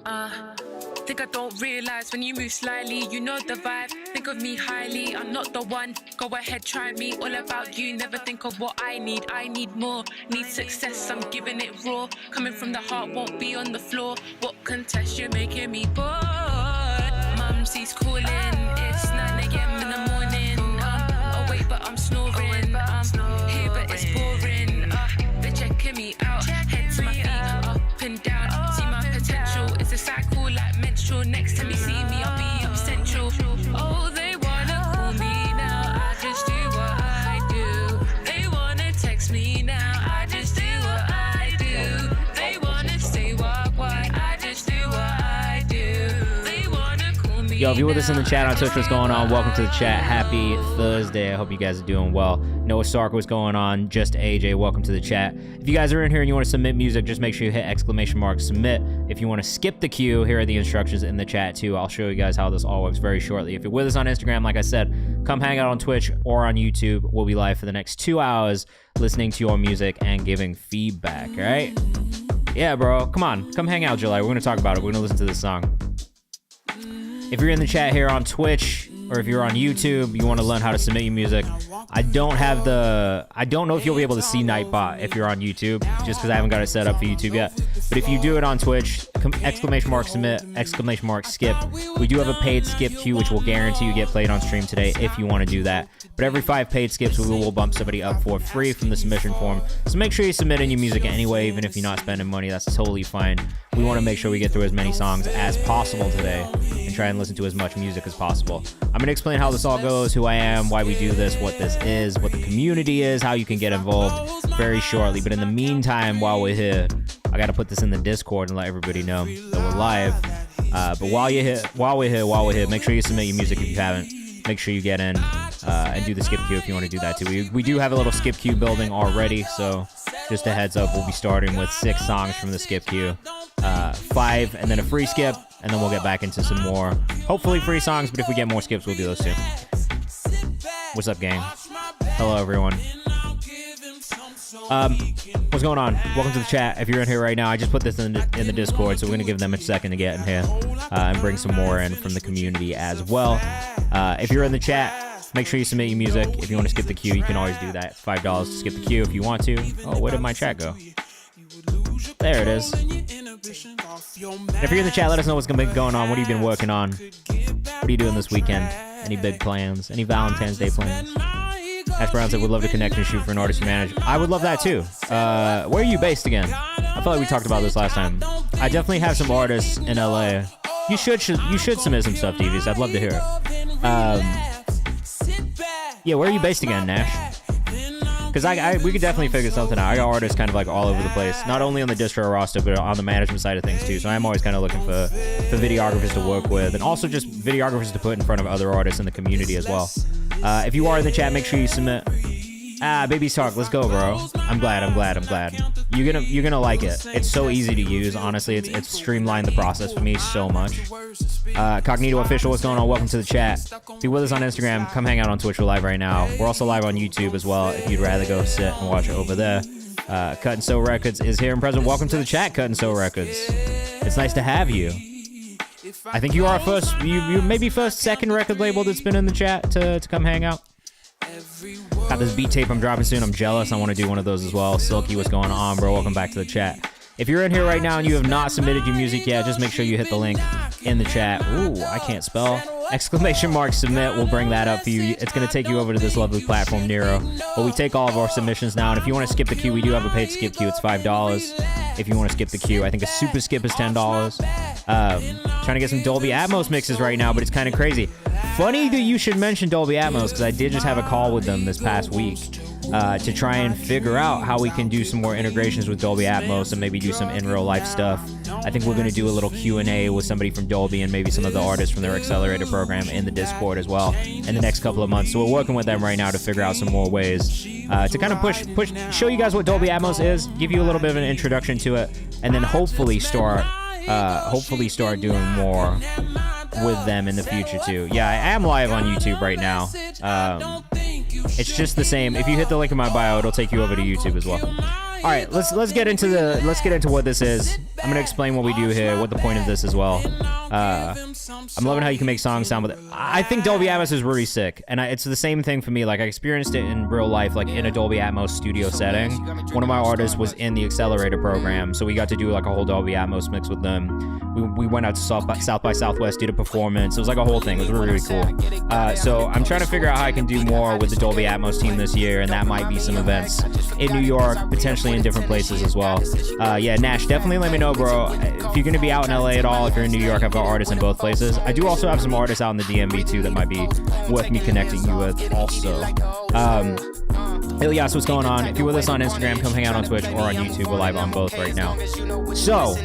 Think I don't realize when you move slyly, you know the vibe. Think of me highly, I'm not the one. Go ahead, try me, all about you. Never think of what I need more. Need success, I'm giving it raw. Coming from the heart, won't be on the floor. What contest, you're making me bored. Mumsy's calling, it's 9 a.m. in the morning. Awake but I'm snoring. Here but it's boring. They're checking me out, head to my feet, up and down. See my potential, it's a cycle like menstrual. Next time you see me, I'll be up central. Oh, they wanna call me now, I just do what I do. They wanna text me now, I just do what I do. They wanna say what, I just do what I do. They wanna call me. Yo, if you're with us in the chat on Twitch, what's going on? Welcome to the chat. Happy Thursday. I hope you guys are doing well. Noah Stark, what's going on? Just AJ, welcome to the chat. If you guys are in here and you want to submit music, just make sure you hit !submit. If you want to skip the queue, here are the instructions in the chat too. I'll show you guys how this all works very shortly. If you're with us on Instagram, like I said, come hang out on Twitch or on YouTube. We'll be live for the next 2 hours listening to your music and giving feedback, all right? Yeah, bro. Come on. Come hang out, July. We're going to talk about it. We're going to listen to this song. If you're in the chat here on Twitch or if you're on YouTube, you want to learn how to submit your music, I don't know if you'll be able to see Nightbot if you're on YouTube, just because I haven't got it set up for YouTube yet. But if you do it on Twitch, !submit, !skip. We do have a paid skip queue, which will guarantee you get played on stream today if you want to do that. But every 5 paid skips, we will bump somebody up for free from the submission form. So make sure you submit in your music anyway, even if you're not spending money. That's totally fine. We want to make sure we get through as many songs as possible today and try and listen to as much music as possible. I'm going to explain how this all goes, who I am, why we do this, what this is, what the community is, how you can get involved very shortly. But in the meantime, while we're here, I got to put this in the Discord and let everybody know that we're live. But while we're here, make sure you submit your music if you haven't. Make sure you get in and do the skip queue if you want to do that too. We do have a little skip queue building already, so just a heads up, we'll be starting with 6 songs from the skip queue, 5 and then a free skip, and then we'll get back into some more, hopefully free songs, but if we get more skips, we'll do those too. What's up, gang? Hello, everyone. What's going on? Welcome to the chat. If you're in here right now, I just put this in the Discord, so we're gonna give them a second to get in here and bring some more in from the community as well. If you're in the chat, make sure you submit your music. If you want to skip the queue, you can always do that. $5 to skip the queue if you want to. Oh, where did my chat go? There it is. If you're in the chat, let us know what's gonna be going on. What have you been working on? What are you doing this weekend? Any big plans? Any Valentine's Day plans? Ash Brown said, would love to connect and shoot for an artist you manage. I would love that too. Where are you based again? I feel like we talked about this last time. I definitely have some artists in LA. You should submit some stuff, Devious. I'd love to hear it. Yeah, where are you based again, Nash? Because we could definitely figure something out. I got artists kind of like all over the place, not only on the distro roster, but on the management side of things too. So I'm always kind of looking for videographers to work with, and also just videographers to put in front of other artists in the community as well. If you are in the chat, make sure you submit. Baby's Talk, let's go, bro. I'm glad. You're gonna like it. It's so easy to use, honestly. It's streamlined the process for me so much. Cognito Official, what's going on? Welcome to the chat. If you're with us on Instagram, come hang out on Twitch. We're live right now. We're also live on YouTube as well, if you'd rather go sit and watch it over there. Cut and Sew Records is here and present. Welcome to the chat, Cut and Sew Records. It's nice to have you. I think you are you maybe second record label that's been in the chat to come hang out. Got this beat tape I'm dropping soon. I'm jealous. I want to do one of those as well. Silky, what's going on, bro? Welcome back to the chat. If you're in here right now and you have not submitted your music yet, just make sure you hit the link in the chat. Ooh, I can't spell. !submit. We'll bring that up for you. It's going to take you over to this lovely platform, Nero. But we take all of our submissions now. And if you want to skip the queue, we do have a paid skip queue. It's $5 if you want to skip the queue. I think a super skip is $10. Trying to get some Dolby Atmos mixes right now, but it's kind of crazy. Funny that you should mention Dolby Atmos, because I did just have a call with them this past week to try and figure out how we can do some more integrations with Dolby Atmos and maybe do some in real life stuff. I think we're going to do a little Q&A with somebody from Dolby and maybe some of the artists from their accelerator program in the Discord as well in the next couple of months. So we're working with them right now to figure out some more ways to kind of show you guys what Dolby Atmos is, give you a little bit of an introduction to it, and then hopefully start doing more with them in the future too. Yeah, I am live on YouTube right now. It's just the same. If you hit the link in my bio, it'll take you over to YouTube as well. All right, let's get into what this is. I'm gonna explain what we do here, what the point of this as well. I'm loving how you can make songs sound with it. I think Dolby Atmos is really sick, and it's the same thing for me. Like, I experienced it in real life, like in a Dolby Atmos studio setting. One of my artists was in the Accelerator program, so we got to do like a whole Dolby Atmos mix with them. We went out to South by Southwest, did a performance. It was like a whole thing. It was really, really cool. So I'm trying to figure out how I can do more with the Dolby Atmos team this year, and that might be some events in New York, potentially in different places as well. Yeah, Nash, definitely let me know, bro. If you're gonna be out in LA at all, if you're in New York, I've got artists in both places. I do also have some artists out in the DMV too that might be worth me connecting you with also. Ilias, what's going on? If you're with us on Instagram, come hang out on Twitch or on YouTube. We're live on both right now. So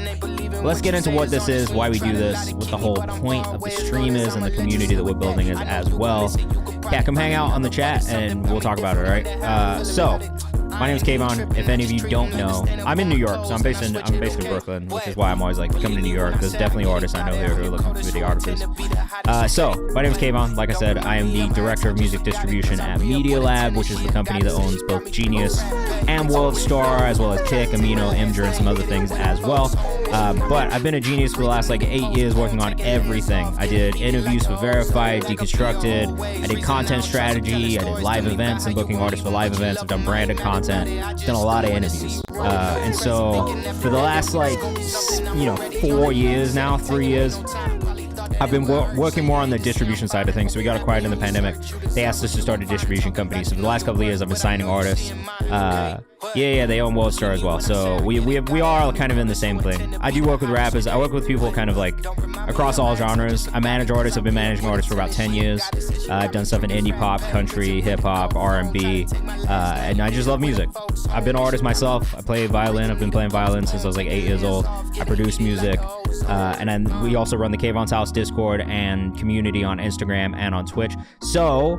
let's get into what this is, why we do this, what the whole point of the stream is, and the community that we're building is as well. Yeah, come hang out on the chat and we'll talk about it, all right? So my name is Kayvan. If any of you don't know, I'm in New York, so I'm based in Brooklyn, which is why I'm always like coming to New York. There's definitely artists I know here who are looking for videographers. So my name is Kayvan. Like I said, I am the director of music distribution at Media Lab, which is the company that owns both Genius and World Star, as well as Kick, Amino, Imgur, and some other things as well. But I've been at Genius for the last like 8 years working on everything. I did interviews for Verified, Deconstructed, I did content strategy, I did live events and booking artists for live events, I've done branded content, done a lot of interviews. And so for the last like, 4 years now, 3 years, I've been working more on the distribution side of things. So we got acquired in the pandemic. They asked us to start a distribution company. So for the last couple of years, I've been signing artists. They own World Star as well. So we are kind of in the same thing. I do work with rappers. I work with people kind of like across all genres. I manage artists. I've been managing artists for about 10 years. I've done stuff in indie pop, country, hip hop, R&B, and I just love music. I've been an artist myself. I play violin. I've been playing violin since I was like 8 years old. I produce music. And then we also run the Kayvan's House Discord and community on Instagram and on Twitch. So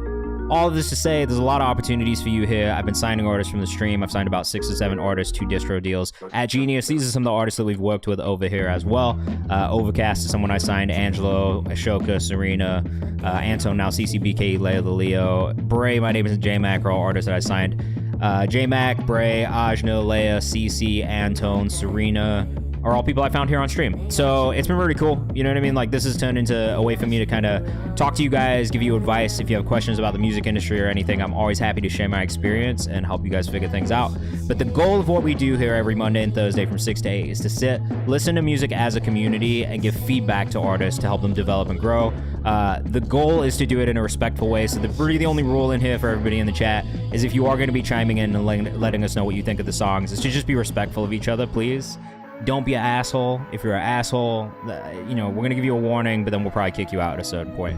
all of this to say, there's a lot of opportunities for you here. I've been signing artists from the stream. I've signed about 6 to 7 artists to distro deals at Genius. These are some of the artists that we've worked with over here as well. Overcast is someone I signed. Angelo, Ashoka, Serena, Anton, now CCBK, Leia the Leo. Bray, my name is J-Mac, are all artists that I signed. J-Mac, Bray, Ajna, Leia, CC, Anton, Serena, are all people I found here on stream. So it's been really cool. You know what I mean? Like, this has turned into a way for me to kind of talk to you guys, give you advice. If you have questions about the music industry or anything, I'm always happy to share my experience and help you guys figure things out. But the goal of what we do here every Monday and Thursday from 6 to 8 is to sit, listen to music as a community, and give feedback to artists to help them develop and grow. The goal is to do it in a respectful way. So the only rule in here for everybody in the chat is if you are going to be chiming in and letting us know what you think of the songs, is to just be respectful of each other, please. Don't be an asshole. If you're an asshole, we're gonna give you a warning, but then we'll probably kick you out at a certain point.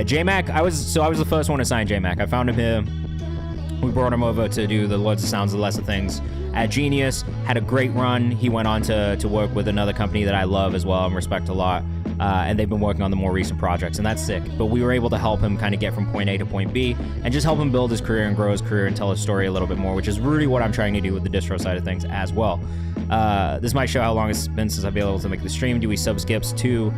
J-Mac, I was the first one to sign J-Mac. I found him here. We brought him over to do the Lords of Sounds, the Lesser Things at Genius. Had a great run. He went on to work with another company that I love as well and respect a lot. And they've been working on the more recent projects, and that's sick. But we were able to help him kind of get from point A to point B and just help him build his career and grow his career and tell his story a little bit more, which is really what I'm trying to do with the distro side of things as well. This might show how long it's been since I've been able to make the stream. Do we sub skips too?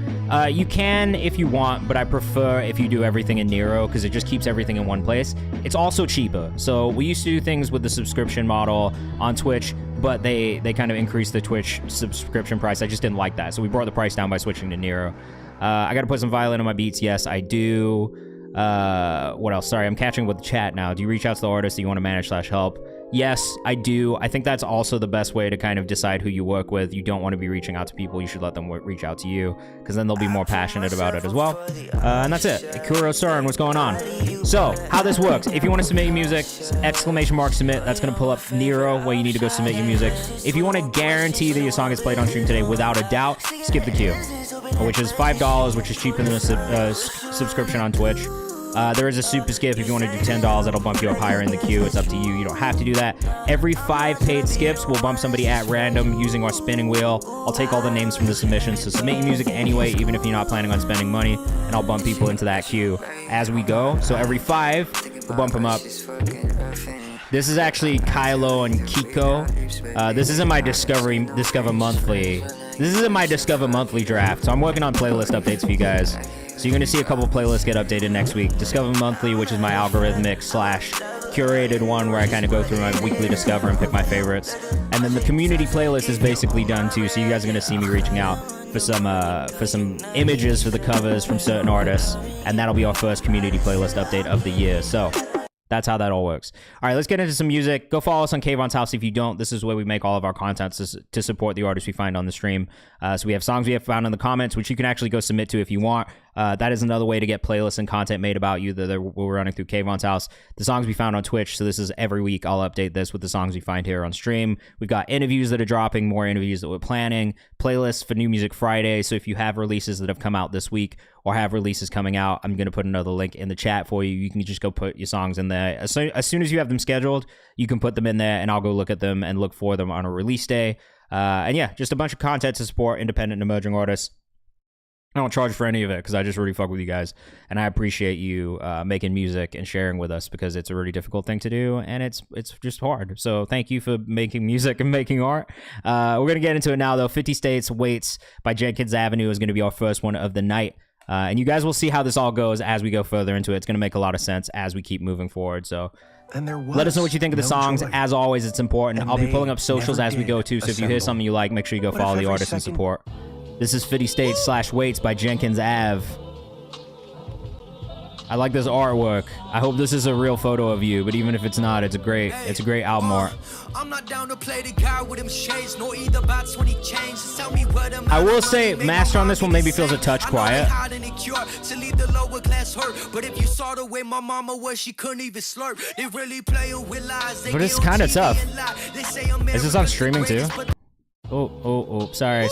You can if you want, but I prefer if you do everything in Nero because it just keeps everything in one place. It's also cheaper. So we used to do things with the subscription model on Twitch, but they kind of increased the Twitch subscription price. I just didn't like that. So we brought the price down by switching to Nero. I got to put some violin on my beats. Yes, I do. What else? Sorry, I'm catching with the chat now. Do you reach out to the artist that you want to manage/help? Yes, I do. I think that's also the best way to kind of decide who you work with. You don't want to be reaching out to people. You should let them reach out to you because then they'll be more passionate about it as well. And that's it. Kuro Stern, what's going on? So, how this works. If you want to submit your music, !submit. That's going to pull up Nero where you need to go submit your music. If you want to guarantee that your song is played on stream today without a doubt, skip the queue, which is $5, which is cheaper than a subscription on Twitch. There is a super skip. If you want to do $10, that'll bump you up higher in the queue. It's up to you. You don't have to do that. Every 5 paid skips, we'll bump somebody at random using our spinning wheel. I'll take all the names from the submissions. So submit your music anyway, even if you're not planning on spending money, and I'll bump people into that queue as we go. So every 5, we'll bump them up. This is actually Kylo and Kiko. This isn't my Discover Monthly. This isn't my Discover Monthly draft. So I'm working on playlist updates for you guys. So you're going to see a couple playlists get updated next week. Discover Monthly, which is my algorithmic / curated one where I kind of go through my weekly discover and pick my favorites. And then the community playlist is basically done too, so you guys are going to see me reaching out for some images for the covers from certain artists, and that'll be our first community playlist update of the year. So that's how that all works. All right, let's get into some music. Go follow us on Kayvan's House if you don't. This is where we make all of our content to support the artists we find on the stream. So we have songs we have found in the comments, which you can actually go submit to if you want. That is another way to get playlists and content made about you that we're running through Kayvan's House. The songs we found on Twitch, so this is every week. I'll update this with the songs we find here on stream. We've got interviews that are dropping, more interviews that we're planning, playlists for New Music Friday. So if you have releases that have come out this week or have releases coming out, I'm going to put another link in the chat for you. You can just go put your songs in there. As soon as you have them scheduled, you can put them in there, and I'll go look at them and look for them on a release day. And yeah, just a bunch of content to support independent and emerging artists. I don't charge for any of it because I just really fuck with you guys, and I appreciate you making music and sharing with us, because it's a really difficult thing to do, and it's just hard. So thank you for making music and making art. We're gonna get into it now though. 50 States Waits by Jenkins Avenue is gonna be our first one of the night, and you guys will see how this all goes as we go further into it. It's gonna make a lot of sense as we keep moving forward. So let us know what you think of the songs. As always, it's important. I'll be pulling up socials as we go too, so if you hear something you like, make sure you go follow the artist and support. This is 50 States Waits by Jenkins Ave. I like this artwork. I hope this is a real photo of you, but even if it's not, it's a great album art. I'm not down to play the guy with him shades, nor either about 20 chains. Tell me what I will say, master on this one maybe feels a touch quiet. But if you saw the way my mama was, she couldn't even slurp. They really play with lies. But it's kind of tough. Is this on streaming too? Oh, sorry.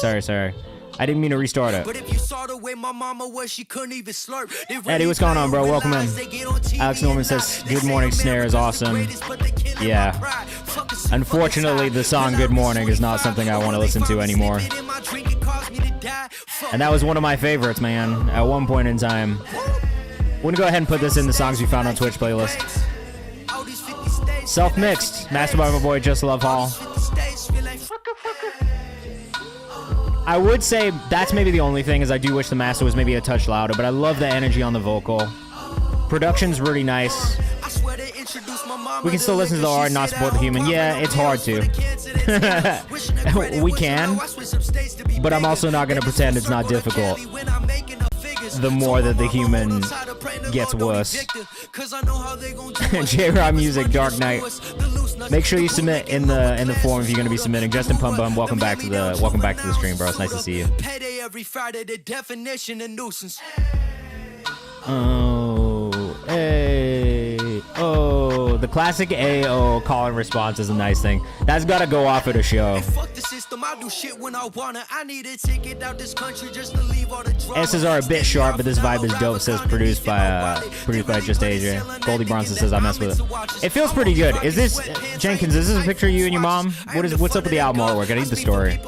I didn't mean to restart it. But if you saw the way my mama was, she couldn't even slurp. Eddie, what's going on, bro? Welcome in. Alex Norman says, "Good morning, snare is awesome." Yeah. Unfortunately, the song "Good Morning" is not something I want to listen to anymore. And that was one of my favorites, man, at one point in time. We're gonna go ahead and put this in the songs we found on Twitch playlist. Self-mixed, mastered by my boy Just Love Hall. I would say that's maybe the only thing, is I do wish the master was maybe a touch louder, but I love the energy on the vocal. Production's really nice. We can still listen to the art and not support the human. Yeah, it's hard to. We can, but I'm also not going to pretend it's not difficult. The more that the human gets worse. J-Rock Music, Dark Knight. Make sure you submit in the form if you're going to be submitting. Justin Pum Bum, welcome back to the stream, bro. It's nice to see you. Oh, hey, oh, the classic AO call and response is a nice thing. That's got to go off at a show. S's are a bit sharp, but this vibe is dope. Says produced by just AJ. Goldie Bronson says I mess with it. It feels pretty good. Is this Jenkins? Is this a picture of you and your mom? What's up with the album artwork? I need the story.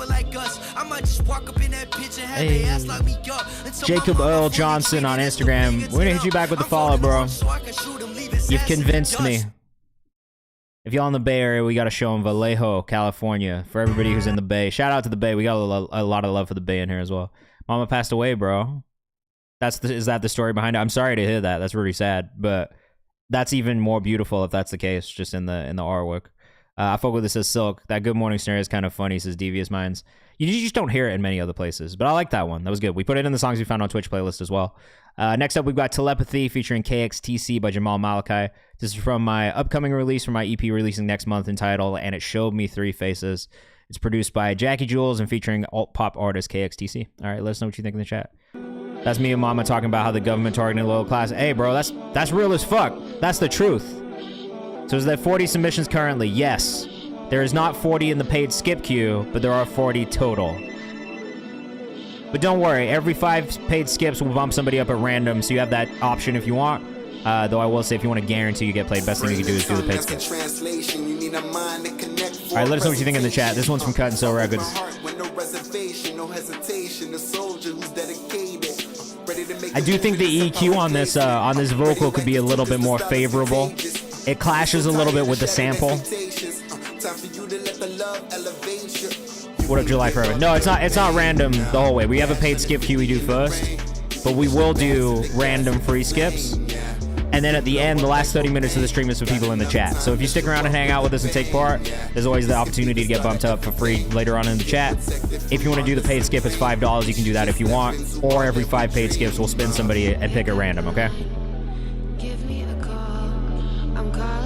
Hey. Jacob Earl Johnson on Instagram. We're gonna hit you back with the follow, bro. You've convinced me. If y'all in the Bay Area, we got a show in Vallejo, California. For everybody who's in the Bay, shout out to the Bay. We got a lot of love for the Bay in here as well. Mama passed away, bro. Is that the story behind it? I'm sorry to hear that. That's really sad, but that's even more beautiful if that's the case. Just in the artwork. I fuck with this as Silk. That Good Morning Snare is kind of funny, says Devious Minds. You just don't hear it in many other places, but I like that one. That was good. We put it in the songs we found on Twitch playlist as well. Next up, we've got Telepathy featuring KXTC by Jamal Malachi. This is from my upcoming release, from my EP releasing next month, entitled And It Showed Me Three Faces. It's produced by Jackie Jules and featuring alt-pop artist KXTC. All right, let us know what you think in the chat. That's me and Mama talking about how the government targeting the lower class. Hey, bro, that's real as fuck. That's the truth. So is there 40 submissions currently? Yes. There is not 40 in the paid skip queue, but there are 40 total. But don't worry, every 5 paid skips will bump somebody up at random, so you have that option if you want. Though I will say, if you want to guarantee you get played, best thing you can do is do the paid skip. Alright, let us know what you think in the chat. This one's from Cut and Sew Records. I do think the EQ on this vocal could be a little bit more favorable. It clashes a little bit with the sample. What up, July Forever? No, it's not random the whole way. We have a paid skip queue we do first, but we will do random free skips. And then at the end, the last 30 minutes of the stream is for people in the chat. So if you stick around and hang out with us and take part, there's always the opportunity to get bumped up for free later on in the chat. If you want to do the paid skip, it's $5. You can do that if you want. Or every 5 paid skips, we'll spin somebody and pick at random, okay?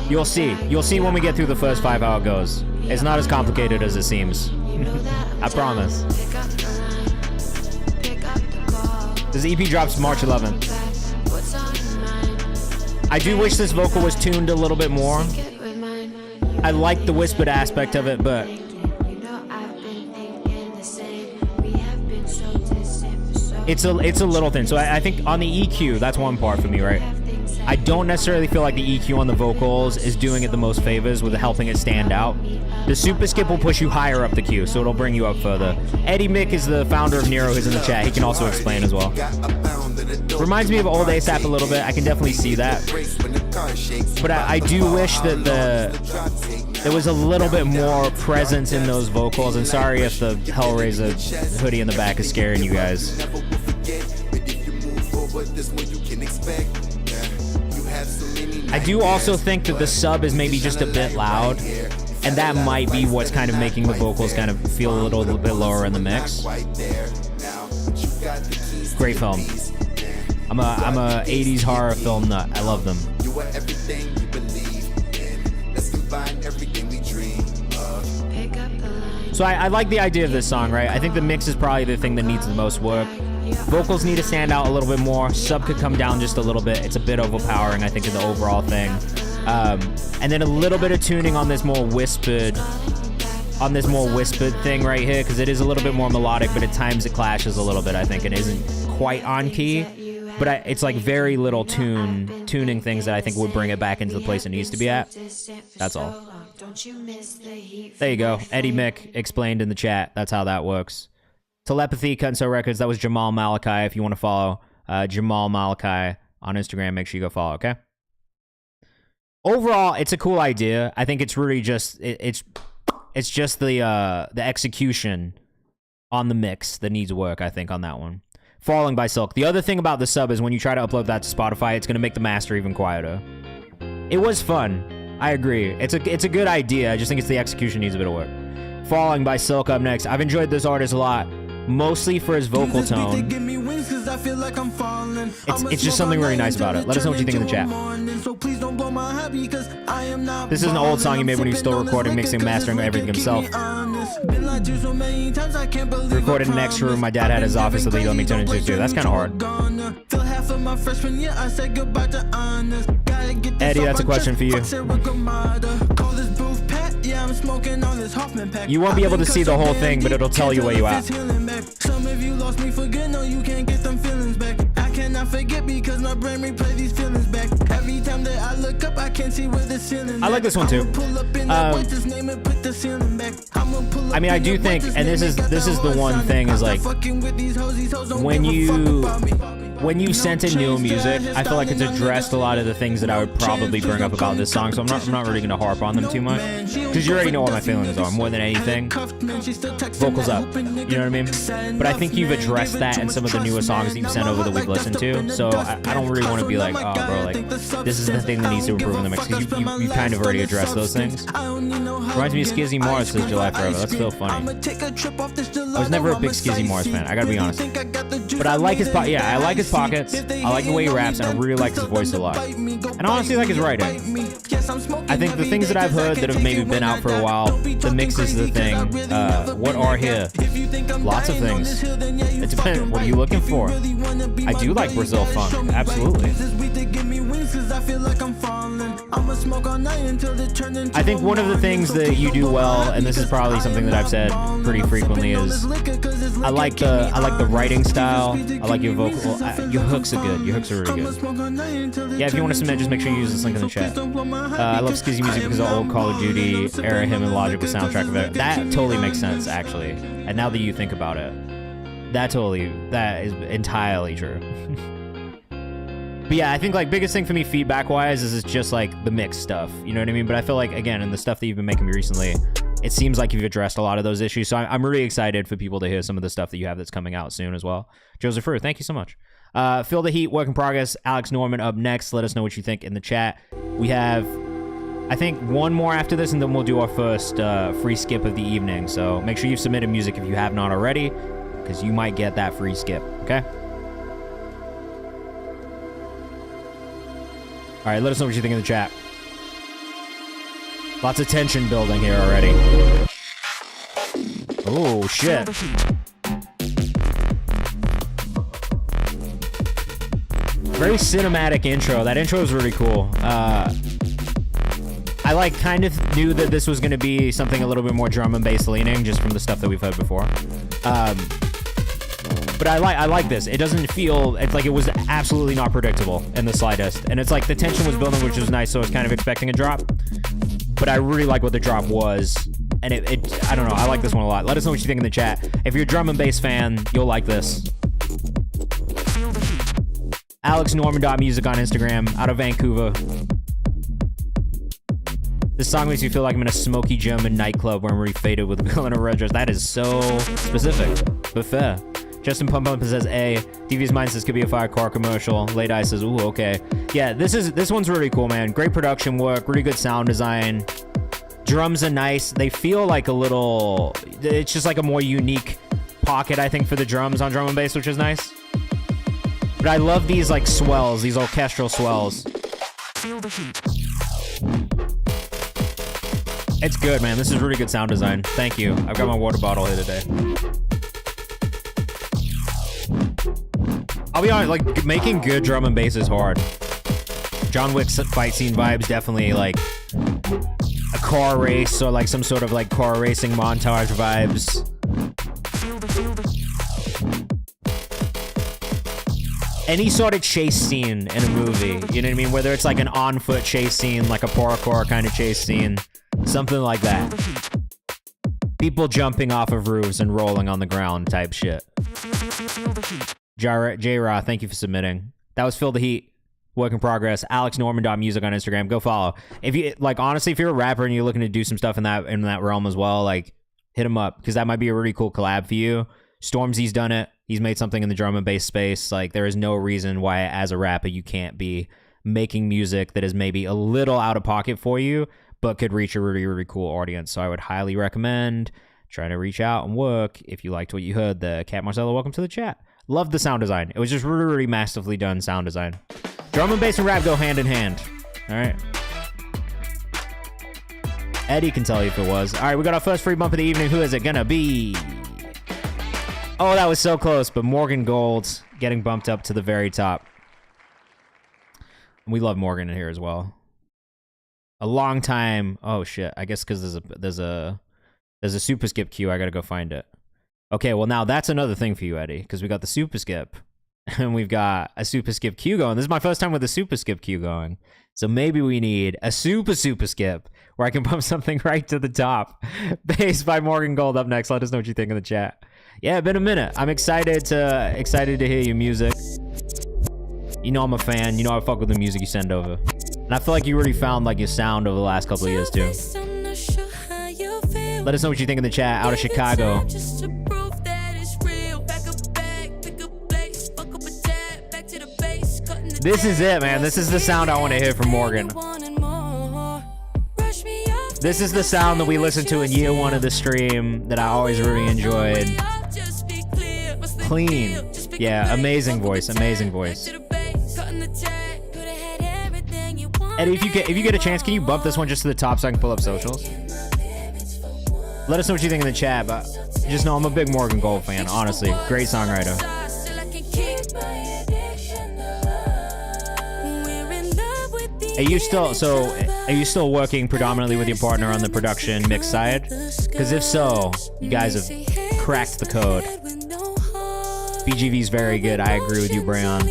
You'll see. You'll see when we get through the first 5 how it goes. It's not as complicated as it seems. I promise. This EP drops March 11th. I do wish this vocal was tuned a little bit more. I like the whispered aspect of it, but it's a little thin. So I think on the EQ, that's one part for me, right? I don't necessarily feel like the EQ on the vocals is doing it the most favors with helping it stand out. The super skip will push you higher up the queue, so it'll bring you up further. Eddie Mick is the founder of Nero, who's in the chat. He can also explain as well. Reminds me of old ASAP a little bit. I can definitely see that. But I do wish that there was a little bit more presence in those vocals. And sorry if the Hellraiser hoodie in the back is scaring you guys. I do also think that the sub is maybe just a bit loud, and that might be what's kind of making the vocals kind of feel a little bit lower in the mix. Great film. I'm a 80s horror film nut. I love them. So I like the idea of this song, right? I think the mix is probably the thing that needs the most work. Vocals need to stand out a little bit more. Sub could come down just a little bit. It's a bit overpowering, I think, in the overall thing. And then a little bit of tuning on this more whispered thing right here, because it is a little bit more melodic, but at times it clashes a little bit, I think. It isn't quite on key, but it's like very little tuning things that I think would bring it back into the place it needs to be at. That's all. There you go. Eddie Mick explained in the chat. That's how that works. Telepathy, Cut and Sew Records. That was Jamal Malachi. If you want to follow Jamal Malachi on Instagram, make sure you go follow, okay? Overall, it's a cool idea. I think it's really just it's just the execution on the mix that needs work, I think, on that one. Falling by Silk. The other thing about the sub is when you try to upload that to Spotify, it's going to make the master even quieter. It was fun. I agree. It's a good idea. I just think it's the execution needs a bit of work. Falling by Silk up next. I've enjoyed this artist a lot. Mostly for his vocal tone. It's just something really nice about it. Let us know what you think in the chat. This is an old song he made when he was still recording, mixing, mastering, everything himself. Recorded in an extra room my dad had his office that he let me turn into too. That's kind of hard. Eddie, that's a question for you. You won't be able to see the whole thing, but it'll tell you where you at. Some of you lost me for good, no, you can't get them feelings back. I cannot forget because my brain replay these feelings back. Every time that I look up, I can't see where the ceiling. I like this one too. I mean, I do think, and this is the one thing, is like when you sent in new music, I feel like it's addressed a lot of the things that I would probably bring up about this song, so I'm not really gonna harp on them too much, because you already know what my feelings are. More than anything, vocals up, you know what I mean? But I think you've addressed that in some of the newer songs that you've sent over that we've listened to, so I don't really want to be like, oh bro, like this is the thing that needs to improve in the mix, because you kind of already addressed those things. Reminds me of Skizzy Morris says July Forever. That's so funny. I was never a big Skizzy Morris fan, I gotta be honest, but I like his I like his pockets. I like the way he raps, and I really like his voice a lot. And I honestly like his writing. I think the things that I've heard that have maybe been out for a while, the mix is the thing. What are here? Lots of things. It depends. What are you looking for? I do like Brazil funk. Absolutely. I think one of the things that you do well, and this is probably something that I've said pretty frequently, is I like the writing style. I like your vocal. Your hooks are good. Your hooks are really good. Yeah, if you want to submit, just make sure you use this link in the chat. I love Skizzy music because of old Call of Duty era. Him and Logic was soundtrack of it. That totally makes sense, actually. And now that you think about it, that is entirely true. But yeah, I think like biggest thing for me feedback wise is it's just like the mix stuff. You know what I mean? But I feel like, again, in the stuff that you've been making me recently, it seems like you've addressed a lot of those issues. So I'm really excited for people to hear some of the stuff that you have that's coming out soon as well. Joseph Rue, thank you so much. Feel the Heat, work in progress. Alex Norman up next. Let us know what you think in the chat. We have, I think, one more after this, and then we'll do our first free skip of the evening. So make sure you've submitted music if you have not already, because you might get that free skip, okay? All right, let us know what you think in the chat. Lots of tension building here already. Oh, shit. Very cinematic intro. That intro is really cool. I kind of knew that this was going to be something a little bit more drum and bass leaning, just from the stuff that we've heard before. But I like this. It doesn't feel, it's like it was absolutely not predictable in the slightest. And it's like the tension was building, which was nice, so I was kind of expecting a drop. But I really like what the drop was. And I don't know, I like this one a lot. Let us know what you think in the chat. If you're a drum and bass fan, you'll like this. AlexNorman.music on Instagram, out of Vancouver. This song makes me feel like I'm in a smoky German nightclub where I'm really faded with a girl in a red dress. That is so specific, but fair. Justin Pump says A. DV's Mind says could be a Firecore commercial. Late Eye says, ooh, okay. Yeah, this one's really cool, man. Great production work, really good sound design. Drums are nice. They feel like a little, it's just like a more unique pocket, I think, for the drums on drum and bass, which is nice. But I love these like swells, these orchestral swells. It's good, man. This is really good sound design. Thank you. I've got my water bottle here today. I'll be honest, like, making good drum and bass is hard. John Wick's fight scene vibes, definitely, like, a car race or, like, some sort of, like, car racing montage vibes. Any sort of chase scene in a movie, you know what I mean? Whether it's, like, an on-foot chase scene, like a parkour kind of chase scene, something like that. People jumping off of roofs and rolling on the ground type shit. J-Ra, thank you for submitting. That was Feel the Heat, work in progress. AlexNorman.music on Instagram. Go follow. If you, like, honestly, if you're a rapper and you're looking to do some stuff in that realm as well, like, hit him up, because that might be a really cool collab for you. Stormzy's done it. He's made something in the drum and bass space. Like, there is no reason why, as a rapper, you can't be making music that is maybe a little out of pocket for you, but could reach a really, really cool audience. So I would highly recommend trying to reach out and work if you liked what you heard. The Cat Marcelo, welcome to the chat. Love the sound design. It was just really, really masterfully done sound design. Drum and bass and rap go hand in hand. All right. Eddie can tell you if it was. All right, we got our first free bump of the evening. Who is it gonna be? Oh, that was so close, but Morgan Gold getting bumped up to the very top. We love Morgan in here as well. A long time. Oh shit! I guess because there's a super skip queue. I gotta go find it. Okay, well now that's another thing for you, Eddie, because we got the super skip, and we've got a super skip queue going. This is my first time with a super skip queue going, so maybe we need a super skip where I can bump something right to the top. Bass by Morgan Gold up next. Let us know what you think in the chat. Yeah, been a minute. I'm excited to hear your music. You know I'm a fan. You know I fuck with the music you send over. And I feel like you really found like your sound over the last couple of years too. Let us know what you think in the chat. Out of Chicago. This is it, man. This is the sound I want to hear from Morgan. This is the sound that we listened to in year one of the stream that I always really enjoyed. Clean. Yeah, amazing voice, amazing voice. Eddie, if you get a chance, can you bump this one just to the top so I can pull up socials? Let us know what you think in the chat, but just know I'm a big Morgan Gold fan, honestly. Great songwriter. Are you still working predominantly with your partner on the production mix side? Because if so, you guys have cracked the code. BGV's very good. I agree with you, Brayon.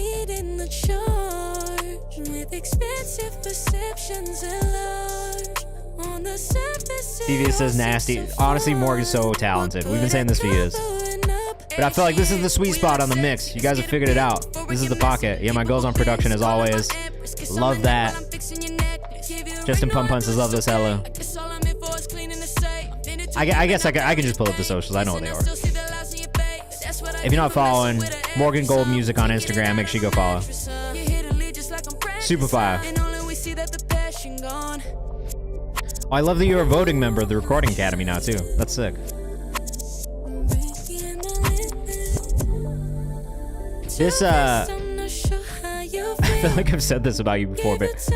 TV says nasty. Honestly, Morgan's so talented. We've been saying this for years. But I feel like this is the sweet spot on the mix. You guys have figured it out. This is the pocket. Yeah, my goals on production as always. Love that. Justin Pump says love this hella. I guess I can just pull up the socials. I know what they are. If you're not following Morgan Gold Music on Instagram, make sure you go follow. Super fire. Oh, I love that you're a voting member of the Recording Academy now, too. That's sick. This, I feel like I've said this about you before, but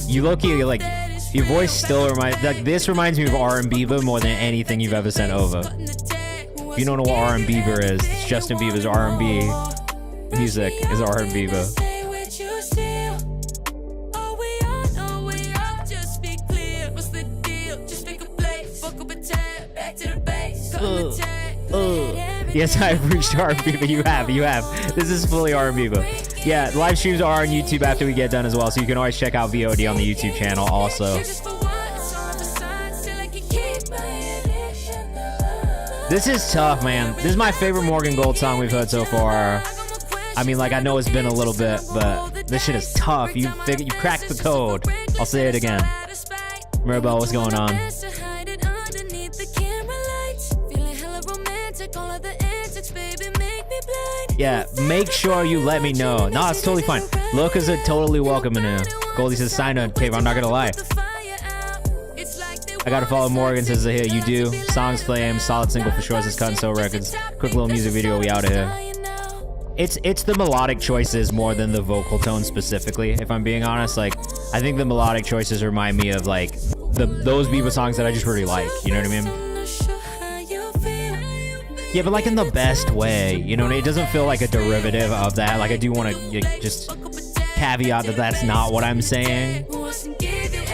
you low-key, like, your voice still reminds, like, this reminds me of R&B Bieber more than anything you've ever sent over. If you don't know what R&B Bieber is, it's Justin Bieber's R&B music is R&B Bieber. Yes, I've reached R&B, but you have. This is fully R&B, but yeah, live streams are on YouTube after we get done as well, so you can always check out VOD on the YouTube channel also. This is tough, man. This is my favorite Morgan Gold song we've heard so far. I mean, like, I know it's been a little bit, but this shit is tough. You cracked the code. I'll say it again. Mirabelle, what's going on? Yeah, make sure you let me know. No, it's totally fine. Lookers are totally welcome in here. Goldie says, sign up, Cave. I'm not gonna lie. I gotta follow Morgan, says here. You do. Songs flame, solid single for sure, says Cut and Sew Records. Quick little music video, we out of here. It's the melodic choices more than the vocal tone specifically, if I'm being honest. Like, I think the melodic choices remind me of, like, those Bieber songs that I just really like. You know what I mean? Yeah, but like in the best way, you know, it doesn't feel like a derivative of that. Like, I do want to just caveat that that's not what I'm saying,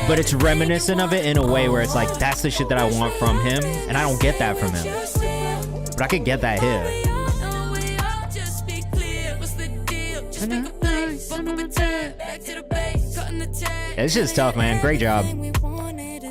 but it's reminiscent of it in a way where it's like, that's the shit that I want from him, and I don't get that from him, but I could get that here. Yeah, this shit's tough, man. Great job.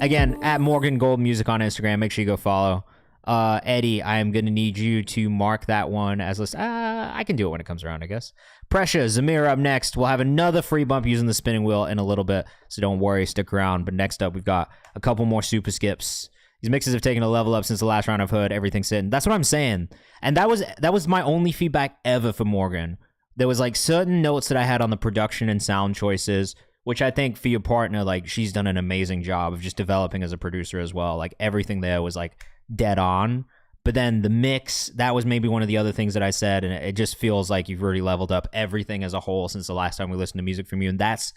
Again, at Morgan Gold Music on Instagram, make sure you go follow. Eddie, I am gonna need you to mark that one as list. I can do it when it comes around, I guess. Pressure, Zamir up next. We'll have another free bump using the spinning wheel in a little bit, so don't worry, stick around. But next up, we've got a couple more super skips. These mixes have taken a level up since the last round I've heard. Everything's sitting. That's what I'm saying. And that was my only feedback ever for Morgan. There was like certain notes that I had on the production and sound choices, which I think for your partner, like, she's done an amazing job of just developing as a producer as well. Like, everything there was like dead on. But then the mix, that was maybe one of the other things that I said, and it just feels like you've already leveled up everything as a whole since the last time we listened to music from you. And that's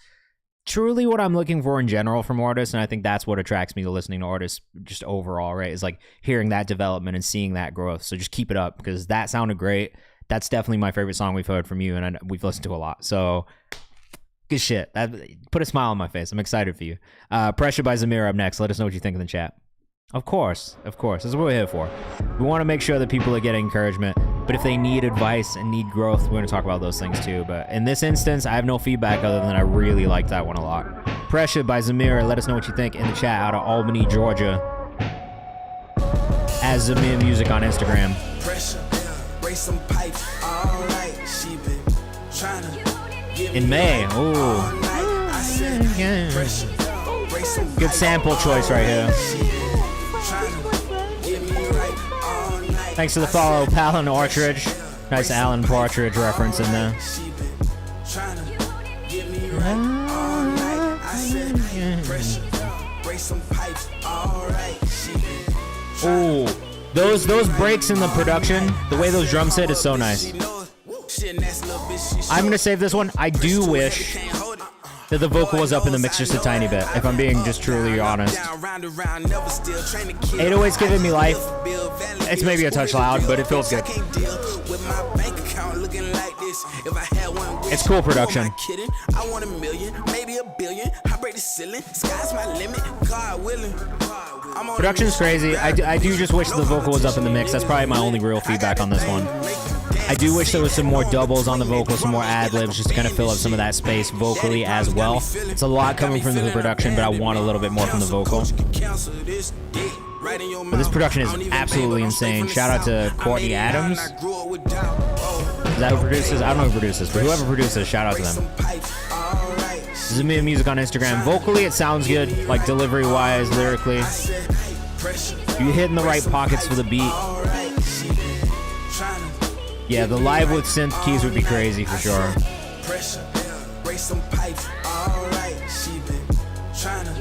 truly what I'm looking for in general from artists, and I think that's what attracts me to listening to artists just overall, right? Is like hearing that development and seeing that growth. So just keep it up, because that sounded great. That's definitely my favorite song we've heard from you, and we've listened to a lot. So good shit. That put a smile on my face. I'm excited for you. Pressure by Zamir up next. Let us know what you think in the chat. Of course. That's what we're here for. We want to make sure that people are getting encouragement, but if they need advice and need growth, we're going to talk about those things too. But in this instance, I have no feedback other than I really like that one a lot. Pressure by Zamir. Let us know what you think in the chat out of Albany, Georgia. As Zamir Music on Instagram. In May. Ooh. Good sample choice right here. Thanks for the follow, Palin Partridge. Nice Alan Partridge reference in there. Ooh, those breaks in the production, the way those drums hit is so nice. I'm gonna save this one. I do wish that the vocal was up in the mix just a tiny bit, if I'm being just truly honest. 808's giving me life. It's maybe a touch loud, but it feels good. It's cool production. Production's crazy. I do just wish the vocal was up in the mix. That's probably my only real feedback on this one. I do wish there was some more doubles on the vocal, some more ad-libs, just to kind of fill up some of that space vocally as well. It's a lot coming from the production, but I want a little bit more from the vocal. But this production is absolutely insane. Shout out to Courtney Adams. Is that who produces? I don't know who produces, but whoever produces, shout out to them. Zamir Music on Instagram. Vocally, it sounds good, like delivery-wise, lyrically. You hitting the right pockets for the beat. Yeah, the live with synth keys would be crazy for sure.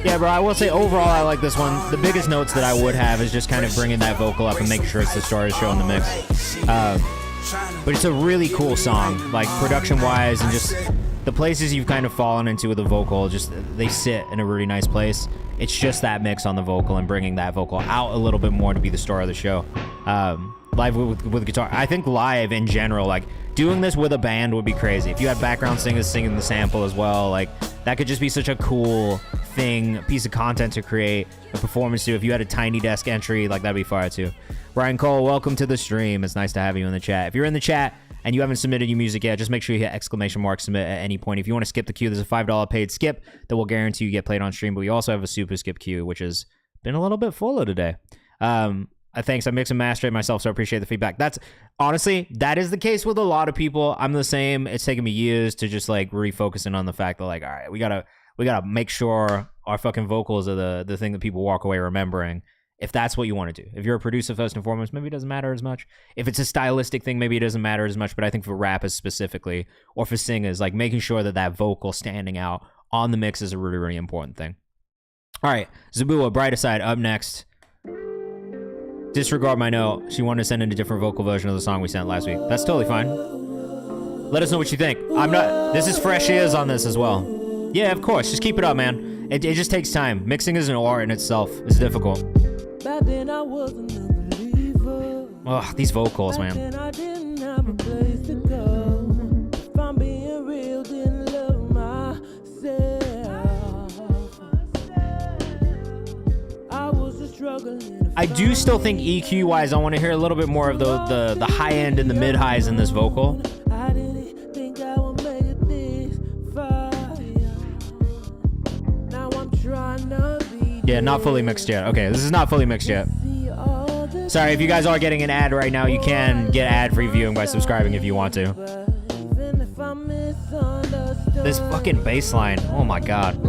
Yeah, bro, I will say overall I like this one. The biggest notes that I would have is just kind of bringing that vocal up and making sure it's the star of the show in the mix. But it's a really cool song, like production-wise, and just the places you've kind of fallen into with the vocal, just they sit in a really nice place. It's just that mix on the vocal and bringing that vocal out a little bit more to be the star of the show. Live with guitar, I think live in general, like doing this with a band would be crazy. If you had background singers singing the sample as well, like that could just be such a cool thing, a piece of content to create a performance to. If you had a Tiny Desk entry, like that'd be fire too. Ryan Cole, welcome to the stream. It's nice to have you in the chat. If you're in the chat and you haven't submitted your music yet, just make sure you hit exclamation mark submit at any point. If you want to skip the queue, there's a $5 paid skip that will guarantee you get played on stream, but we also have a super skip queue, which has been a little bit fuller today. Thanks. I mix and master it myself, so I appreciate the feedback. That's honestly, that is the case with a lot of people. I'm the same. It's taken me years to just like refocusing on the fact that like, all right, we gotta make sure our fucking vocals are the thing that people walk away remembering. If that's what you want to do. If you're a producer first and foremost, maybe it doesn't matter as much. If it's a stylistic thing, maybe it doesn't matter as much. But I think for rappers specifically, or for singers, like making sure that that vocal standing out on the mix is a really, really important thing. All right, Zabua, Brighter Side, up next. Disregard my note. She wanted to send in a different vocal version of the song we sent last week. That's totally fine. Let us know what you think. This is fresh ears on this as well. Yeah, of course. Just keep it up, man. It just takes time. Mixing is an art in itself. It's difficult. Back then I wasn't a believer. Ugh, these vocals, man. I didn't have a place to go. If I'm being real, didn't love myself. I was just struggling. I do still think EQ wise, I want to hear a little bit more of the high end and the mid highs in this vocal. I didn't think I would make it this far. Now I'm trying to be. Yeah, not fully mixed yet. Okay, this is not fully mixed yet. Sorry, if you guys are getting an ad right now, you can get ad-free viewing by subscribing if you want to. This fucking bass line. Oh my god.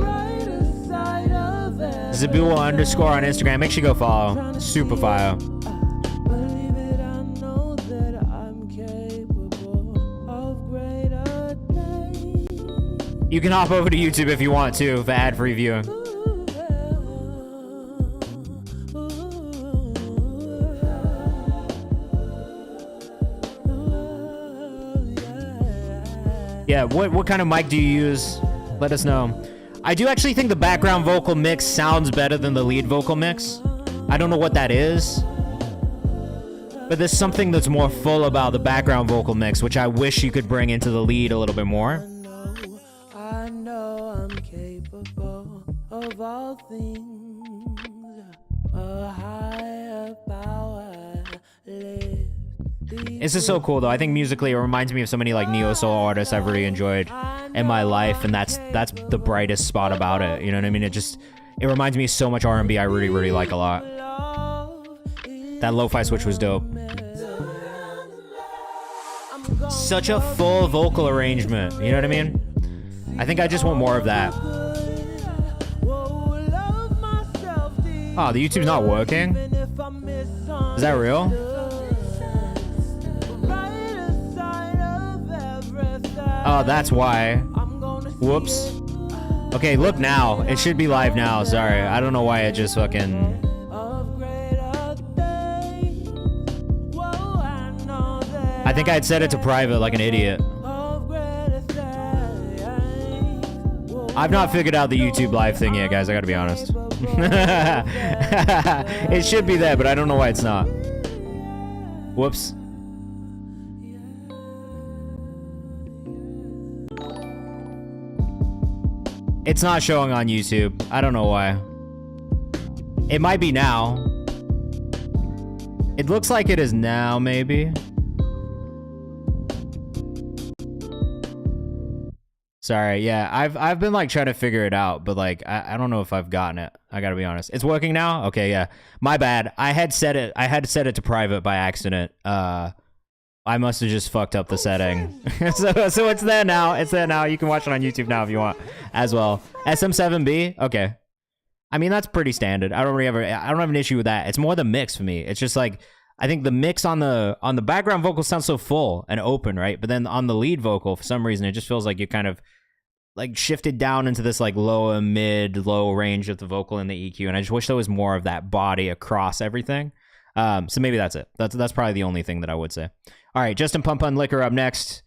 Zabua _ on Instagram. Make sure you go follow. Super fire. You can hop over to YouTube if you want to for ad-free viewing. Yeah, what kind of mic do you use? Let us know. I do actually think the background vocal mix sounds better than the lead vocal mix. I don't know what that is, but there's something that's more full about the background vocal mix, which I wish you could bring into the lead a little bit more. I know I'm capable of all things. A higher power lives. This is so cool though. I think musically it reminds me of so many like neo soul artists I've really enjoyed in my life, and that's the brightest spot about it. You know what I mean? It reminds me of so much R&B I really, really like a lot. That lo-fi switch was dope. Such a full vocal arrangement. You know what I mean? I think I just want more of that. Oh, the YouTube's not working? Is that real? Oh, that's why. Whoops. Okay, look now. It should be live now. Sorry. I don't know why it just fucking... I think I'd set it to private like an idiot. I've not figured out the YouTube live thing yet, guys. I gotta be honest. It should be there, but I don't know why it's not. Whoops. It's not showing on YouTube. I don't know why. It might be now. It looks like it is now, maybe. Sorry, yeah. I've been like trying to figure it out, but like I don't know if I've gotten it. I gotta be honest. It's working now? Okay, yeah. My bad. I had set it to private by accident. I must have just fucked up the setting. so it's there now. It's there now. You can watch it on YouTube now if you want as well. SM7B? Okay. I mean, that's pretty standard. I don't have an issue with that. It's more the mix for me. It's just like, I think the mix on the background vocal sounds so full and open, right? But then on the lead vocal, for some reason, it just feels like you kind of like shifted down into this like low range of the vocal and the EQ. And I just wish there was more of that body across everything. So maybe that's it. That's probably the only thing that I would say. All right, Justin Pump on Liquor up next.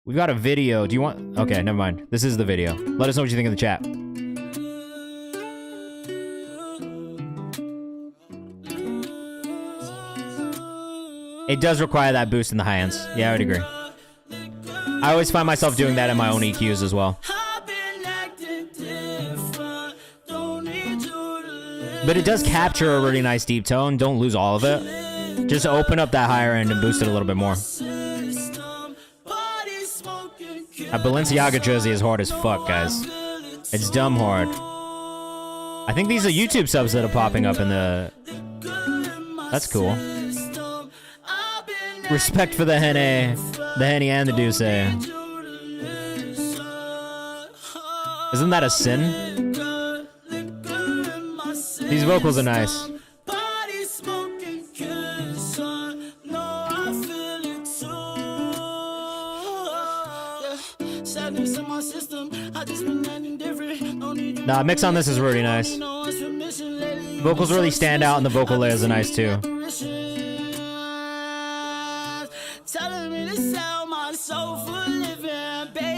We've got a video. Do you want? Okay, never mind. This is the video. Let us know what you think in the chat. It does require that boost in the high ends. Yeah, I would agree. I always find myself doing that in my own EQs as well. But it does capture a really nice deep tone. Don't lose all of it. Just open up that higher end and boost it a little bit more. A Balenciaga jersey is hard as fuck, guys. It's dumb hard. I think these are YouTube subs that are popping up in the... That's cool. Respect for the Henny and the Douce. Isn't that a sin? These vocals are nice. Nah, mix on this is really nice. Vocals really stand out and the vocal layers are nice too.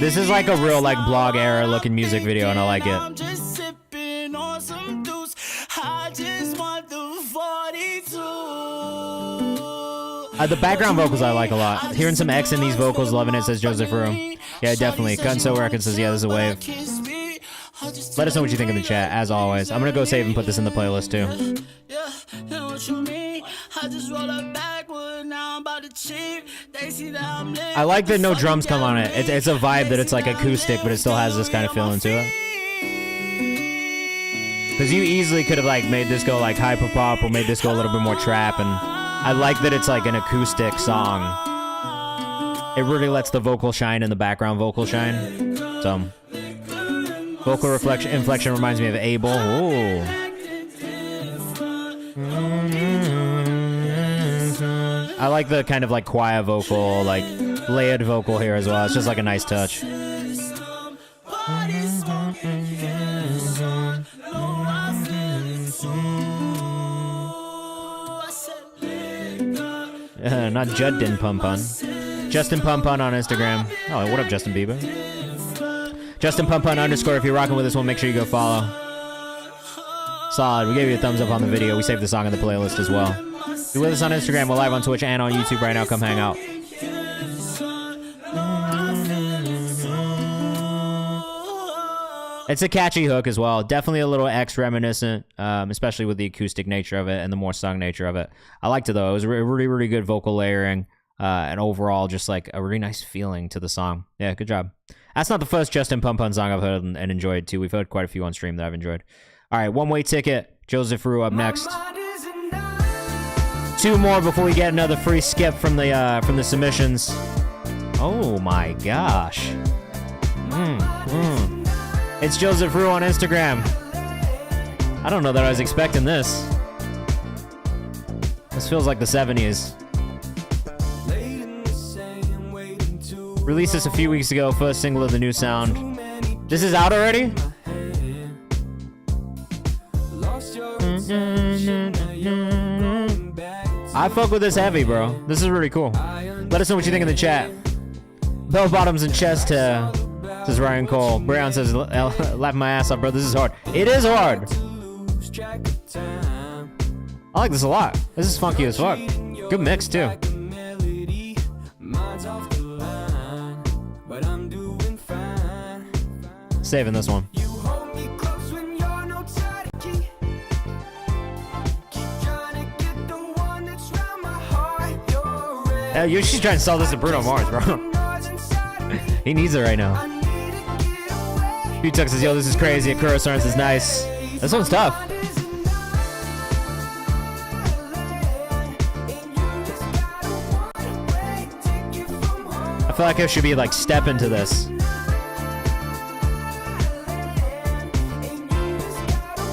This is like a real like blog era looking music video and I like it. The background vocals I like a lot. Hearing some X in these vocals, loving it, says Joseph Room. Yeah, definitely. Cut and Sew Records says, yeah, this is a wave. Let us know what you think in the chat, as always. I'm gonna go save and put this in the playlist too. I like that no drums come on it. It's a vibe that it's like acoustic, but it still has this kind of feeling to it. Because you easily could have like made this go like hyper pop or made this go a little bit more trap, and I like that it's like an acoustic song. It really lets the vocal shine and the background vocal shine. So, vocal inflection reminds me of Abel. Ooh. I like the kind of like choir vocal, like layered vocal here as well. It's just like a nice touch. Not Justin Pumpun. Justin Pumpun on Instagram. Oh, what up, Justin Bieber? Justin Pumpun _ if you're rocking with us, we'll make sure you go follow. Solid. We gave you a thumbs up on the video. We saved the song in the playlist as well. If you're with us on Instagram, we're live on Twitch and on YouTube right now. Come hang out. It's a catchy hook as well. Definitely a little X reminiscent, especially with the acoustic nature of it and the more sung nature of it. I liked it though. It was really, really good vocal layering, and overall just like a really nice feeling to the song. Yeah, good job. That's not the first Justin Pumpun song I've heard and enjoyed too. We've heard quite a few on stream that I've enjoyed. All right, One Way Ticket, Joseph Rue up next. 2 more before we get another free skip from the submissions. Oh my gosh. It's Joseph Rue on Instagram. I don't know that I was expecting this. This feels like the 70s. Released this a few weeks ago, first single of the new sound. This is out already? I fuck with this heavy, bro. This is really cool. Let us know what you think in the chat. Bell bottoms and chest hair, says Ryan Cole. Brown says, laugh my ass off, bro. This is hard. It is hard. I like this a lot. This is funky as fuck. Good mix, too. Saving this one. She's trying to sell this to Bruno Mars, bro. He needs it right now. Butuck says, yo, this is crazy. Akura Sarn says, nice. This one's tough. I feel like I should be like step into this.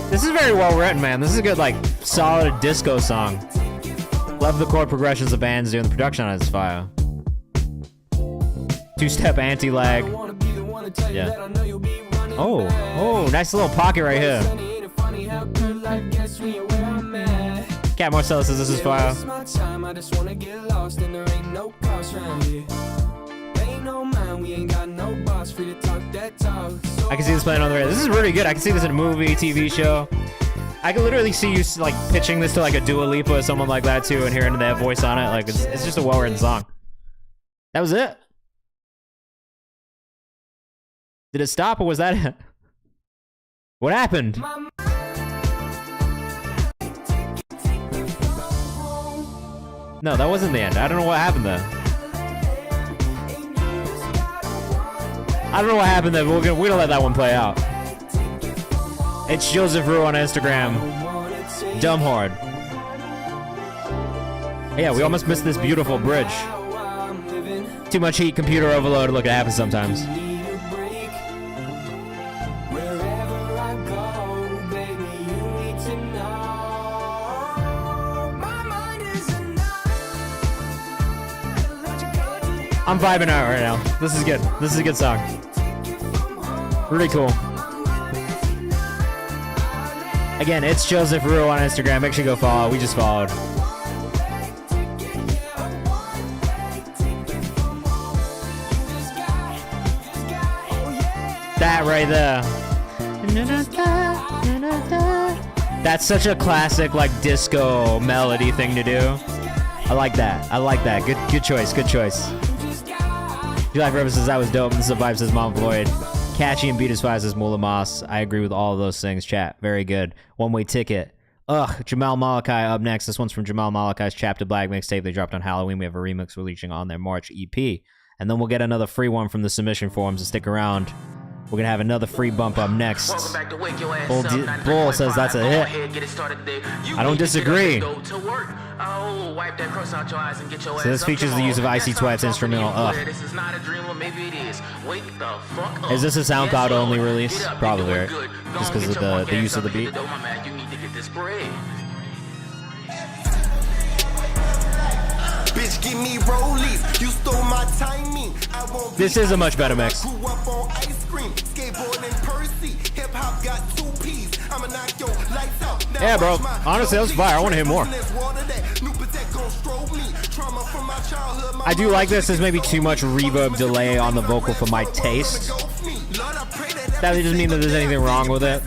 This is very well written, man. This is a good, like, solid disco song. Love the chord progressions the band's doing. The production on it's fire. Two-step anti-lag. Yeah. Oh, nice little pocket right here. Cat Marcellus says this is fire. I can see this playing on the radio. This is really good. I can see this in a movie, TV show. I can literally see you like pitching this to like a Dua Lipa or someone like that too, and hearing their voice on it. Like it's just a well-written song. That was it. Did it stop or was that it? What happened? No, that wasn't the end. I don't know what happened there. I don't know what happened there, but we're gonna let that one play out. It's Joseph Rue on Instagram. Dumb hard. Yeah, we almost missed this beautiful bridge. Too much heat, computer overload. Look, it happens sometimes. I'm vibing out right now. This is good. This is a good song. Really cool. Again, it's Joseph Rue on Instagram. Make sure you go follow. We just followed. That right there. That's such a classic like disco melody thing to do. I like that. I like that. Good choice. Good choice. July Forever says that was dope. This is a vibe, says Mom Floyd. Catchy and beat as fast as Mula Moss. I agree with all of those things, chat. Very good. One Way Ticket. Ugh, Jamal Malachi up next. This one's from Jamal Malachi's Chapter Black mixtape they dropped on Halloween. We have a remix releasing on their March EP. And then we'll get another free one from the submission forums, so stick around. We're gonna have another free bump up next. Bull says that's a hit. I don't disagree. So this features the use of Icy Twat's instrumental. Is this a SoundCloud only release? Probably, right? Just because of the use of the beat. Bitch, give me rollies. You stole my timing. This is a much better mix. Yeah, bro. Honestly, that was fire. I want to hear more. I do like this. There's maybe too much reverb delay on the vocal for my taste. That doesn't mean that there's anything wrong with it.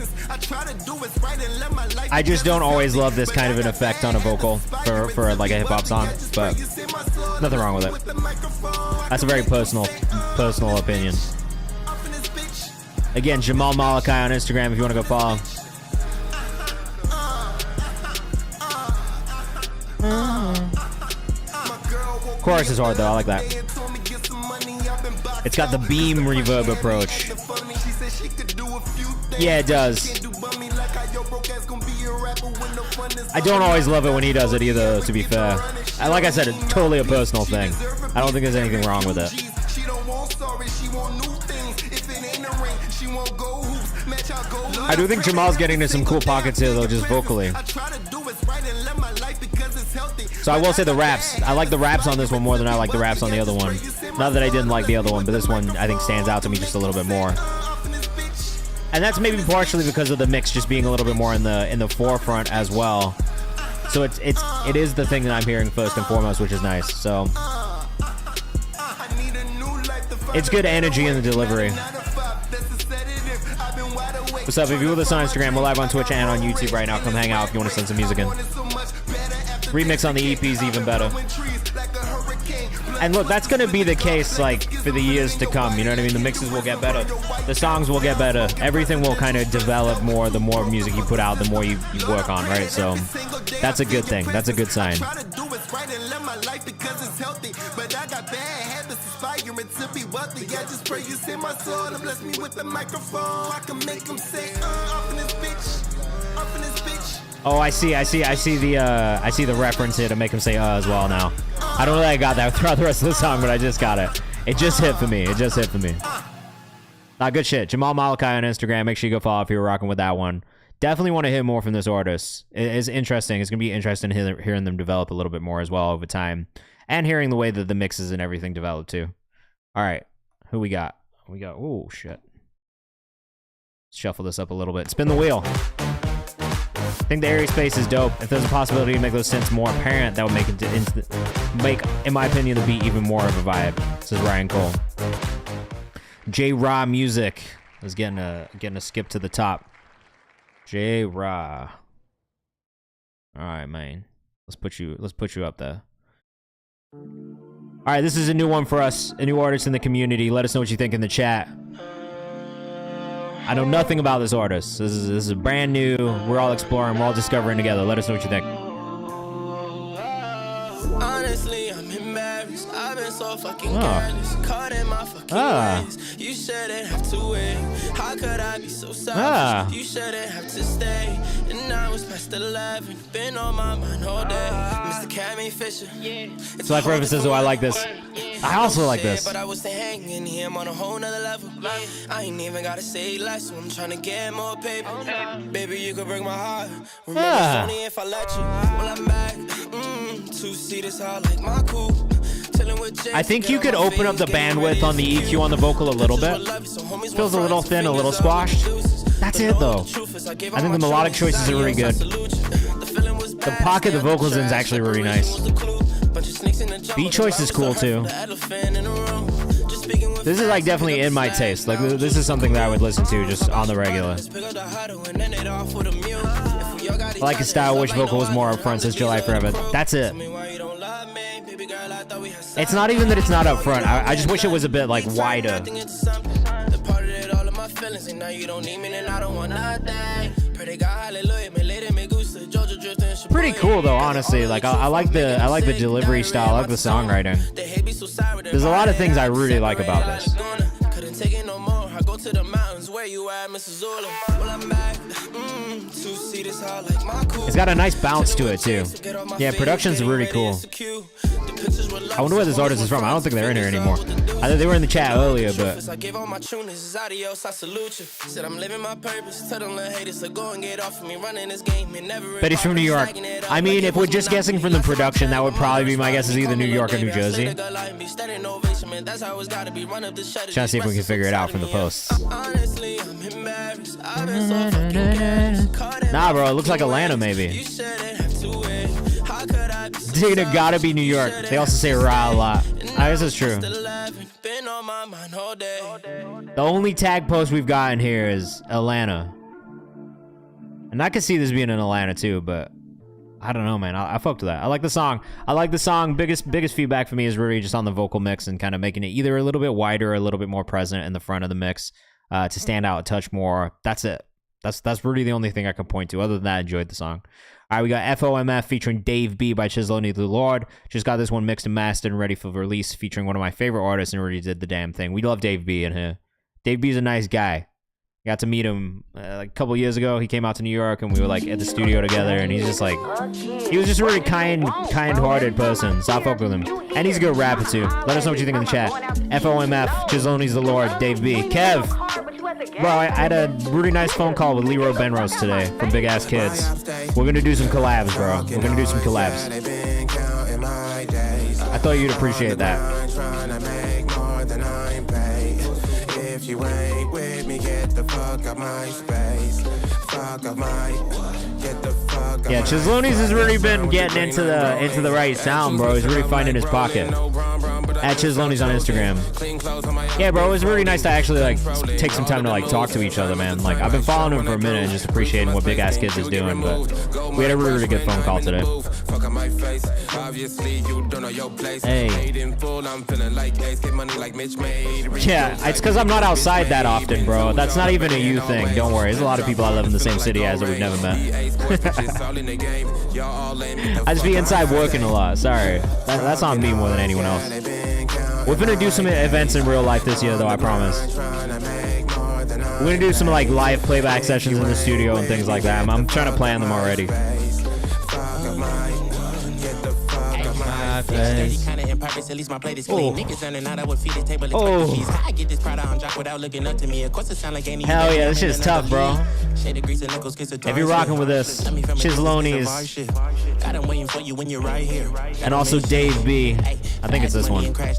I just don't always love this kind of an effect on a vocal for like a hip-hop song, but nothing wrong with it. That's a very personal opinion. Again, Jamal Malachi on Instagram if you want to go follow. Chorus is hard though, I like that. It's got the beam reverb approach. Yeah, it does. I don't always love it when he does it either, to be fair. Like I said, it's totally a personal thing. I don't think there's anything wrong with it. I do think Jamal's getting to some cool pockets here though, just vocally. So I will say the raps. I like the raps on this one more than I like the raps on the other one. Not that I didn't like the other one, but this one I think stands out to me just a little bit more. And that's maybe partially because of the mix just being a little bit more in the forefront as well. So it is the thing that I'm hearing first and foremost, which is nice. So it's good energy in the delivery. What's up? If you're with us on Instagram, we're live on Twitch and on YouTube right now. Come hang out if you want to send some music in. Remix on the EP is even better. And look, that's going to be the case like for the years to come. You know what I mean? The mixes will get better. The songs will get better. Everything will kind of develop more. The more music you put out, the more you work on, right? So that's a good thing. That's a good sign. Oh, I see the reference here to make him say as well now. I don't know that I got that throughout the rest of the song, but I just got it. It just hit for me. Good shit. Jamal Malachi on Instagram. Make sure you go follow if you're rocking with that one. Definitely want to hear more from this artist. It's interesting. It's going to be interesting hearing them develop a little bit more as well over time. And hearing the way that the mixes and everything develop too. All right. Who we got? Oh, shit. Shuffle this up a little bit. Spin the wheel. I think the area space is dope. If there's a possibility to make those synths more apparent, that would make, in my opinion, the beat even more of a vibe. This is Ryan Cole. J-Raw Music is getting a skip to the top. J-Raw. All right, man. Let's put you up there. All right, this is a new one for us, a new artist in the community. Let us know what you think in the chat. I know nothing about this artist. This is brand new. We're all exploring. We're all discovering together. Let us know what you think. Honestly, I'm embarrassed. I've been so fucking careless. Caught in my fucking ways. You shouldn't have to wait. How could I be so selfish? You shouldn't have to stay. And now it's past 11. Been on my mind all day. Mr. Cammy Fisher. So like references, I like this. I also like this. But I was hanging here on a whole nother level. I ain't even gotta say less, so I'm trying to get more paper. Baby, you could break my heart. Remember, it's only if I let you. Well, I'm back. Two-seaters all like my coupe. I think you could open up the bandwidth on the EQ on the vocal a little bit. Feels a little thin, a little squashed. That's it though. I think the melodic choices are really good. The pocket the vocals in is actually really nice. Beat choice is cool too. This is like definitely in my taste. Like this is something that I would listen to just on the regular. I like his style, which vocal was more up front since July Forever. That's it. It's not even that it's not up front. I just wish it was a bit like wider. Pretty cool though, honestly. Like I like the delivery style. I like the songwriting. There's a lot of things I really like about this. It's got a nice bounce to it too. Yeah, production's really cool. I wonder where this artist is from. I don't think they're in here anymore. I thought they were in the chat earlier, but but he's from New York. I mean, if we're just guessing from the production, that would probably be my guess is either New York or New Jersey. Trying to see if we can figure it out from the posts. Nah, bro, it looks like Atlanta, maybe. Dude, it gotta be New York. They also say rah a lot. I guess it's true. The only tag post we've gotten here is Atlanta. And I could see this being in Atlanta too, but I don't know, man. I fucked with that. I like the song. Biggest feedback for me is really just on the vocal mix and kind of making it either a little bit wider or a little bit more present in the front of the mix to stand out a touch more. That's it. That's really the only thing I can point to. Other than that, I enjoyed the song. All right, we got FOMF featuring Dave B by Chisloni the Lord. Just got this one mixed and mastered and ready for release, featuring one of my favorite artists and already did the damn thing. We love Dave B in here. Dave B's a nice guy. Got to meet him like a couple years ago. He came out to New York and we were like at the studio together, and he's just like, he was just a really kind-hearted person. So I fuck with him. And he's a good rapper too. Let us know what you think in the chat. FOMF, Chisloni's the Lord, Dave B. Kev. Bro, I had a really nice phone call with Leroy Benrose today from Big Ass Kids. We're gonna do some collabs, bro. We're gonna do some collabs. I thought you'd appreciate that. If you ain't with me, get the fuck out my space. Fuck out my, get the fuck out. Yeah, Chisloni's has really been getting into the right sound, bro. He's really finding his pocket. At Chisloni's on Instagram. Yeah, bro, it was really nice to actually like take some time to like talk to each other, man. Like I've been following him for a minute and just appreciating what Big Ass Kids is doing, but we had a really good phone call today. Hey. Yeah, it's because I'm not outside that often, bro. That's not even a you thing. Don't worry. There's a lot of people I live in the same city as that we've never met. I just be inside working a lot. Sorry. That's on me more than anyone else. We're gonna do some events in real life this year, though, I promise. We're gonna do some like live playback sessions in the studio and things like that. I'm trying to plan them already. my face. Kinda in purpose, at least my plate is clean. Niggas earning out, I would feed the table and twerk the cheese. I get this pride on drop without looking up to me. Of course it sound like any. Hell yeah, this shit's tough, bro. If you're rocking with this, Chislonies. And also Dave B. I think it's this one. D.AveB.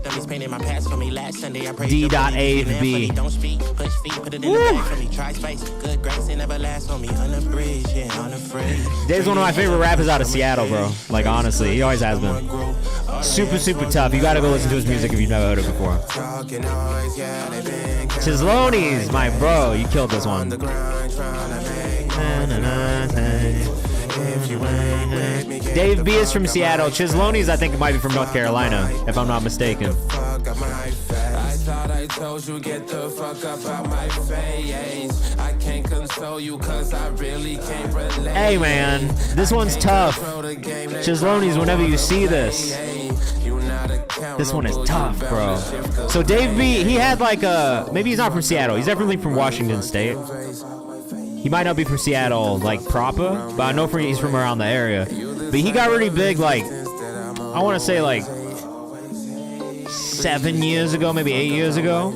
Dave's one of my favorite rappers out of Seattle, bro. Like, honestly, he always has been. Super, super tough. You gotta go listen to his music if you've never heard it before. Chislonies, my bro. You killed this one. Dave B is from Seattle. Chislonies, I think, might be from North Carolina, if I'm not mistaken. I told you get the fuck up out my face. I can't console you cause I really can't relate. Hey man, this one's tough. Chislonies, whenever you see this. This one is tough, bro. So Dave B, he had like a, maybe he's not from Seattle. He's definitely from Washington State. He might not be from Seattle, like, proper, but I know he's from around the area. But he got really big, like, I want to say, like, 7 years ago, maybe 8 years ago.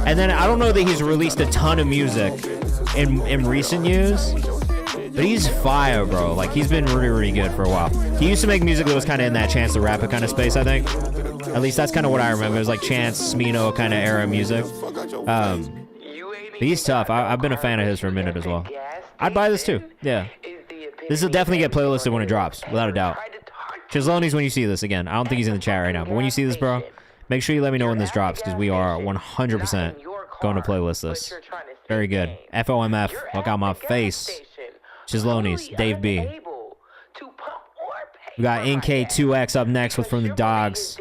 And then I don't know that he's released a ton of music in recent years, but he's fire, bro. Like, he's been really, really good for a while. He used to make music that was kind of in that Chance the Rapper kind of space, I think. At least that's kind of what I remember. It was like Chance, Smino kind of era music. He's tough. I've been a fan of his for a minute as well. I'd buy this too. Yeah. This will definitely get playlisted when it drops, without a doubt. Chislonies, when you see this, again, I don't think he's in the chat right now, but when you see this, bro, make sure you let me know when this drops, because we are 100% going to playlist this. Very good. FOMF, look out my face. Chislonies, Dave B. We got NK2X up next with From the Dogs.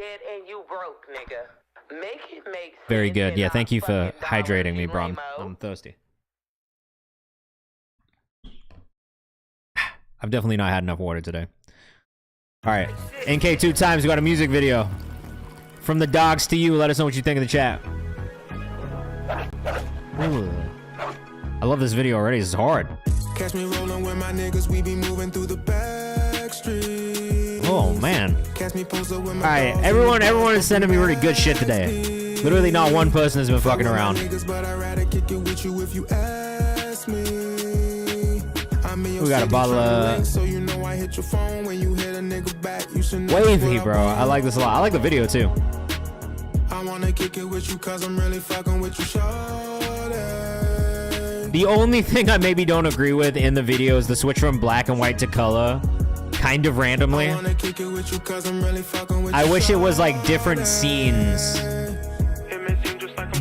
Very good. Yeah, thank you for hydrating me, bro. I'm thirsty. I've definitely not had enough water today. Alright. NK 2 times, we got a music video. From the Dogs to You. Let us know what you think in the chat. Ooh. I love this video already. This is hard. Catch me rolling with my niggas, we be moving through the back street. Oh man. Alright, everyone is sending me really good shit today. Literally not one person has been fucking around. We got a bottle of Wavy, bro. I like this a lot. I like the video too. The only thing I maybe don't agree with in the video is the switch from black and white to color. Kind of randomly. I wish it was like different scenes.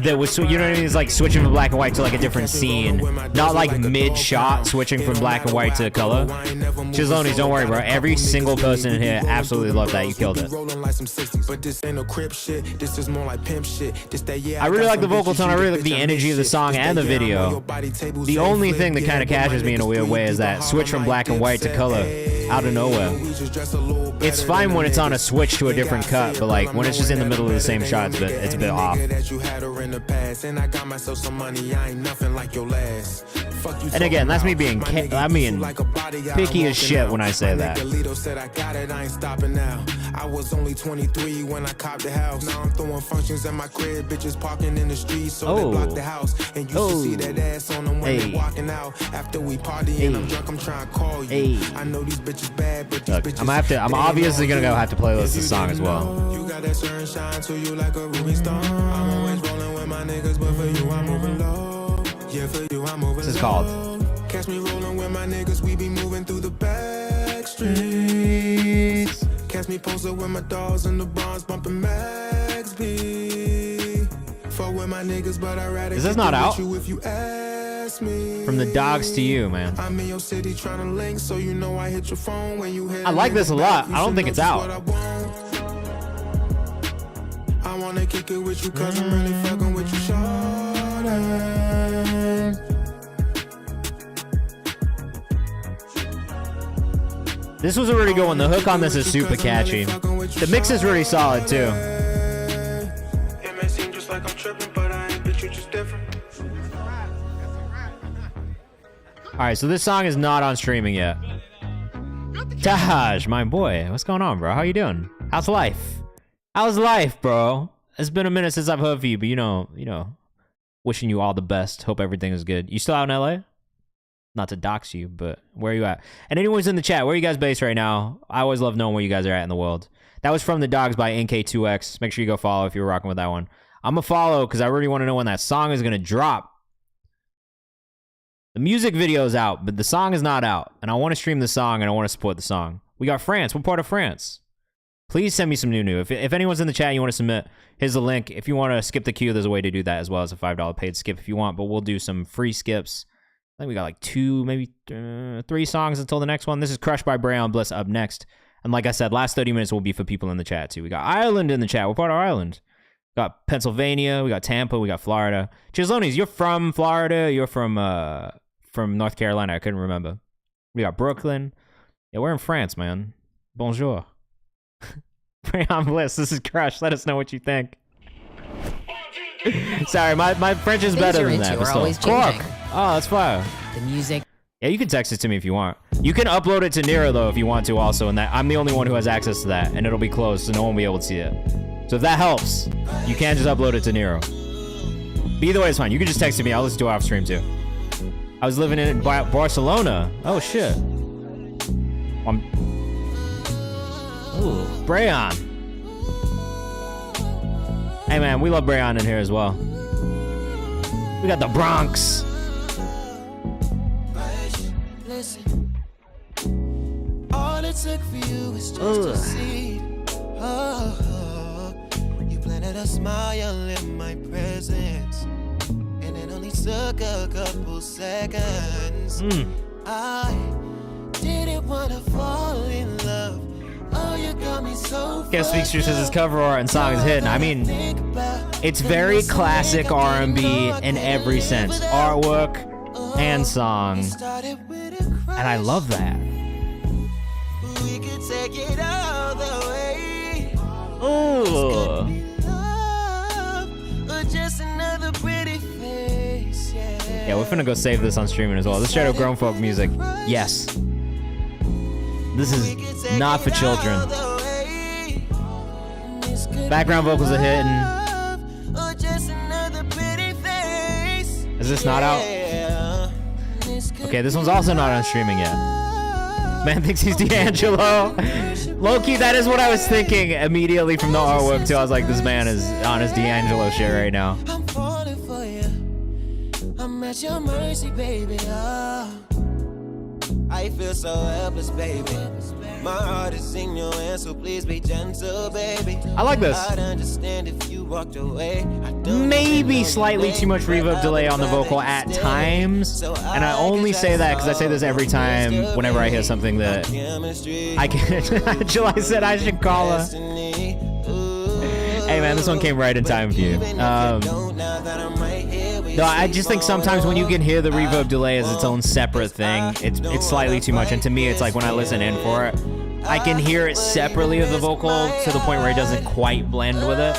That was, you know what I mean? It's like switching from black and white to like a different scene, not like mid-shot switching from black and white to color. Chislonies, don't worry, bro. Every single person in here absolutely loved that. You killed it. I really like the vocal tone. I really like the energy of the song and the video. The only thing that kind of catches me in a weird way is that switch from black and white to color out of nowhere. It's fine when it's on a switch to a different cut, but like when it's just in the middle of the same shot, it's a bit off. And again, that's me being picky as shit when I say that. I was only 23 when I copped the house. Now I'm throwing functions at my crib, bitches parking in the street, so they block the house. And you should see that ass on them when they walking out. After we party and I'm drunk, I'm trying to call you. I know these bitches bad, but these bitches I'm obviously gonna have to playlist this song as well. You got that sunshine to you like a ruby star. I'm always rolling with my niggas, but for you I'm moving low. Yeah, for you I'm moving low. This is called Catch Me Rolling with my niggas, we be moving through the back streets. Catch me posted with my dogs in the bronze bumping Max B. Fuck with my niggas, but I rather. Is this not out? If you ask me. From the Dogs to You, man. I'm in your city trying to link, so you know I hit your phone when you hit. I like this a lot. I don't think it's out. I wanna kick it with you cause I'm really fucking with you, shawty. This was a really good one. The hook on this is super catchy. The mix is really solid too. Alright, so this song is not on streaming yet. Taj, my boy. What's going on, bro? How you doing? How's life? How's life, bro? It's been a minute since I've heard from you, but you know, wishing you all the best. Hope everything is good. You still out in LA? Not to dox you, but where are you at? And anyone's in the chat, where are you guys based right now? I always love knowing where you guys are at in the world. That was From the Dogs by NK2X. Make sure you go follow if you're rocking with that one. I'm going to follow because I really want to know when that song is going to drop. The music video is out, but the song is not out. And I want to stream the song and I want to support the song. We got France. What part of France? Please send me some new. If anyone's in the chat and you want to submit, here's the link. If you want to skip the queue, there's a way to do that as well as a $5 paid skip if you want. But we'll do some free skips. I think we got like 2, maybe 3 songs until the next one. This is Crushed by Brayon Bliss up next. And like I said, last 30 minutes will be for people in the chat too. We got Ireland in the chat. What part of Ireland? We got Pennsylvania. We got Tampa. We got Florida. Chislonis, you're from Florida. You're from North Carolina. I couldn't remember. We got Brooklyn. Yeah, we're in France, man. Bonjour. Brayon Bliss, this is Crush. Let us know what you think. Sorry, my French is better than that. But still. Cork. Oh, that's fire. The music. Yeah, you can text it to me if you want. You can upload it to Nero though if you want to also, and that I'm the only one who has access to that, and it'll be closed, so no one will be able to see it. So if that helps, you can just upload it to Nero. But either way, it's fine. You can just text it to me. I'll listen to it off stream too. I was living in Barcelona. Oh shit. Ooh, Brayon. Hey man, we love Brayon in here as well. We got the Bronx. Listen, all it took for you is just a seed. You planted a smile in my presence, and it only took a couple seconds. I didn't want to fall in love. Oh, you got me so Guest Speakster says his cover art and song is hitting. I mean, it's very classic R&B in every sense. Artwork and song. And I love that. We could take it all the way. Ooh. Just another pretty face. Yeah, we're finna go save this on streaming as well. This is straight up grown folk music. Yes. This is not for children. Background vocals are hitting. Is this not out? Okay, this one's also not on streaming yet. Man thinks he's D'Angelo. Low-key, that is what I was thinking immediately from the artwork too. I was like, this man is on his D'Angelo shit right now. I'm falling for you. I'm at your mercy, baby. I feel so helpless, baby. My heart is in your hands, so please be gentle, baby. I like this. I'd understand if you walked away. Maybe slightly too much reverb delay on the vocal at times. And I only say that because I say this every time whenever I hear something that I can. July said I should call her. Hey man, this one came right in time for you. No, I just think sometimes when you can hear the reverb delay as its own separate thing, it's slightly too much. And to me, it's like when I listen in for it, I can hear it separately of the vocal to the point where it doesn't quite blend with it.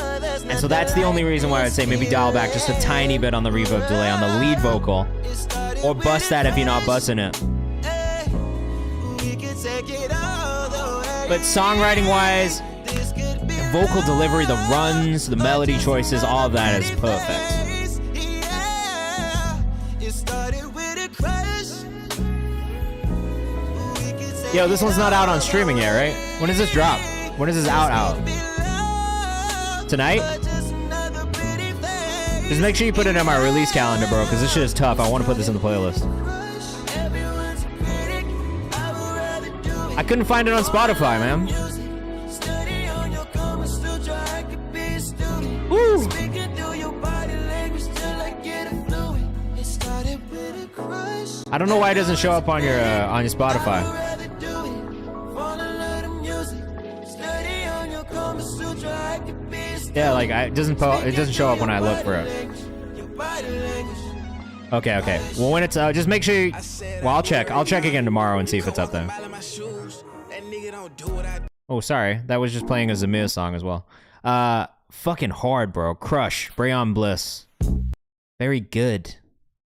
And so that's the only reason why I'd say maybe dial back just a tiny bit on the reverb delay on the lead vocal, or bust that if you're not busting it. But songwriting-wise, vocal delivery, the runs, the melody choices, all of that is perfect. Yo, this one's not out on streaming yet, right? When does this drop? When is this out? Tonight? Just make sure you put it in my release calendar, bro, because this shit is tough. I want to put this in the playlist. I couldn't find it on Spotify, man. Woo! I don't know why it doesn't show up on your Spotify. Yeah, like it doesn't show up when I look for it. Okay. Well, when it's just make sure you, well, I'll check again tomorrow and see if it's up there. Oh, sorry. That was just playing a Zamir song as well. Fucking hard, bro. Crush. Brayon Bliss. Very good.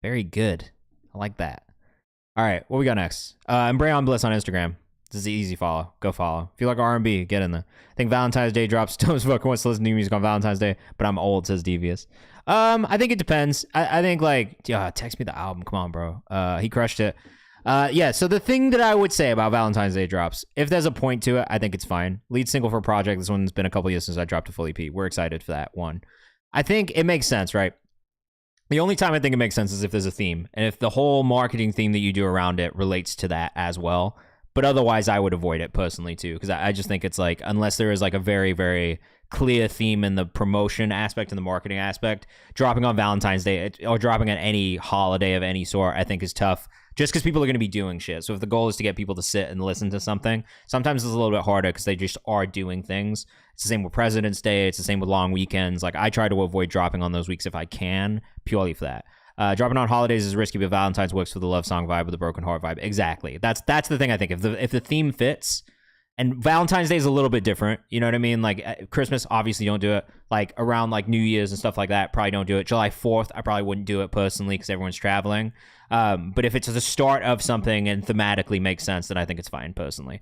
Very good. I like that. All right, what we got next? And Brayon Bliss on Instagram. This is an easy follow. Go follow. If you like R&B, get in there. I think Valentine's Day drops. Thomas fucking wants to listen to new music on Valentine's Day, but I'm old, says Devious. I think it depends. I think like, text me the album. Come on, bro. He crushed it. Yeah, so the thing that I would say about Valentine's Day drops, if there's a point to it, I think it's fine. Lead single for a project. This one's been a couple years since I dropped a full EP. We're excited for that one. I think it makes sense, right? The only time I think it makes sense is if there's a theme, and if the whole marketing theme that you do around it relates to that as well. But otherwise, I would avoid it personally, too, because I just think it's like, unless there is like a very, very clear theme in the promotion aspect and the marketing aspect, dropping on Valentine's Day or dropping on any holiday of any sort, I think is tough, just because people are going to be doing shit. So if the goal is to get people to sit and listen to something, sometimes it's a little bit harder because they just are doing things. It's the same with President's Day. It's the same with long weekends. Like, I try to avoid dropping on those weeks if I can, purely for that. Dropping on holidays is risky, but Valentine's works for the love song vibe with the broken heart vibe. Exactly. That's the thing I think. If the theme fits, and Valentine's Day is a little bit different, you know what I mean? Like Christmas, obviously don't do it. Like around like New Year's and stuff like that, probably don't do it. July 4th, I probably wouldn't do it personally because everyone's traveling. But if it's the start of something and thematically makes sense, then I think it's fine personally.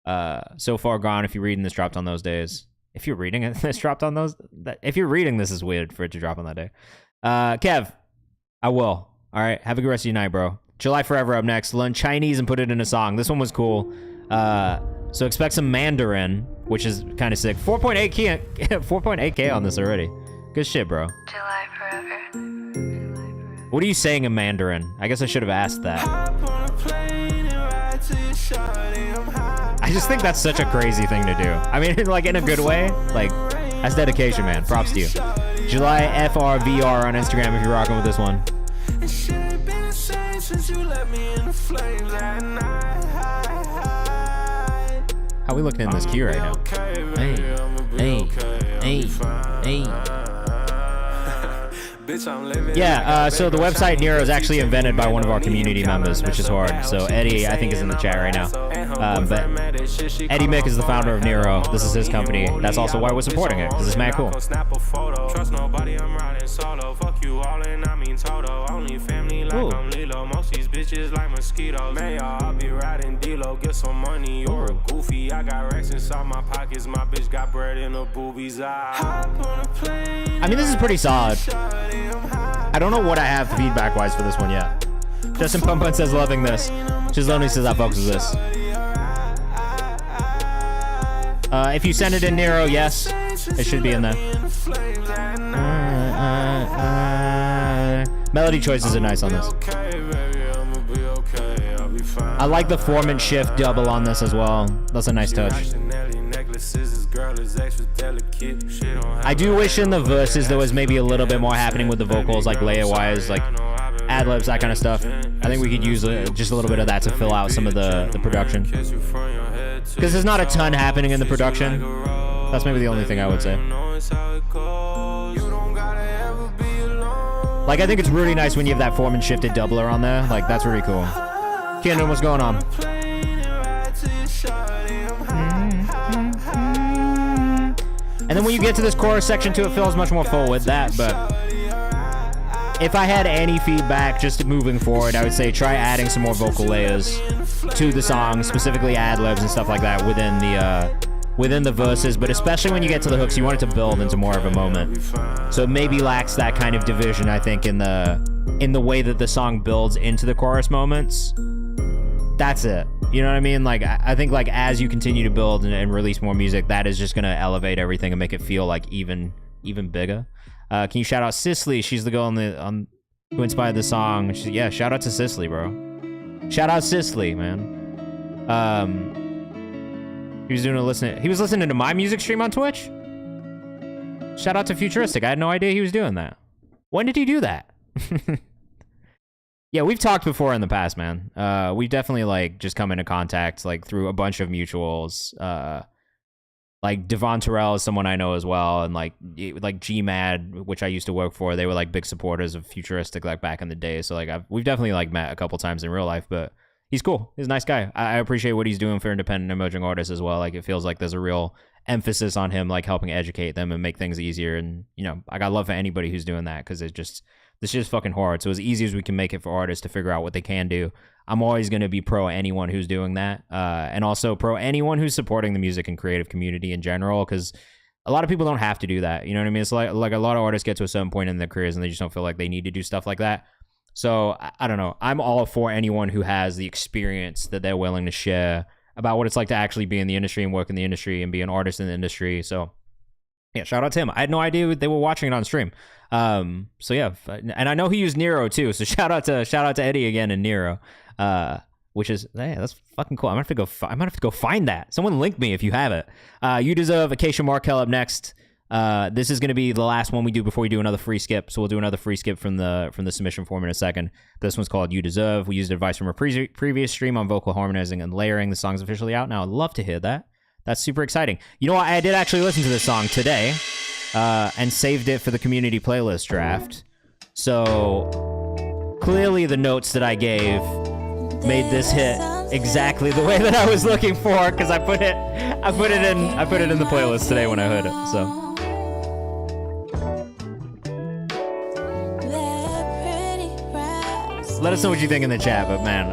So Far Gone, if you're reading this, dropped on those days. If you're reading it, this dropped on those. If you're reading this, is weird for it to drop on that day. Kev, I will. All right. Have a good rest of your night, bro. July Forever up next. Learn Chinese and put it in a song. This one was cool. So expect some Mandarin, which is kind of sick. 4.8K on this already. Good shit, bro. July Forever. What are you saying in Mandarin? I guess I should have asked that. I just think that's such a crazy thing to do. I mean, like in a good way. Like, that's dedication, man. Props to you. July FRVR on Instagram if you're rocking with this one. How we looking in this queue right now? Hey. Yeah, so the website Nero is actually invented by one of our community members, which is hard. So Eddie, I think, is in the chat right now. But Eddie Mick is the founder of Nero. This is his company. That's also why we're supporting it, because it's mad cool. Ooh. I mean, this is pretty solid. I don't know what I have feedback-wise for this one yet. Justin Pumpun says loving this. Lonely says I fucks with this. If you send it in Nero, yes, it should be in there. Melody choices are nice on this. I like the form and shift double on this as well. That's a nice touch. I do wish in the verses there was maybe a little bit more happening with the vocals, like layer-wise, like ad-libs, that kind of stuff. I think we could use just a little bit of that to fill out some of the production. Because there's not a ton happening in the production. That's maybe the only thing I would say. Like, I think it's really nice when you have that form and shifted doubler on there. Like, that's really cool. Keanu, what's going on? And then when you get to this chorus section too, it feels much more full with that, but if I had any feedback just moving forward, I would say try adding some more vocal layers to the song, specifically ad-libs and stuff like that within the verses, but especially when you get to the hooks, you want it to build into more of a moment. So it maybe lacks that kind of division, I think, in the way that the song builds into the chorus moments. That's it. You know what I mean? Like, I think, like, as you continue to build and release more music, that is just going to elevate everything and make it feel, like, even bigger. Can you shout out Cicely? She's the girl who inspired the song. Yeah, shout out to Cicely, bro. Shout out Cicely, man. He was listening to my music stream on Twitch? Shout out to Futuristic. I had no idea he was doing that. When did he do that? Yeah, we've talked before in the past, man. We've definitely, like, just come into contact, like, through a bunch of mutuals. Like, Devon Terrell is someone I know as well, and, like GMAD, which I used to work for, they were, like, big supporters of Futuristic, like, back in the day. So, like, we've definitely, like, met a couple times in real life, but he's cool. He's a nice guy. I appreciate what he's doing for independent emerging artists as well. Like, it feels like there's a real emphasis on him, like, helping educate them and make things easier. And, you know, I got love for anybody who's doing that, because this shit's fucking hard. So as easy as we can make it for artists to figure out what they can do, I'm always going to be pro anyone who's doing that, and also pro anyone who's supporting the music and creative community in general, because a lot of people don't have to do that. You know what I mean? It's like a lot of artists get to a certain point in their careers and they just don't feel like they need to do stuff like that. So I don't know. I'm all for anyone who has the experience that they're willing to share about what it's like to actually be in the industry and work in the industry and be an artist in the industry. So yeah, shout out to him. I had no idea they were watching it on stream. So yeah, and I know he used Nero too. So shout out to Eddie again and Nero. Which is, hey, that's fucking cool. I might have to go find that. Someone link me if you have it. You Deserve, Acacia Markel up next. This is going to be the last one we do before we do another free skip. So we'll do another free skip from the submission form in a second. This one's called You Deserve. We used advice from a previous stream on vocal harmonizing and layering. The song's officially out now. I'd love to hear that. That's super exciting. You know what? I did actually listen to this song today and saved it for the community playlist draft. So clearly the notes that I gave made this hit exactly the way that I was looking for, because I put it in the playlist today when I heard it. So let us know what you think in the chat. But man,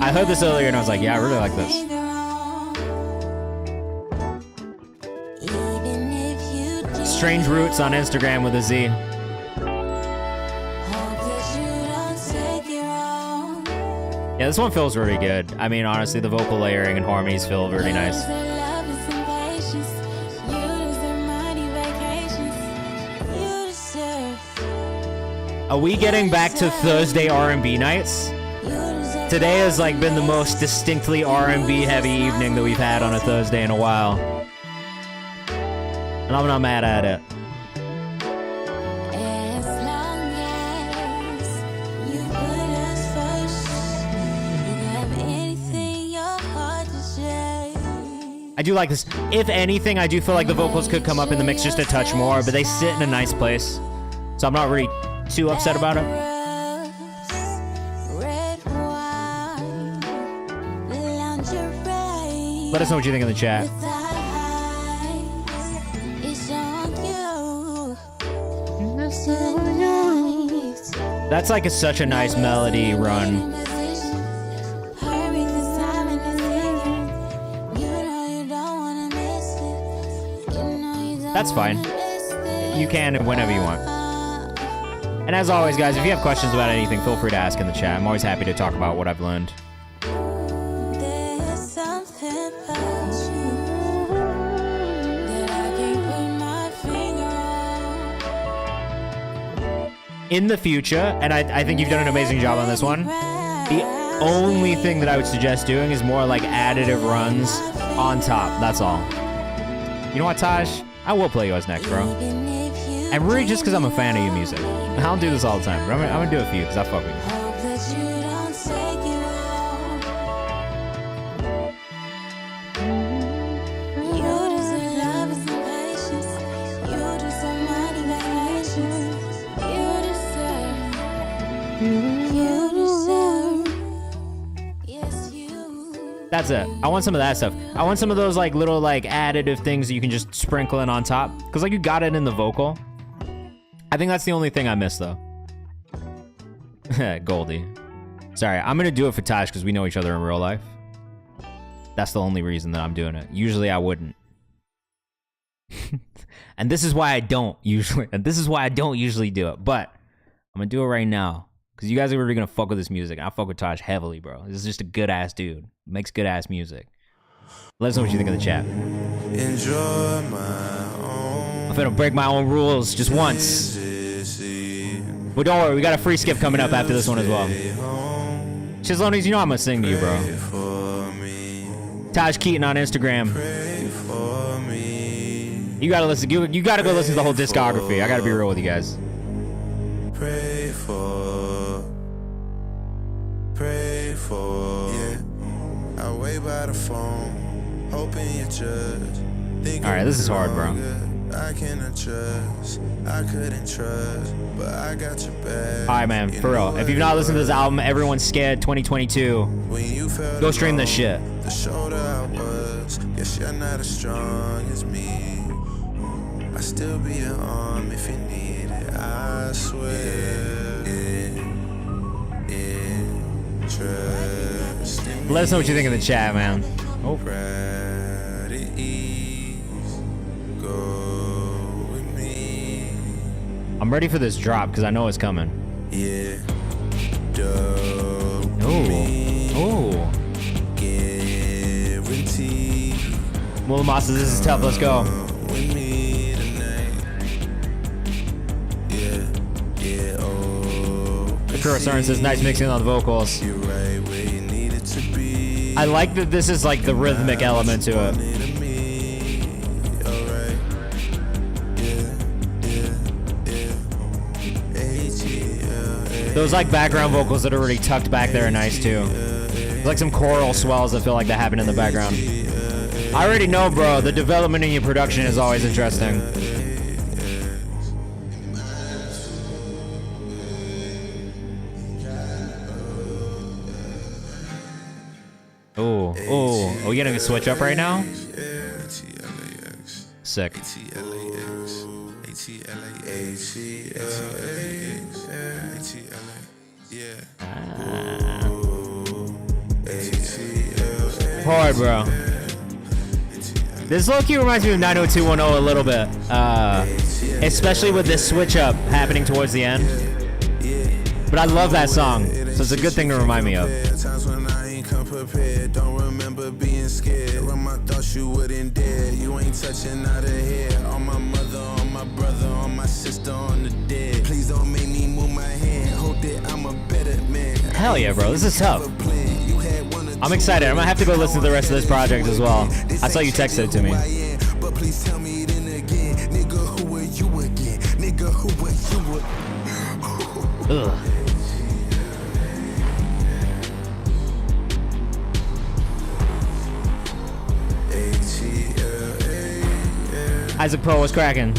I heard this earlier and I was like, yeah, I really like this. Strange Roots on Instagram with a Z. Yeah, this one feels really good. I mean, honestly, the vocal layering and harmonies feel really nice. Are we getting back to Thursday R&B nights? Today has like been the most distinctly R&B heavy evening that we've had on a Thursday in a while. And I'm not mad at it. I do like this. If anything, I do feel like the vocals could come up in the mix just a touch more, but they sit in a nice place. So I'm not really too upset about it. Let us know what you think in the chat. That's like such a nice melody run. That's fine. You can whenever you want. And as always, guys, if you have questions about anything, feel free to ask in the chat. I'm always happy to talk about what I've learned. In the future, and I think you've done an amazing job on this one, the only thing that I would suggest doing is more like additive runs on top. That's all. You know what, Taj? I will play yours next, bro. And really just because I'm a fan of your music. I don't do this all the time, but I'm gonna do it for you because I fuck with you. That's it. I want some of that stuff. I want some of those like little like additive things that you can just sprinkle in on top. Cause like you got it in the vocal. I think that's the only thing I miss though. Goldie. Sorry, I'm gonna do it for Taj because we know each other in real life. That's the only reason that I'm doing it. Usually I wouldn't. And this is why I don't usually do it. But I'm gonna do it right now. Because you guys are really gonna fuck with this music. I fuck with Taj heavily, bro. This is just a good ass dude. Makes good ass music. Let us know what you think in the chat. Enjoy my own. I'm finna break my own rules just once. But don't worry, we got a free skip coming up after this one as well. Chislonis, you know I'm gonna sing to you, bro. Taj Keaton on Instagram. You gotta listen. You gotta go listen to the whole discography. I gotta be real with you guys. Pray for, yeah. I wait by the phone, hoping you judge. All right, this is hard, bro. I cannot trust, I couldn't trust, but I got your back. All right, man, for real. If you've not listened to this album, Everyone's Scared 2022, go stream this shit. The shoulder I was, guess you're not as strong as me. I still be your arm if you need it, I swear. Trust. Let us know what you think in the chat, man. Oh. I'm ready for this drop because I know it's coming. Yeah. Oh. Mula Masa, this is tough. Let's go. Kura Stern says, nice mixing on the vocals. I like that this is like the rhythmic element to it. Those like background vocals that are already tucked back there are nice too. There's like some choral swells that feel like that happen in the background. I already know, bro, the development in your production is always interesting. Oh, are we getting a switch up right now? Sick. Hard, bro. This low-key reminds me of 90210 a little bit, especially with this switch up happening towards the end. But I love that song, so it's a good thing to remind me of. Don't remember being scared when my thoughts you wouldn't dare. You ain't touching out of here. On my mother, on my brother, on my sister, on the dead. Please don't make me move my hand. Hold it, I'm a better man. Hell yeah, bro. This is tough. I'm excited. I'm gonna have to go listen to the rest of this project as well. I saw you texted it to me. But please tell me it in again. Nigga, who are you again? Nigga, who are you again? Ugh. Isaac Pro, what's cracking?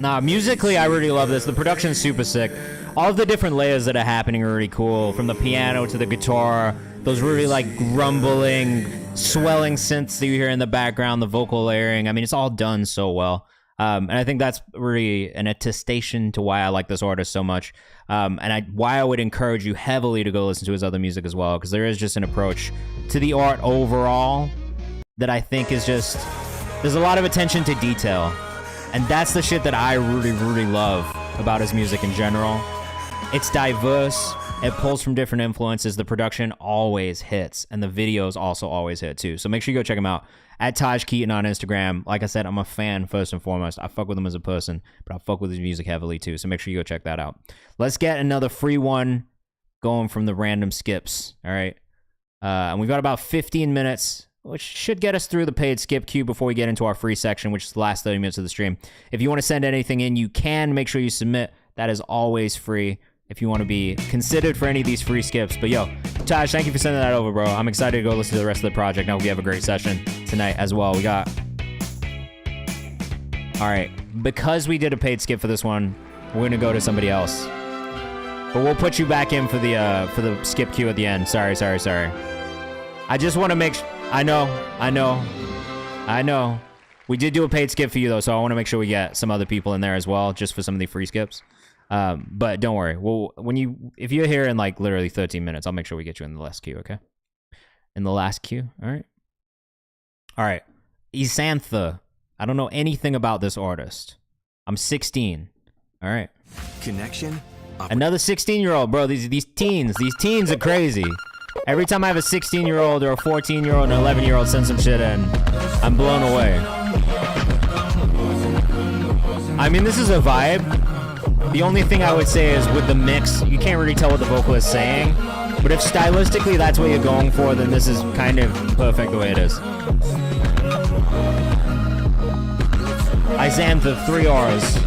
Nah, musically, I really love this. The production's super sick. All of the different layers that are happening are really cool. From the piano to the guitar, those really like grumbling, swelling synths that you hear in the background, the vocal layering. I mean, it's all done so well. And I think that's really an attestation to why I like this artist so much. Why I would encourage you heavily to go listen to his other music as well, because there is just an approach to the art overall that I think is just, there's a lot of attention to detail. And that's the shit that I really, really love about his music in general. It's diverse. It pulls from different influences. The production always hits, and the videos also always hit too. So make sure you go check him out at Taj Keaton on Instagram. Like I said, I'm a fan first and foremost. I fuck with him as a person, but I fuck with his music heavily too. So make sure you go check that out. Let's get another free one going from the random skips. All right. And we've got about 15 minutes, which should get us through the paid skip queue before we get into our free section, which is the last 30 minutes of the stream. If you want to send anything in, you can. Make sure you submit. That is always free if you want to be considered for any of these free skips. But yo, Taj, thank you for sending that over, bro. I'm excited to go listen to the rest of the project. I hope you have a great session tonight as well. We got... All right. Because we did a paid skip for this one, we're going to go to somebody else. But we'll put you back in for the skip queue at the end. Sorry. I just want to make sure... I know. We did do a paid skip for you, though, so I want to make sure we get some other people in there as well, just for some of the free skips. But don't worry. Well, if you're here in like literally 13 minutes, I'll make sure we get you in the last queue, okay? In the last queue, all right. Isantha. I don't know anything about this artist. I'm 16. All right. Connection. Another 16-year-old, bro. These teens are crazy. Every time I have a 16-year-old or a 14-year-old and an 11-year-old send some shit in, I'm blown away. I mean, this is a vibe. The only thing I would say is with the mix, you can't really tell what the vocal is saying. But if stylistically that's what you're going for, then this is kind of perfect the way it is. Isantha, 3 R's.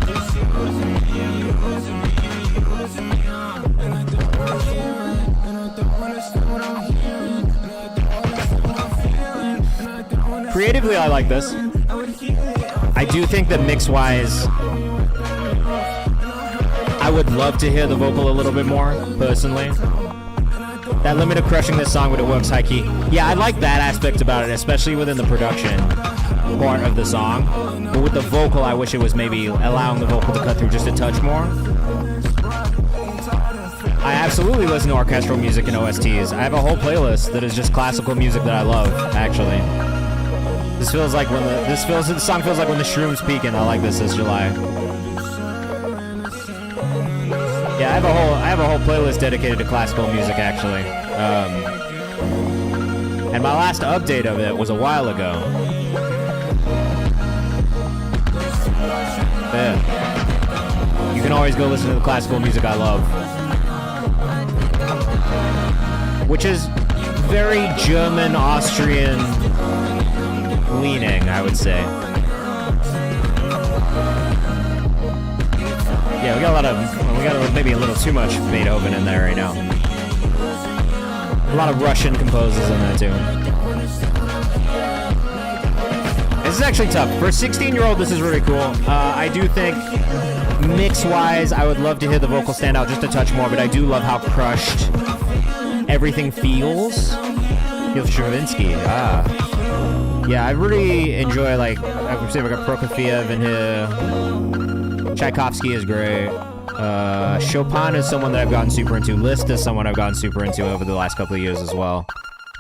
Creatively, I like this. I do think that mix-wise, I would love to hear the vocal a little bit more, personally. That limit of crushing this song, but it works high-key. Yeah, I like that aspect about it, especially within the production part of the song. But with the vocal, I wish it was maybe allowing the vocal to cut through just a touch more. I absolutely listen to orchestral music and OSTs. I have a whole playlist that is just classical music that I love, actually. This feels like when the song feels like when the shroom's peaking. I like this July. Yeah, I have a whole playlist dedicated to classical music, actually. And my last update of it was a while ago. Yeah. You can always go listen to the classical music I love. Which is very German, Austrian leaning, I would say. Yeah, we got maybe a little too much Beethoven in there right now. A lot of Russian composers in there too. This is actually tough. For a 16-year-old, this is really cool. I do think, mix-wise, I would love to hear the vocal stand out just a touch more, but I do love how crushed everything feels. Feels Stravinsky. Yeah, I really enjoy, like, I would say like a Prokofiev in here. Tchaikovsky is great. Chopin is someone that I've gotten super into. Liszt is someone I've gotten super into over the last couple of years as well.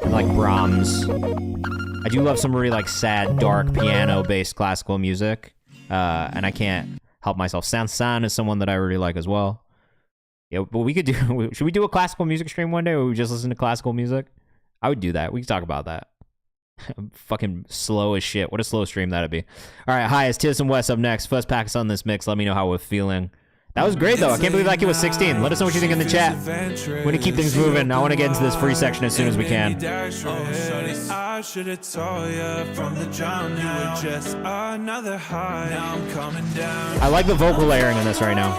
And like Brahms. I do love some really like sad, dark, piano-based classical music. And I can't help myself. Saint-Saëns is someone that I really like as well. Yeah, but we could do... Should we do a classical music stream one day where we just listen to classical music? I would do that. We could talk about that. I'm fucking slow as shit. What a slow stream that'd be. All right, hi, it's Tears and West up next. First pack us on this mix. Let me know how we're feeling. That was great, though. I can't believe that kid was 16. Let us know what you think in the chat. We're going to keep things moving. I want to get into this free section as soon as we can. I should have told you from the jump. You were just another high. Now I'm coming down. I like the vocal layering in this right now.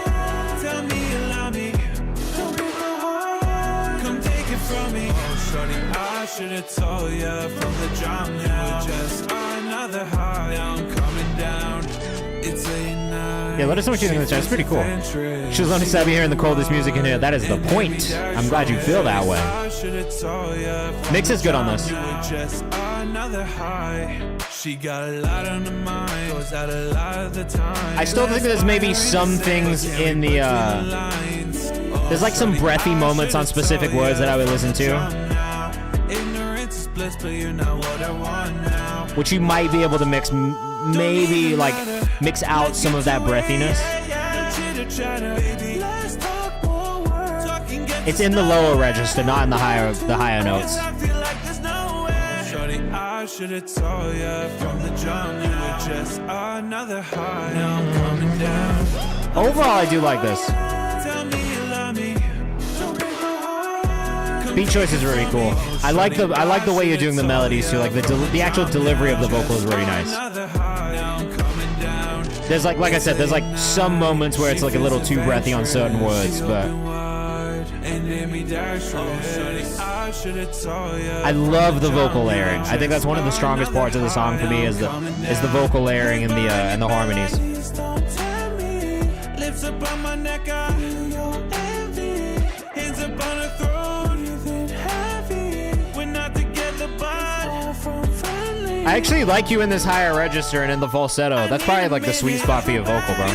Tell me you love me. Don't break my heart. Come take it from me. Oh, shorty, I should have told you from the jump. You were just another high. Now I'm coming down. It's late night. Yeah, let us know what you think in the chat. It's pretty cool. She was only savvy hearing the coldest music in here. That is the point. I'm glad you feel that way. Mix is good on this. She got a lot on the mind. Goes out a lot of the time. I still think there's maybe some things in the there's like some breathy moments on specific words that I would listen to, which you might be able to mix, maybe like mix out some of that breathiness. It's in the lower register, not in the higher notes. I should have told you from the jump. You were just another high. Now I'm coming down. Overall, I do like this. Tell me you love me. Beat choice is really cool. I like the way you're doing the melodies too. Like the actual delivery of the vocal is really nice. There's like I said, there's like some moments where it's like a little too breathy on certain words, but I love the vocal layering. I think that's one of the strongest parts of the song for me is the vocal layering and the harmonies. I actually like you in this higher register and in the falsetto. That's probably like the sweet spot for your vocal, bro.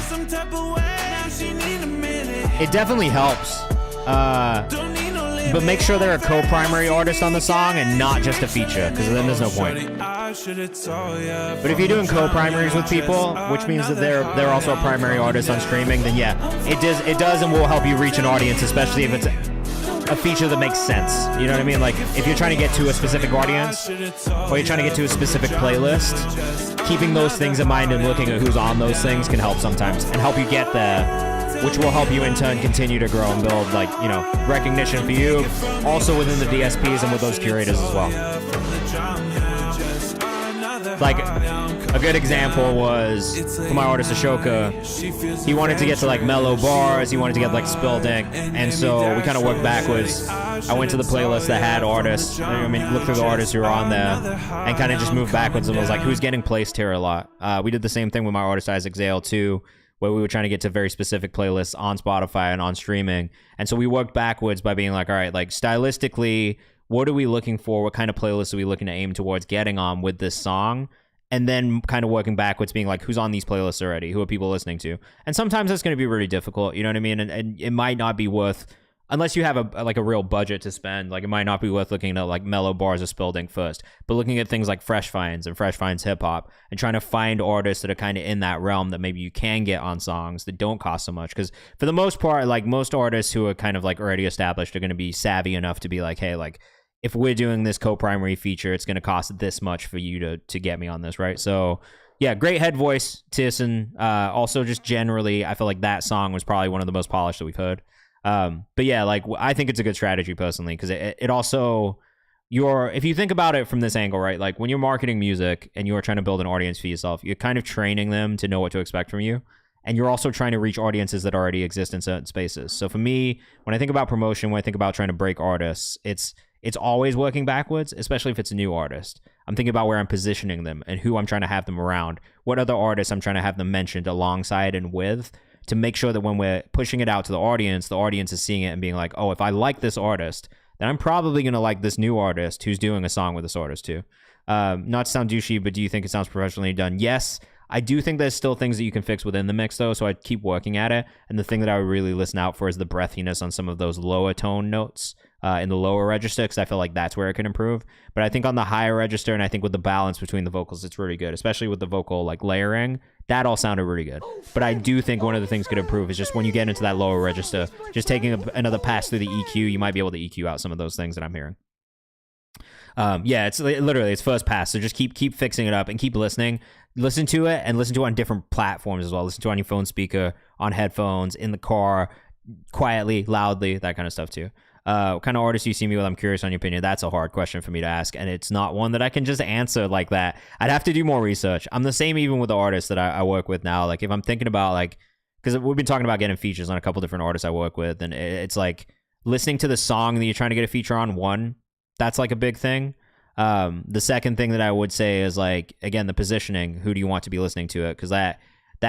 It definitely helps. But make sure they're a co-primary artist on the song and not just a feature, because then there's no point. But if you're doing co-primaries with people, which means that they're also a primary artist on streaming, then yeah, it does and will help you reach an audience, especially if it's a feature that makes sense. You know what I mean? Like, if you're trying to get to a specific audience, or you're trying to get to a specific playlist, keeping those things in mind and looking at who's on those things can help sometimes, and help you get there, which will help you in turn continue to grow and build, like, you know, recognition for you, also within the DSPs and with those curators as well. Like, a good example was, for my artist Ashoka, he wanted to get to like mellow bars, he wanted to get like spilled ink, and so we kind of worked backwards. I went to the playlist that had artists, looked through the artists who were on there, and kind of just moved backwards and was like, who's getting placed here a lot? We did the same thing with my artist Isaac Zale too, where we were trying to get to very specific playlists on Spotify and on streaming. And so we worked backwards by being like, all right, like stylistically, what are we looking for? What kind of playlists are we looking to aim towards getting on with this song? And then kind of working backwards, being like, who's on these playlists already? Who are people listening to? And sometimes that's going to be really difficult, you know what I mean? And it might not be worth unless you have a real budget to spend, like it might not be worth looking at like Mellow Bars or Spilding first, but looking at things like Fresh Finds and Fresh Finds Hip Hop and trying to find artists that are kind of in that realm that maybe you can get on songs that don't cost so much. Because for the most part, like most artists who are kind of like already established are going to be savvy enough to be like, hey, like if we're doing this co-primary feature, it's going to cost this much for you to get me on this, right? So yeah, great head voice, Tierson. Also just generally, I feel like that song was probably one of the most polished that we've heard. But yeah, like I think it's a good strategy personally, because it also, if you think about it from this angle, right? Like when you're marketing music and you're trying to build an audience for yourself, you're kind of training them to know what to expect from you. And you're also trying to reach audiences that already exist in certain spaces. So for me, when I think about promotion, when I think about trying to break artists, it's always working backwards, especially if it's a new artist. I'm thinking about where I'm positioning them and who I'm trying to have them around, what other artists I'm trying to have them mentioned alongside and with, to make sure that when we're pushing it out to the audience is seeing it and being like, oh, if I like this artist, then I'm probably going to like this new artist who's doing a song with this artist too. Not to sound douchey, but do you think it sounds professionally done? Yes. I do think there's still things that you can fix within the mix though, so I'd keep working at it. And the thing that I would really listen out for is the breathiness on some of those lower tone notes in the lower register, because I feel like that's where it can improve. But I think on the higher register, and I think with the balance between the vocals, it's really good, especially with the vocal like layering. That all sounded really good. But I do think one of the things could improve is just when you get into that lower register, just taking another pass through the EQ, you might be able to EQ out some of those things that I'm hearing. Yeah, it's literally it's first pass. So just keep fixing it up and keep listening. Listen to it and listen to it on different platforms as well. Listen to it on your phone speaker, on headphones, in the car, quietly, loudly, that kind of stuff too. What kind of artists you see me with? I'm curious on your opinion. That's a hard question for me to ask, and it's not one that I can just answer like that. I'd have to do more research. I'm the same even with the artists that I work with now. Like if I'm thinking about like, because we've been talking about getting features on a couple different artists I work with, and it's like listening to the song that you're trying to get a feature on. One, that's like a big thing. The second thing that I would say is like, again, the positioning. Who do you want to be listening to it? Because that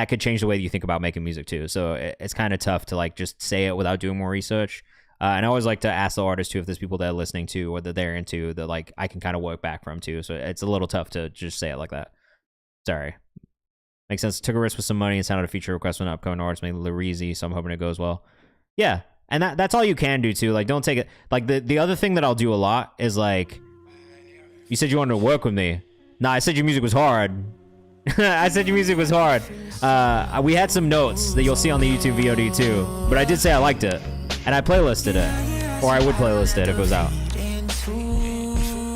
could change the way that you think about making music too. So it's kind of tough to like just say it without doing more research. And I always like to ask the artist too if there's people that are listening to or that they're into that like I can kind of work back from too. So it's a little tough to just say it like that. Sorry. Makes sense. Took a risk with some money and sounded a feature request from an upcoming artist, maybe Larizi, so I'm hoping it goes well. Yeah. And that's all you can do too. Like don't take it. Like the other thing that I'll do a lot is like, you said you wanted to work with me. Nah, I said your music was hard. I said your music was hard. We had some notes that you'll see on the YouTube VOD too, but I did say I liked it. And I playlisted it. Or I would playlist it if it was out.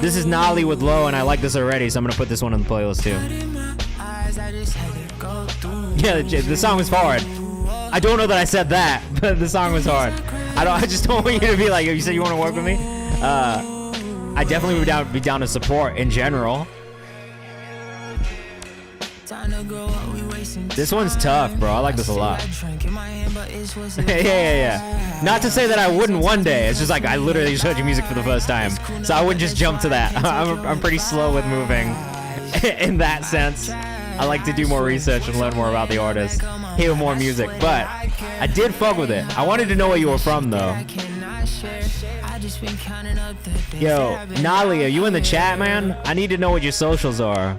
This is Nolly with Low, and I like this already, so I'm going to put this one on the playlist too. Yeah, the song was hard. I don't know that I said that, but the song was hard. I just don't want you to be like, you said you want to work with me? I definitely would be down to support in general. This one's tough, bro. I like this a lot. Yeah. Not to say that I wouldn't one day. It's just like I literally just heard your music for the first time, so I wouldn't just jump to that. I'm pretty slow with moving in that sense. I like to do more research and learn more about the artist, hear more music. But I did fuck with it. I wanted to know where you were from, though. Yo, Nolly, are you in the chat, man? I need to know what your socials are,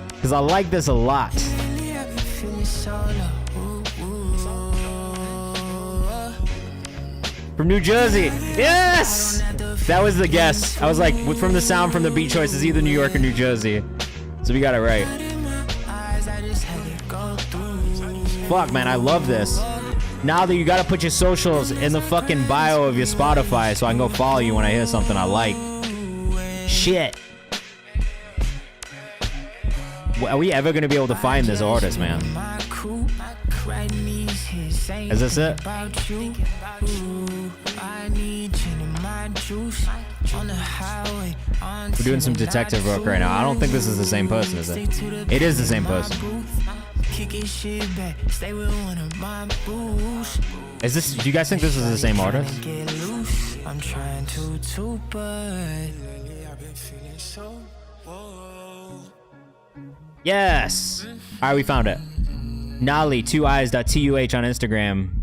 because I like this a lot. From New Jersey. Yes! That was the guess. I was like, from the sound from the beat choice, it's either New York or New Jersey. So we got it right. Fuck, man, I love this. Now that you gotta put your socials in the fucking bio of your Spotify so I can go follow you when I hear something I like. Shit. Are we ever gonna be able to find this artist, man? Is this it? We're doing some detective work right now. I don't think this is the same person, is it? It is the same person. Is this? Do you guys think this is the same artist? Yes. All right, we found it. Nolly2eyes.tuh on Instagram.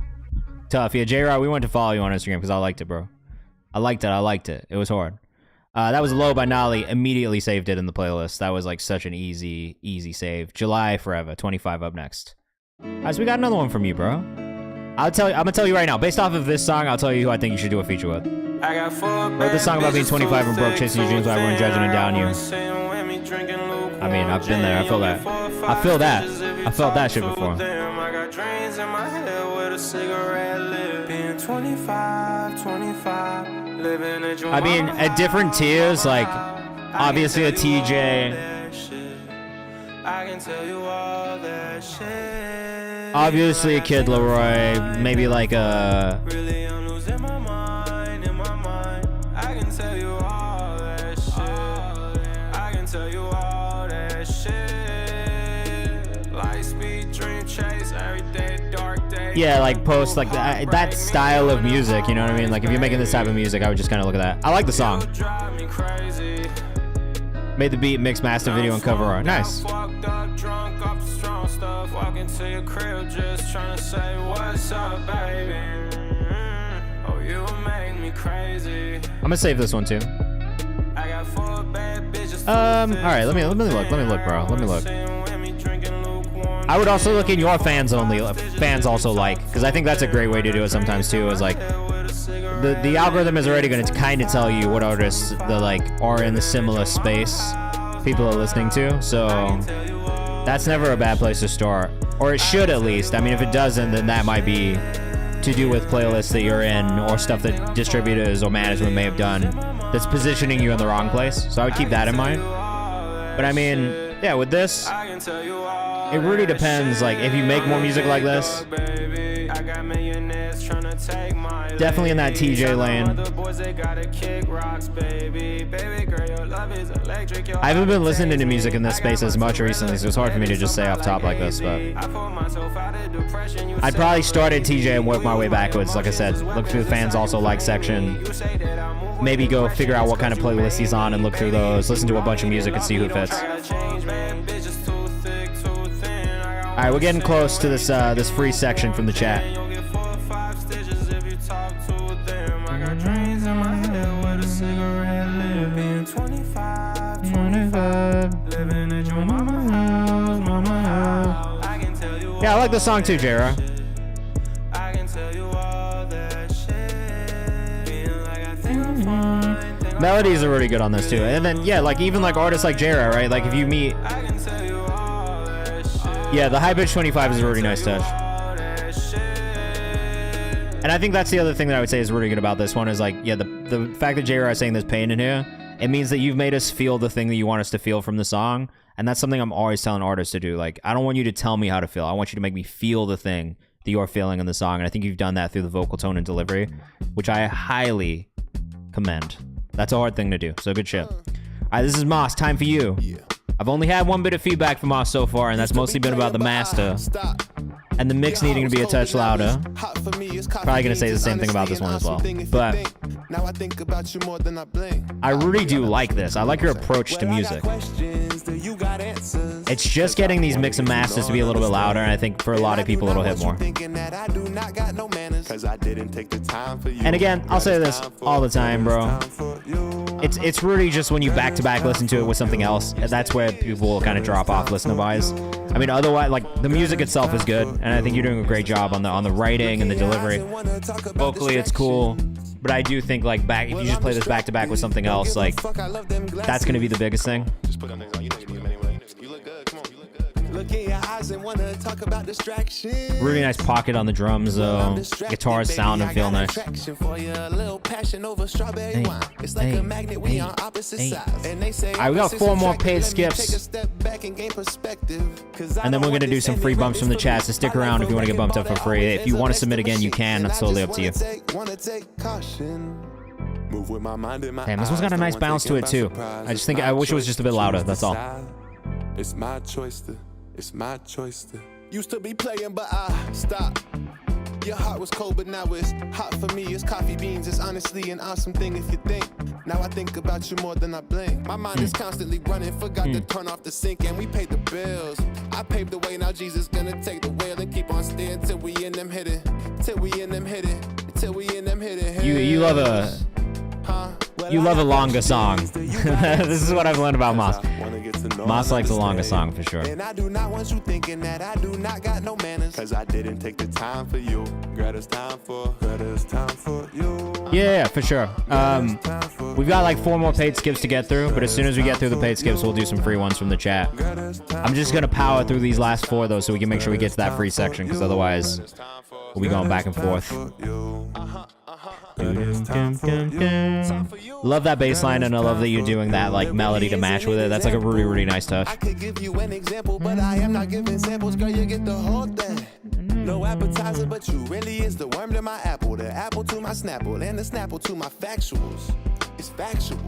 Tough. Yeah, J-Rod, we went to follow you on Instagram because I liked it, bro. I liked it. It was hard. That was Low by Nolly. Immediately saved it in the playlist. That was like such an easy save. July Forever. 25 up next. All right, so we got another one from you, bro. I'm gonna tell you right now, based off of this song, I'll tell you who I think you should do a feature with. Wrote this song about being 25 and broke, chasing your dreams while everyone judging and down you. I mean, I've been there. I feel that. I feel that. I felt that shit before. I mean, at different tiers, like, obviously a TJ. Obviously a Kid Leroy. Maybe like a... Yeah, like post like that style of music, you know what I mean? Like if you're making this type of music, I would just kind of look at that. I like the song. Made the beat, mix, master, video, and cover art. Nice. I'm gonna save this one too. All right, let me look, bro. Let me look. I would also look in your fans also like, because I think that's a great way to do it sometimes too, is like the algorithm is already going to kind of tell you what artists are in the similar space people are listening to, so that's never a bad place to start, or it should at least. I mean, if it doesn't, then that might be to do with playlists that you're in or stuff that distributors or management may have done that's positioning you in the wrong place, so I would keep that in mind. But I mean, yeah, with this, it really depends. Like, if you make more music like this, definitely in that TJ lane. I haven't been listening to music in this space as much recently, so it's hard for me to just say off top like this, but I'd probably start at TJ and work my way backwards. Like I said, look through the fans also like section. Maybe go figure out what kind of playlist he's on and look through those. Listen to a bunch of music and see who fits. All right, we're getting close to this free section from the chat. Yeah, I like the song too, Jera. Melodies are really good on this too, and then yeah, like even like artists like Jera, right? Like if you meet, yeah, the high pitch 25 is a really nice touch. And I think that's the other thing that I would say is really good about this one is like, yeah, the fact that Jera is saying there's pain in here, it means that you've made us feel the thing that you want us to feel from the song, and that's something I'm always telling artists to do. Like, I don't want you to tell me how to feel. I want you to make me feel the thing that you're feeling in the song, and I think you've done that through the vocal tone and delivery, which I highly commend. That's a hard thing to do, so good shit. All right, this is Moss. Time for you. I've only had one bit of feedback from Moss so far, and that's mostly been about the master and the mix needing to be a touch louder. Probably gonna say the same thing about this one as well. But I really do like this. I like your approach to music. It's just getting these mix and masters to be a little bit louder, and I think for a lot of people it'll hit more. And again, I'll say this all the time, bro. It's really just when you back-to-back listen to it with something else, that's where people will kind of drop off listener-wise. I mean, otherwise, like, the music itself is good, and I think you're doing a great job on the writing and the delivery. Vocally, it's cool, but I do think, like, if you just play this back-to-back with something else, like, that's going to be the biggest thing. Really nice pocket on the drums, though. Guitars sound and feel nice. Alright, we got 4 more paid skips. And then we're going to do some free bumps from the chat, so stick around if you want to get bumped up for free. If you want to submit again, you can. That's totally up to you. Damn, this one's got a nice bounce to it, too. I wish it was just a bit louder, that's all. It's my choice to used to be playing, but I stopped. Your heart was cold, but now it's hot for me. It's coffee beans. It's honestly an awesome thing if you think. Now I think about you more than I blink. My mind is constantly running. Forgot to turn off the sink, and we paid the bills. I paved the way. Now Jesus gonna take the wheel and keep on steering till we in them hitting. Till we in them hitting. Till we in them hitting. You love a longer song. This is what I've learned about Moss. Moss likes a longer song for sure. thinking that I do not got no manners. Cause I didn't take the time for you. Girl, it's time for you. Yeah, for sure. We've got like 4 more paid skips to get through, but as soon as we get through the paid skips, we'll do some free ones from the chat. I'm just gonna power through these last 4 though, so we can make sure we get to that free section, because otherwise we'll be going back and forth. Love that bass line, and I love that you're doing that like melody to match with it. That's like a really, really nice touch. I could give you an example, but I am not giving samples. Girl, you get the whole thing. No appetizer, but you really is the worm to my apple, the apple to my Snapple, and the Snapple to my factuals. It's factual.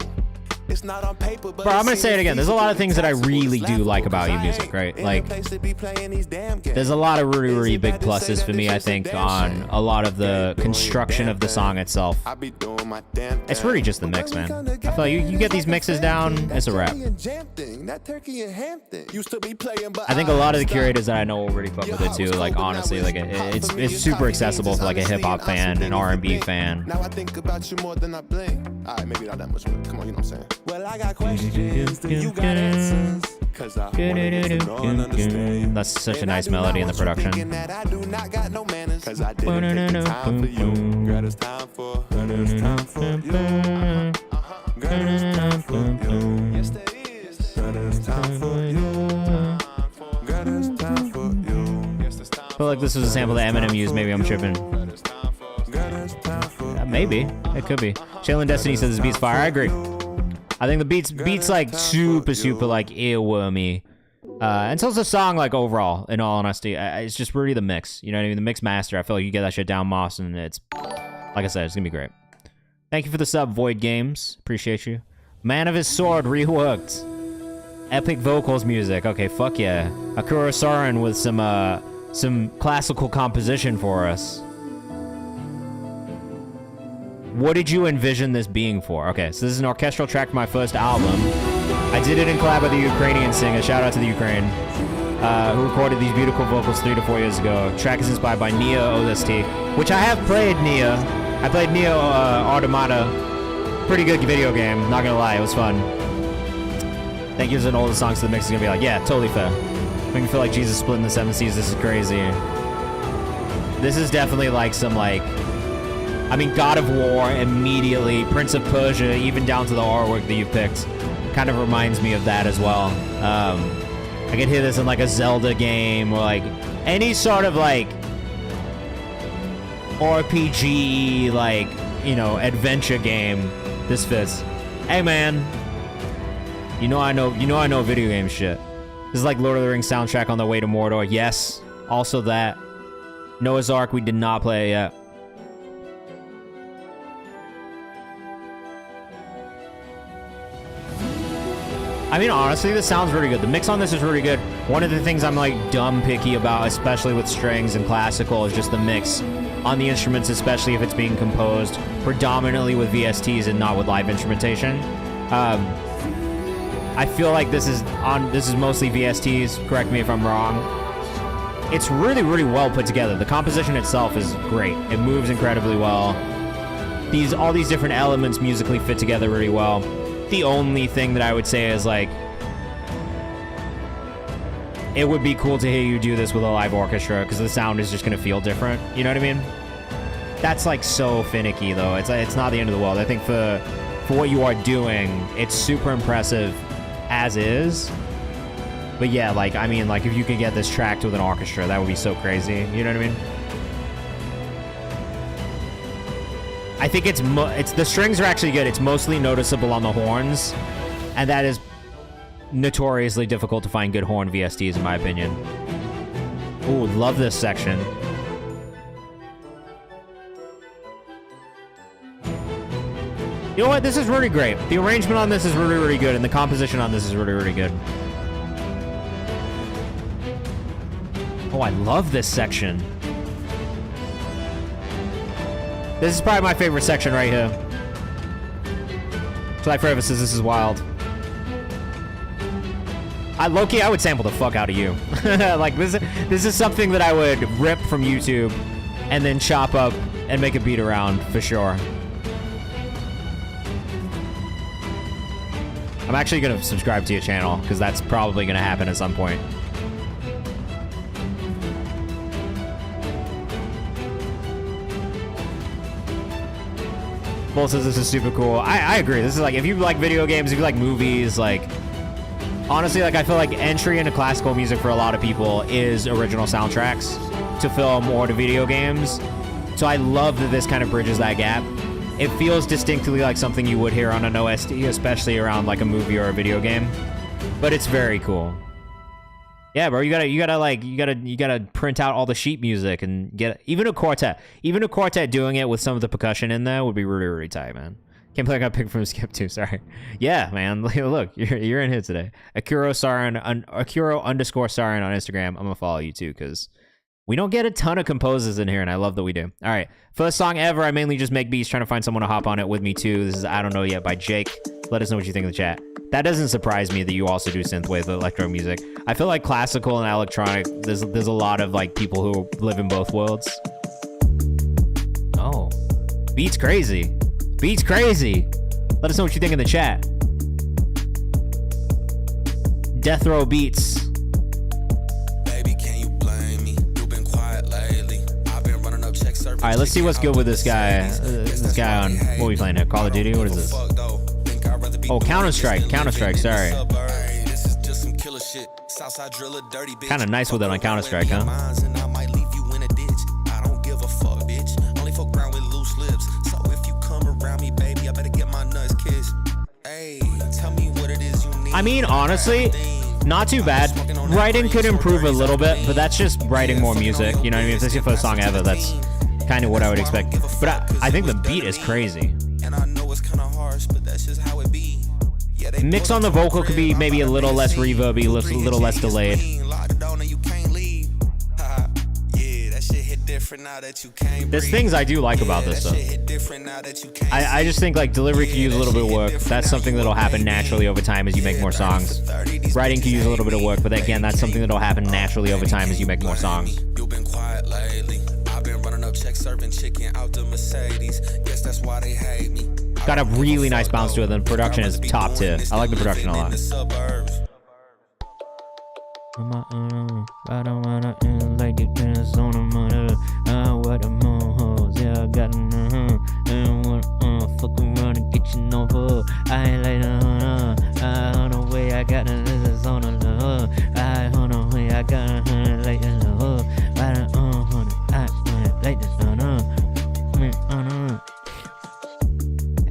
It's not on paper, but bro, I'm gonna say it again. There's a lot of things that I really do like about your music, right? Like, there's a lot of really, really big pluses for me, I think, on a lot of the construction of the song itself. It's really just the mix, man. I feel like you get these mixes down, it's a wrap. I think a lot of the curators that I know already fuck with it too. Like, honestly, like it's super accessible for like a hip hop fan, an R&B fan. Now I think about you more than I blink. All right, maybe not that much, but come on, you know what I'm saying? Well, I got questions, you got answers. Cause I understand. That's such a nice melody in the production. Cause I didn't take the time for you. Girl, it's time for you. Girl, it's time for you. Yes, there is. Girl, it's time for you. Girl, it's time for you. I feel like this was a sample that Eminem used. Maybe I'm tripping. Maybe. It could be. Shaylin Destiny says this beat's fire. I agree. I think the beats like super like earwormy. And so it's the song like overall, in all honesty. It's just really the mix. You know what I mean? The mix master. I feel like you get that shit down, Moss, and it's, like I said, it's gonna be great. Thank you for the sub, Void Games. Appreciate you. Man of His Sword reworked. Epic vocals music. Okay, fuck yeah. Akira Soren with some classical composition for us. What did you envision this being for? Okay, so this is an orchestral track for my first album. I did it in collab with a Ukrainian singer. Shout out to the Ukraine. Who recorded these beautiful vocals 3 to 4 years ago. The track is inspired by Nia OST, which I have played Nia. I played Nia Automata. Pretty good video game, not gonna lie, it was fun. Thank you. As an older song, so the mix is gonna be like, yeah, totally fair. Make me feel like Jesus splitting the 7 seas. This is crazy. This is definitely like some like, I mean, God of War immediately, Prince of Persia, even down to the artwork that you picked, kind of reminds me of that as well. I could hear this in like a Zelda game or like any sort of like RPG, like, you know, adventure game. This fits. Hey man, you know I know video game shit. This is like Lord of the Rings soundtrack on the way to Mordor. Yes, also that. Noah's Ark, we did not play it yet. I mean, honestly, this sounds really good. The mix on this is really good. One of the things I'm like dumb picky about, especially with strings and classical, is just the mix on the instruments, especially if it's being composed predominantly with VSTs and not with live instrumentation. I feel like this is mostly VSTs. Correct me if I'm wrong. It's really, really well put together. The composition itself is great. It moves incredibly well. All these different elements musically fit together really well. The only thing that I would say is like, it would be cool to hear you do this with a live orchestra, because the sound is just gonna feel different. You know what I mean? That's like so finicky though. It's not the end of the world. I think for what you are doing, it's super impressive as is. But yeah, like, I mean, like if you could get this tracked with an orchestra, that would be so crazy. You know what I mean? I think it's the strings are actually good. It's mostly noticeable on the horns, and that is notoriously difficult to find good horn VSTs in my opinion. Ooh, love this section. You know what? This is really great. The arrangement on this is really, really good, and the composition on this is really, really good. Oh, I love this section. This is probably my favorite section right here. July Forever says this is wild. Low-key, I would sample the fuck out of you. Like, this is something that I would rip from YouTube and then chop up and make a beat around, for sure. I'm actually going to subscribe to your channel, because that's probably going to happen at some point. Bull says this is super cool. I agree. This is like, if you like video games, if you like movies, like, honestly, like, I feel like entry into classical music for a lot of people is original soundtracks to film or to video games. So I love that this kind of bridges that gap. It feels distinctly like something you would hear on an OST, especially around like a movie or a video game. But it's very cool. Yeah, bro, you gotta print out all the sheet music and get even a quartet doing it with some of the percussion in there would be really, really tight, man. Can't believe I got picked from Skip too. Sorry. Yeah, man. Look, you're in here today. Akuro _ Sarin on Instagram. I'm gonna follow you too, because we don't get a ton of composers in here, and I love that we do. All right, first song ever. I mainly just make beats, trying to find someone to hop on it with me too. This is I Don't Know Yet by Jake. Let us know what you think in the chat. That doesn't surprise me that you also do synthwave electro music. I feel like classical and electronic, there's a lot of like people who live in both worlds. Oh, beats crazy. Beats crazy. Let us know what you think in the chat. Death Row Beats. Baby, can you blame me? You've been quiet lately. I've been running up checks. All right, let's see what's good with this guy. This guy on, what are we playing here? Call of Duty? What is this? Oh, Counter-Strike. Counter-Strike, sorry. Kind of nice with it on Counter-Strike, huh? I mean, honestly, not too bad. Writing could improve a little bit, but that's just writing more music. You know what I mean? If this is your first song ever, that's kind of what I would expect. But I think the beat is crazy. Mix on the vocal could be maybe a little less reverby, a little less delayed. There's things I do like about this though. I just think like delivery could use a little bit of work. That's something that'll happen naturally over time as you make more songs. Writing could use a little bit of work, but again, that's something that'll happen naturally over time as you make more songs. You've been quiet lately. I've been running up checks, serving chicken out the Mercedes. Guess that's why they hate me. Got a really nice bounce to it. The production is top tier. I like the production a lot. I don't wanna like the tennis on the mother. What the mohos, yeah, I got and wanna fuck around and get you over. I ain't like I don't know way I got this on the I don't know way I got like the I like this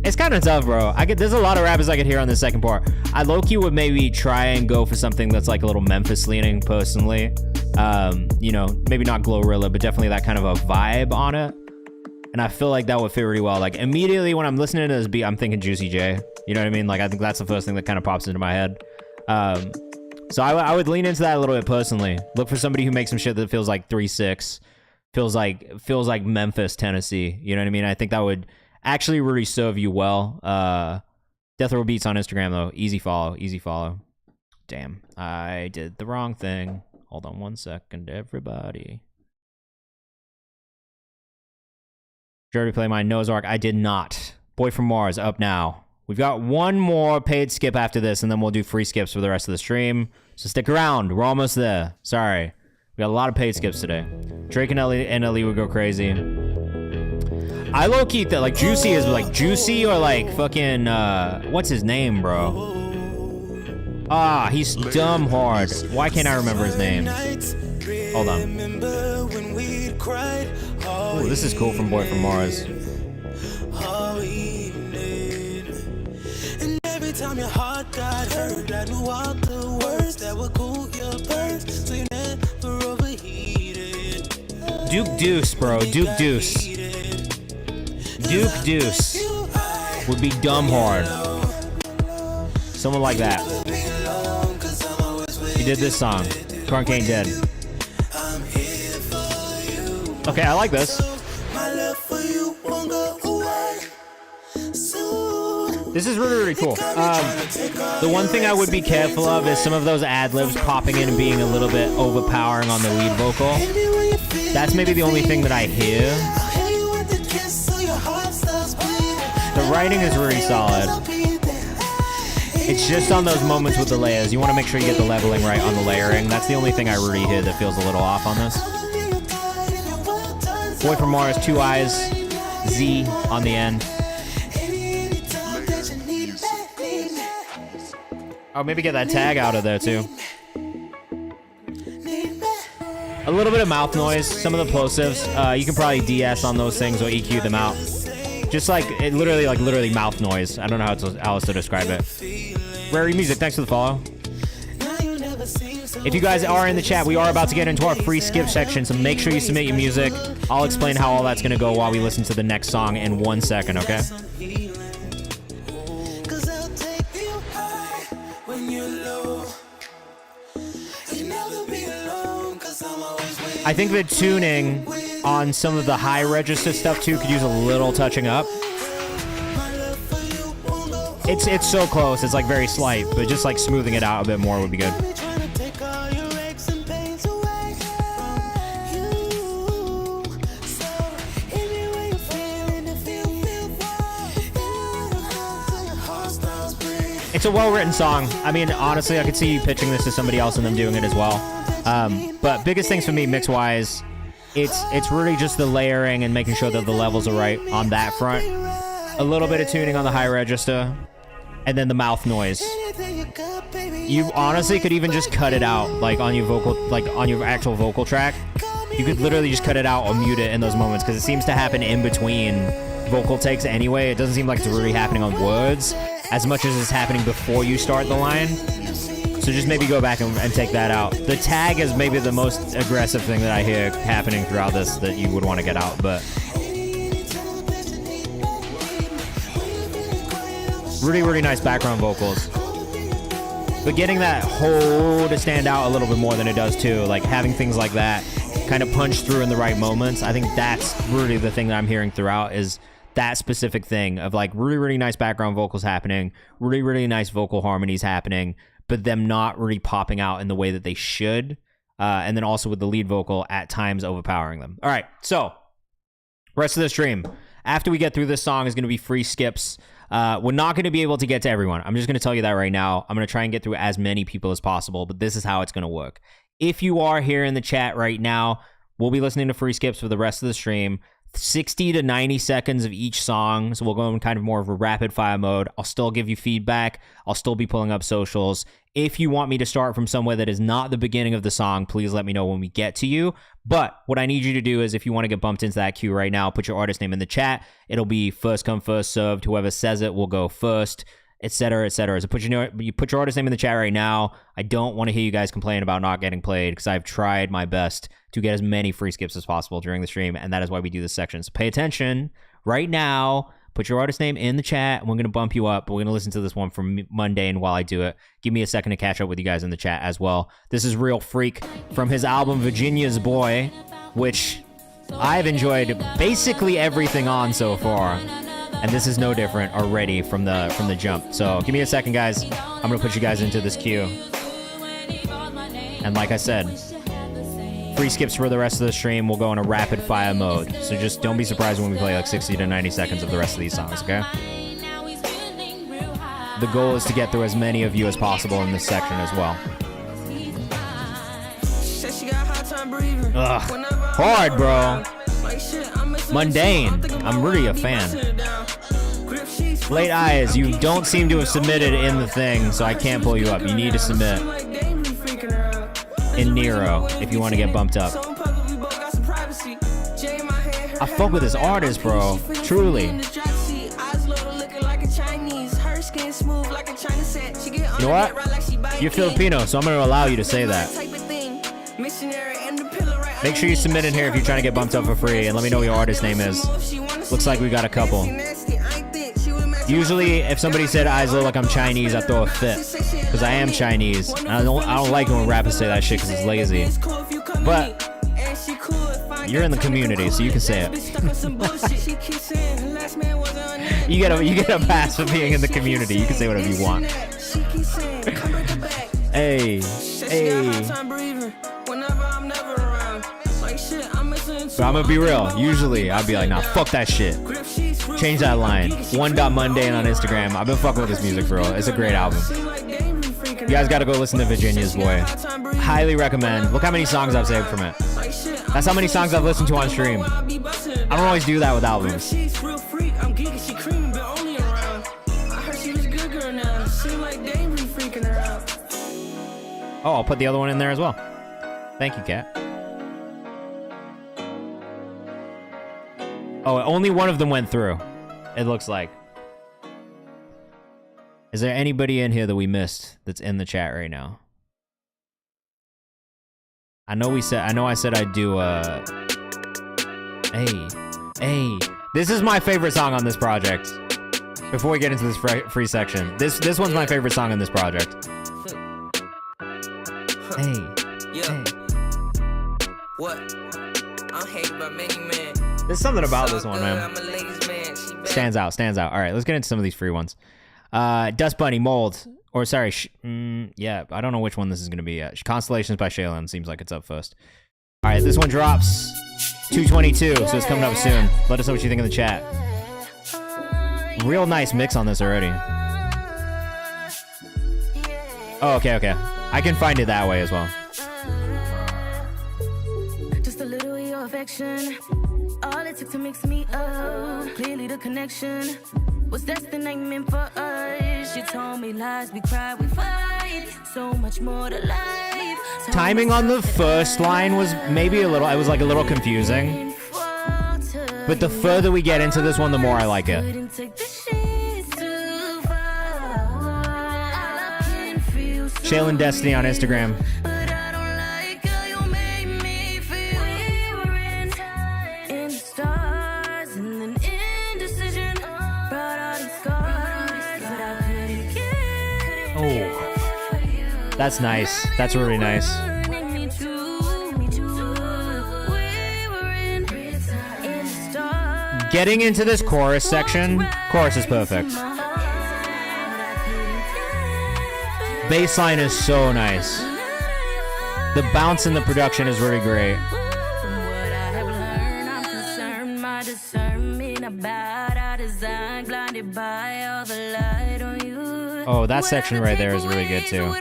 It's kind of tough, bro. There's a lot of rappers I could hear on the second part. I low-key would maybe try and go for something that's like a little Memphis leaning personally. You know, maybe not Glorilla, but definitely that kind of a vibe on it. And I feel like that would fit really well. Like immediately when I'm listening to this beat, I'm thinking Juicy J. You know what I mean? Like I think that's the first thing that kind of pops into my head. So I would lean into that a little bit personally. Look for somebody who makes some shit that feels like 3-6, feels like Memphis, Tennessee. You know what I mean? I think that would actually really serve you well. Death Row Beats on Instagram though. Easy follow. Damn, I did the wrong thing. Hold on 1 second, everybody. Did you already play my Noah's Ark? I did not. Boy from Mars up now. We've got one more paid skip after this, and then we'll do free skips for the rest of the stream. So stick around. We're almost there. Sorry. We got a lot of paid skips today. Drake and Ellie would go crazy. I low-key that like Juicy is like Juicy or like fucking what's his name, bro? Ah, he's dumb hard. Why can't I remember his name? Hold on. Ooh, this is cool from Boy from Mars. Every time your heart got hurt, I knew all the words that would cool your burns, so you never overheated. Duke Deuce, bro. Duke Deuce. Duke Deuce would be dumb hard. Someone like that. He did this song. Crunk Ain't Dead. Okay, I like this. This is really, really cool. The one thing I would be careful of is some of those ad-libs popping in and being a little bit overpowering on the lead vocal. That's maybe the only thing that I hear. The writing is really solid. It's just on those moments with the layers. You want to make sure you get the leveling right on the layering. That's the only thing I really hear that feels a little off on this. Boy from Mars, 2 eyes, Z on the end. Oh, maybe get that tag out of there too. A little bit of mouth noise, some of the plosives. You can probably DS on those things or EQ them out. Just like it literally mouth noise. I don't know how else to describe it. Rary Music, thanks for the follow. If you guys are in the chat, we are about to get into our free skip section, so make sure you submit your music. I'll explain how all that's gonna go while we listen to the next song in 1 second, okay? I think the tuning on some of the high register stuff too could use a little touching up. It's so close, it's like very slight, but just like smoothing it out a bit more would be good. It's a well-written song. I mean, honestly, I could see you pitching this to somebody else and them doing it as well. But biggest things for me, mix-wise, it's really just the layering and making sure that the levels are right on that front. A little bit of tuning on the high register, and then the mouth noise. You honestly could even just cut it out, like on your vocal, like on your actual vocal track. You could literally just cut it out or mute it in those moments, because it seems to happen in between vocal takes anyway. It doesn't seem like it's really happening on words as much as it's happening before you start the line. So just maybe go back and take that out. The tag is maybe the most aggressive thing that I hear happening throughout this that you would want to get out, but really nice background vocals. But getting that whole to stand out a little bit more than it does too, like having things like that kind of punch through in the right moments. I think that's really the thing that I'm hearing throughout, is that specific thing of like really nice background vocals happening, really nice vocal harmonies happening, but them not really popping out in the way that they should. And then also with the lead vocal at times overpowering them. All right, so rest of the stream, after we get through this song, is going to be free skips. We're not going to be able to get to everyone. I'm just going to tell you that right now. I'm going to try and get through as many people as possible, but this is how it's going to work. If you are here in the chat right now, we'll be listening to free skips for the rest of the stream. 60 to 90 seconds of each song, so we'll go in kind of more of a rapid fire mode. I'll still give you feedback. I'll still be pulling up socials. If you want me to start from somewhere that is not the beginning of the song, please let me know when we get to you. But what I need you to do is, if you want to get bumped into that queue right now, put your artist name in the chat. It'll be first come, first served. Whoever says it will go first, etc., etc. So you put your artist name in the chat right now. I don't want to hear you guys complain about not getting played, because I've tried my best to get as many free skips as possible during the stream, and that is why we do this section. So pay attention right now. Put your artist name in the chat, and we're going to bump you up. But we're going to listen to this one from Monday, and while I do it, give me a second to catch up with you guys in the chat as well. This is Real Freak from his album Virginia's Boy, which I've enjoyed basically everything on so far. And this is no different already from the jump. So give me a second, guys. I'm going to put you guys into this queue. And like I said, free skips for the rest of the stream. We'll go in a rapid fire mode. So just don't be surprised when we play like 60 to 90 seconds of the rest of these songs, okay? The goal is to get through as many of you as possible in this section as well. Ugh. Hard, bro. Mundane. I'm really a fan. Late Eyes, you don't seem to have submitted in the thing, so I can't pull you up. You need to submit in Nero if you want to get bumped up. I fuck with this artist, bro. Truly. You know what? You're Filipino, so I'm going to allow you to say that. Make sure you submit in here if you're trying to get bumped up for free, and let me know what your artist name is. Looks like we got a couple. Usually, if somebody said eyes look like I'm Chinese, I throw a fit, because I am Chinese. I don't like when rappers say that shit because it's lazy. But you're in the community, so you can say it. you get a pass for being in the community. You can say whatever you want. Hey. But I'm gonna be real. Usually, I'd be like, nah, fuck that shit. Change that line. One.Mundane on Instagram. I've been fucking with this music for real. It's a great album. You guys gotta go listen to Virginia's Boy. Highly recommend. Look how many songs I've saved from it. That's how many songs I've listened to on stream. I don't always do that with albums. Oh, I'll put the other one in there as well. Thank you, Kat. Oh, only one of them went through. It looks like. Is there anybody in here that we missed that's in the chat right now? I know I said I'd do Hey. This is my favorite song on this project. Before we get into this free section. This one's my favorite song on this project. Hey. What? I'm hated by many men. There's something about this one, man. Stands out. All right, let's get into some of these free ones. Dust Bunny, Mold, or sorry, yeah, I don't know which one this is gonna be yet. Constellations by Shaylin seems like it's up first. All right, this one drops 2/22, so it's coming up soon. Let us know what you think in the chat. Real nice mix on this already. Oh, okay. I can find it that way as well. Just a little of your affection. All it took to mix me up. Clearly the connection was destined, ain't meant for us. You told me lies, we cry, we fight. So much more to life. Timing on the first line was maybe a little, it was like a little confusing. But the further we get into this one, the more I like it. Shaylin Destiny on Instagram. Oh, that's nice. That's really nice. Getting into this chorus section, chorus is perfect. Bassline is so nice. The bounce in the production is really great. Oh, that section right there is really good too.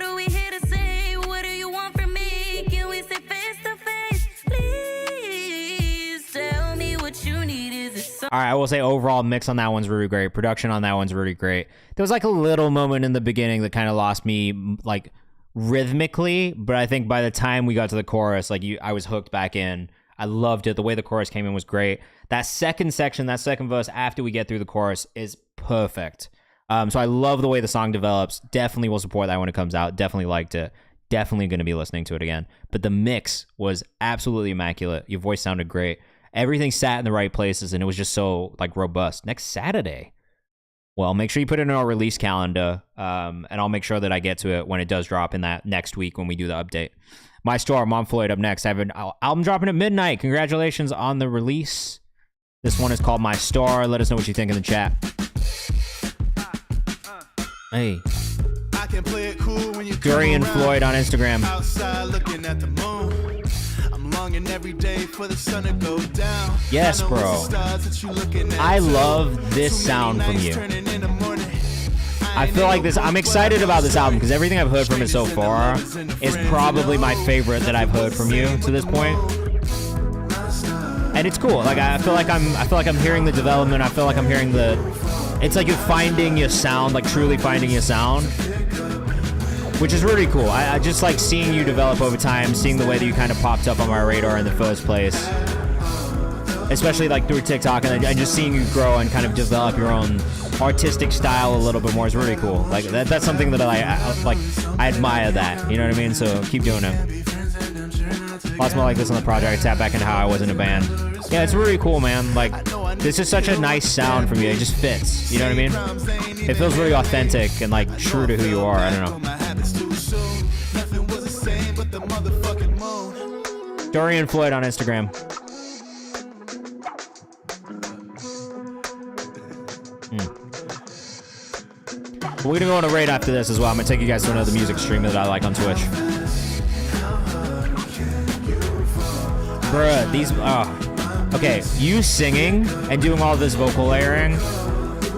All right, I will say overall mix on that one's really great. Production on that one's really great. There was like a little moment in the beginning that kind of lost me like rhythmically, but I think by the time we got to the chorus, like I was hooked back in. I loved it. The way the chorus came in was great. That second section, that second verse after we get through the chorus is perfect. So I love the way the song develops. Definitely will support that when it comes out. Definitely liked it. Definitely going to be listening to it again. But the mix was absolutely immaculate. Your voice sounded great. Everything sat in the right places, and it was just so like robust. Next Saturday. Well, make sure you put it in our release calendar, and I'll make sure that I get to it when it does drop in that next week when we do the update. My Store, Mom Floyd up next. I have an album dropping at midnight. Congratulations on the release. This one is called My Store. Let us know what you think in the chat. Hey. I can play it cool when you Durian Floyd on Instagram. Outside looking at the moon. I'm longing every day for the sun to go down. Yes, bro. I love this sound from you. I feel like this, I'm excited about this album because everything I've heard from it so far is probably my favorite that I've heard from you to this point. And it's cool. Like I feel like I'm hearing the development. I feel like I'm hearing it's like you're finding your sound, like truly finding your sound, which is really cool. I just like seeing you develop over time, seeing the way that you kind of popped up on my radar in the first place, especially like through TikTok, and just seeing you grow and kind of develop your own artistic style a little bit more is really cool. Like that's something that I admire that. You know what I mean? So keep doing it. Lots more like this on the project. I tap back into how I was in a band. Yeah, it's really cool, man. Like, this is such a nice sound from you. It just fits. You know what I mean? It feels really authentic and like true to who you are. I don't know. Dorian Floyd on Instagram. We're gonna go on a raid after this as well. I'm gonna take you guys to another music stream that I like on Twitch. Bruh, these, okay, you singing and doing all this vocal layering,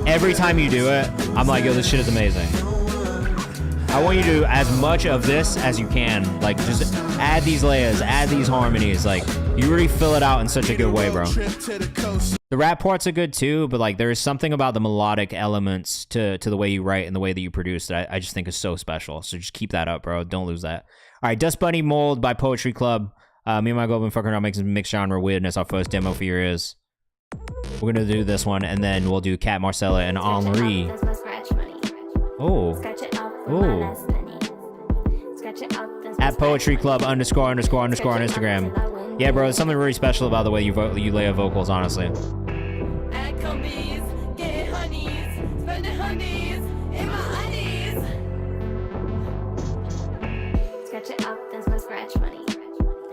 every time you do it, I'm like, yo, this shit is amazing. I want you to do as much of this as you can. Like, just add these layers, add these harmonies. Like, you really fill it out in such a good way, bro. The rap parts are good too, but like, there is something about the melodic elements to the way you write and the way that you produce that I just think is so special. So just keep that up, bro. Don't lose that. All right, Dust Bunny Mold by Poetry Club. Me and my girl have been fucking around making some mixed genre weirdness. Our first demo for your ears. We're gonna do this one, and then we'll do Cat Marcella and Henri. Oh. Oh. At Poetry Club __ on Instagram. Yeah, bro, there's something really special about the way you layer vocals, honestly.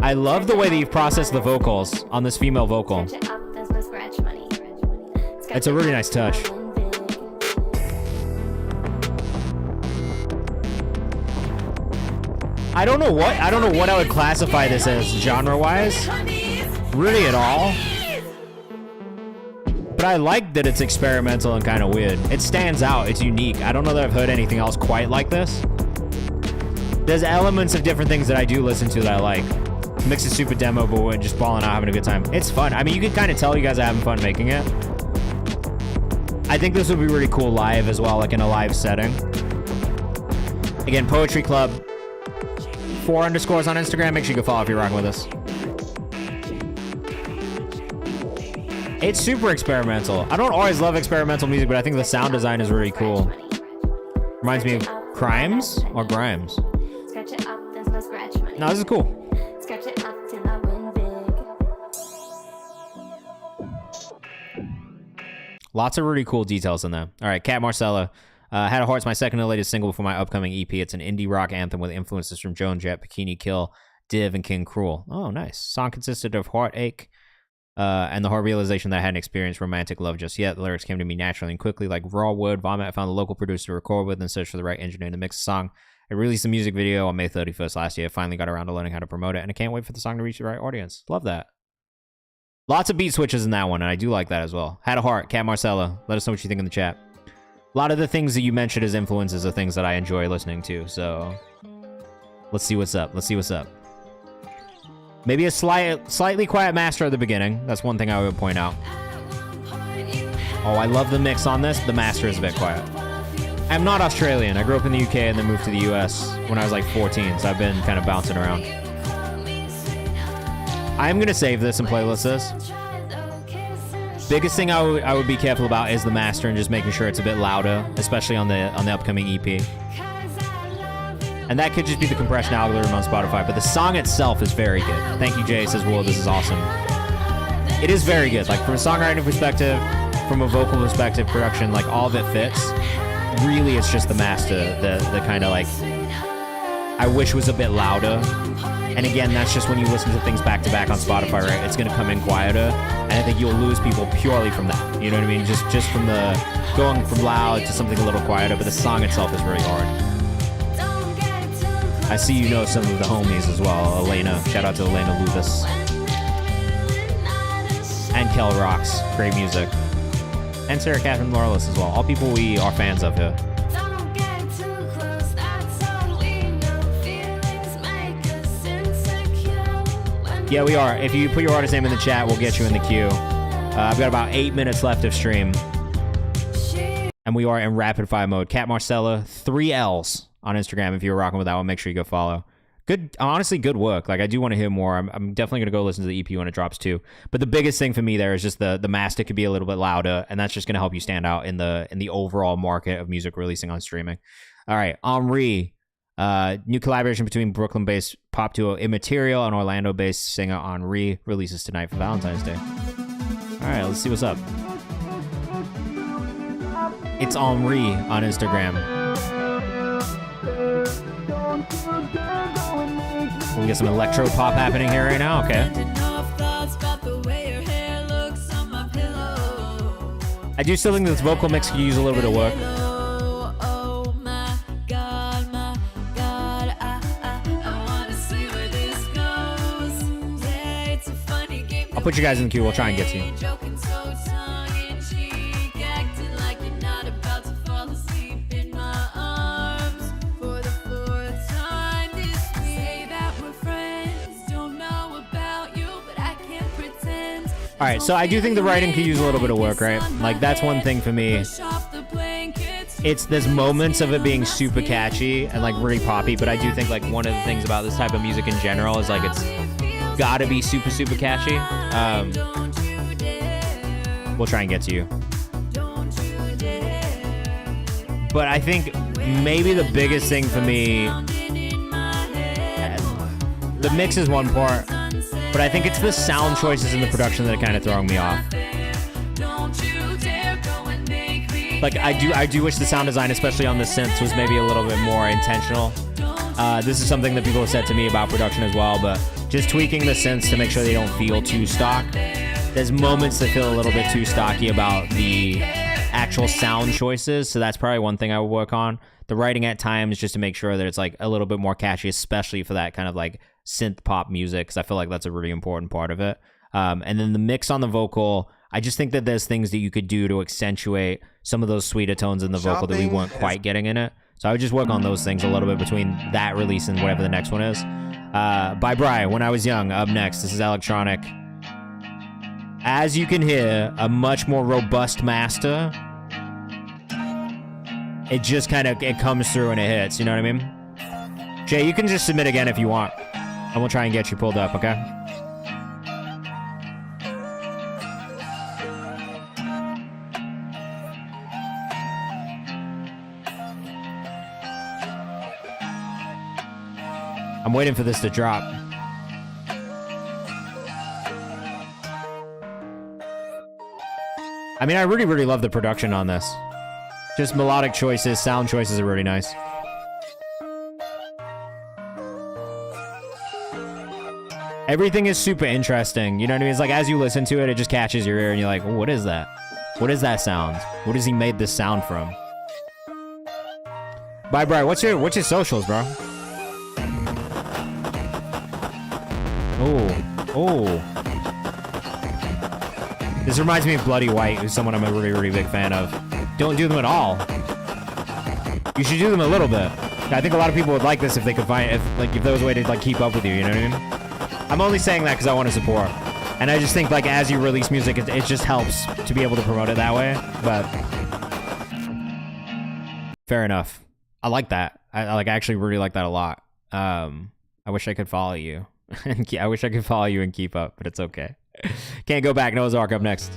I love the way that you've processed the vocals on this female vocal. It's a really nice touch. I don't know what I would classify this as genre-wise, really at all. But I like that it's experimental and kind of weird. It stands out. It's unique. I don't know that I've heard anything else quite like this. There's elements of different things that I do listen to that I like. Mix a super demo, but we're just balling out, having a good time. It's fun. I mean, you can kind of tell you guys are having fun making it. I think this would be really cool live as well, like in a live setting. Again, Poetry Club, 4 underscores on Instagram. Make sure you go follow if you're rocking with us. It's super experimental. I don't always love experimental music, but I think the sound design is really cool. Reminds me of Crimes or Grimes. No, this is cool. Lots of really cool details in there. All right, Cat Marcella. Had a Heart's my second and latest single for my upcoming EP. It's an indie rock anthem with influences from Joan Jett, Bikini Kill, Div, and King Cruel. Oh, nice. Song consisted of heartache and the hard realization that I hadn't experienced romantic love just yet. The lyrics came to me naturally and quickly like raw wood. Vomit. I found a local producer to record with and searched for the right engineer to mix the song. I released the music video on May 31st last year. I finally got around to learning how to promote it, and I can't wait for the song to reach the right audience. Love that. Lots of beat switches in that one, and I do like that as well. Had a Heart, Cat Marcella. Let us know what you think in the chat. A lot of the things that you mentioned as influences are things that I enjoy listening to, so let's see what's up. Let's see what's up. Maybe a slightly quiet master at the beginning. That's one thing I would point out. Oh, I love the mix on this. The master is a bit quiet. I'm not Australian. I grew up in the UK and then moved to the US when I was like 14, so I've been kind of bouncing around. I'm going to save this and playlist this. Biggest thing I would be careful about is the master and just making sure it's a bit louder, especially on the upcoming EP. And that could just be the compression algorithm on Spotify, but the song itself is very good. Thank you, Jay. Says, "Whoa, this is awesome." It is very good. Like, from a songwriting perspective, from a vocal perspective, production, like, all of it fits. Really, it's just the master, the kind of, like, I wish was a bit louder. And again, that's just when you listen to things back to back on Spotify, right? It's going to come in quieter, and I think you'll lose people purely from that. You know what I mean? Just from the going from loud to something a little quieter, but the song itself is very hard. I see you know some of the homies as well. Elena, shout out to Elena Luvis. And Kel Rocks, great music. And Sarah Catherine Lawless as well. All people we are fans of here. Yeah, we are. If you put your artist name in the chat, we'll get you in the queue. I've got about 8 minutes left of stream. And we are in rapid fire mode. Cat Marcella, 3 L's on Instagram. If you're rocking with that one, make sure you go follow. Good, honestly, good work. Like, I do want to hear more. I'm definitely going to go listen to the EP when it drops too. But the biggest thing for me there is just the master could be a little bit louder, and that's just going to help you stand out in the overall market of music releasing on streaming. All right, Henri. New collaboration between Brooklyn-based pop duo Immaterial and Orlando-based singer Henri releases tonight for Valentine's Day. All right, let's see what's up. It's Henri on Instagram. We get some electro pop happening here right now. Okay. I do still think this vocal mix could use a little bit of work. I'll put you guys in the queue. We'll try and get to you. All right, so I do think the writing could use a little bit of work, right? Like, that's one thing for me. there's moments of it being super catchy and like really poppy, but I do think like one of the things about this type of music in general is like it's gotta be super catchy. We'll try and get to you. But I think maybe the biggest thing for me, the mix is one part, but I think it's the sound choices in the production that are kind of throwing me off. Like I do wish the sound design, especially on the synths, was maybe a little bit more intentional. This is something that people have said to me about production as well, but just tweaking the synths to make sure they don't feel too stock. There's moments that feel a little bit too stocky about the actual sound choices, so that's probably one thing I would work on. The writing at times, just to make sure that it's like a little bit more catchy, especially for that kind of like synth pop music, because I feel like that's a really important part of it. And then the mix on the vocal, I just think that there's things that you could do to accentuate some of those sweeter tones in the vocal that we weren't quite getting in it. So I would just work on those things a little bit between that release and whatever the next one is. By Brian, When I Was Young, up next. This is electronic. As you can hear, a much more robust master. It just kind of, it comes through and it hits, you know what I mean? Jay, you can just submit again if you want, and we'll try and get you pulled up, okay? I'm waiting for this to drop. I mean, I really love the production on this. Just melodic choices, sound choices are really nice. Everything is super interesting. You know what I mean? It's like as you listen to it, it just catches your ear and you're like, oh, what is that? What is that sound? What has he made this sound from? Bye, Brian. What's your socials, bro? Oh. This reminds me of Bloody White, who's someone I'm a really big fan of. Don't do them at all. You should do them a little bit. I think a lot of people would like this if they could find, if there was a way to like keep up with you, you know what I mean? I'm only saying that because I want to support. And I just think like as you release music, it just helps to be able to promote it that way. But fair enough. I like that. I actually really like that a lot. I wish I could follow you. I wish I could follow you and keep up, but it's okay. Can't Go Back. Noah's Ark up next.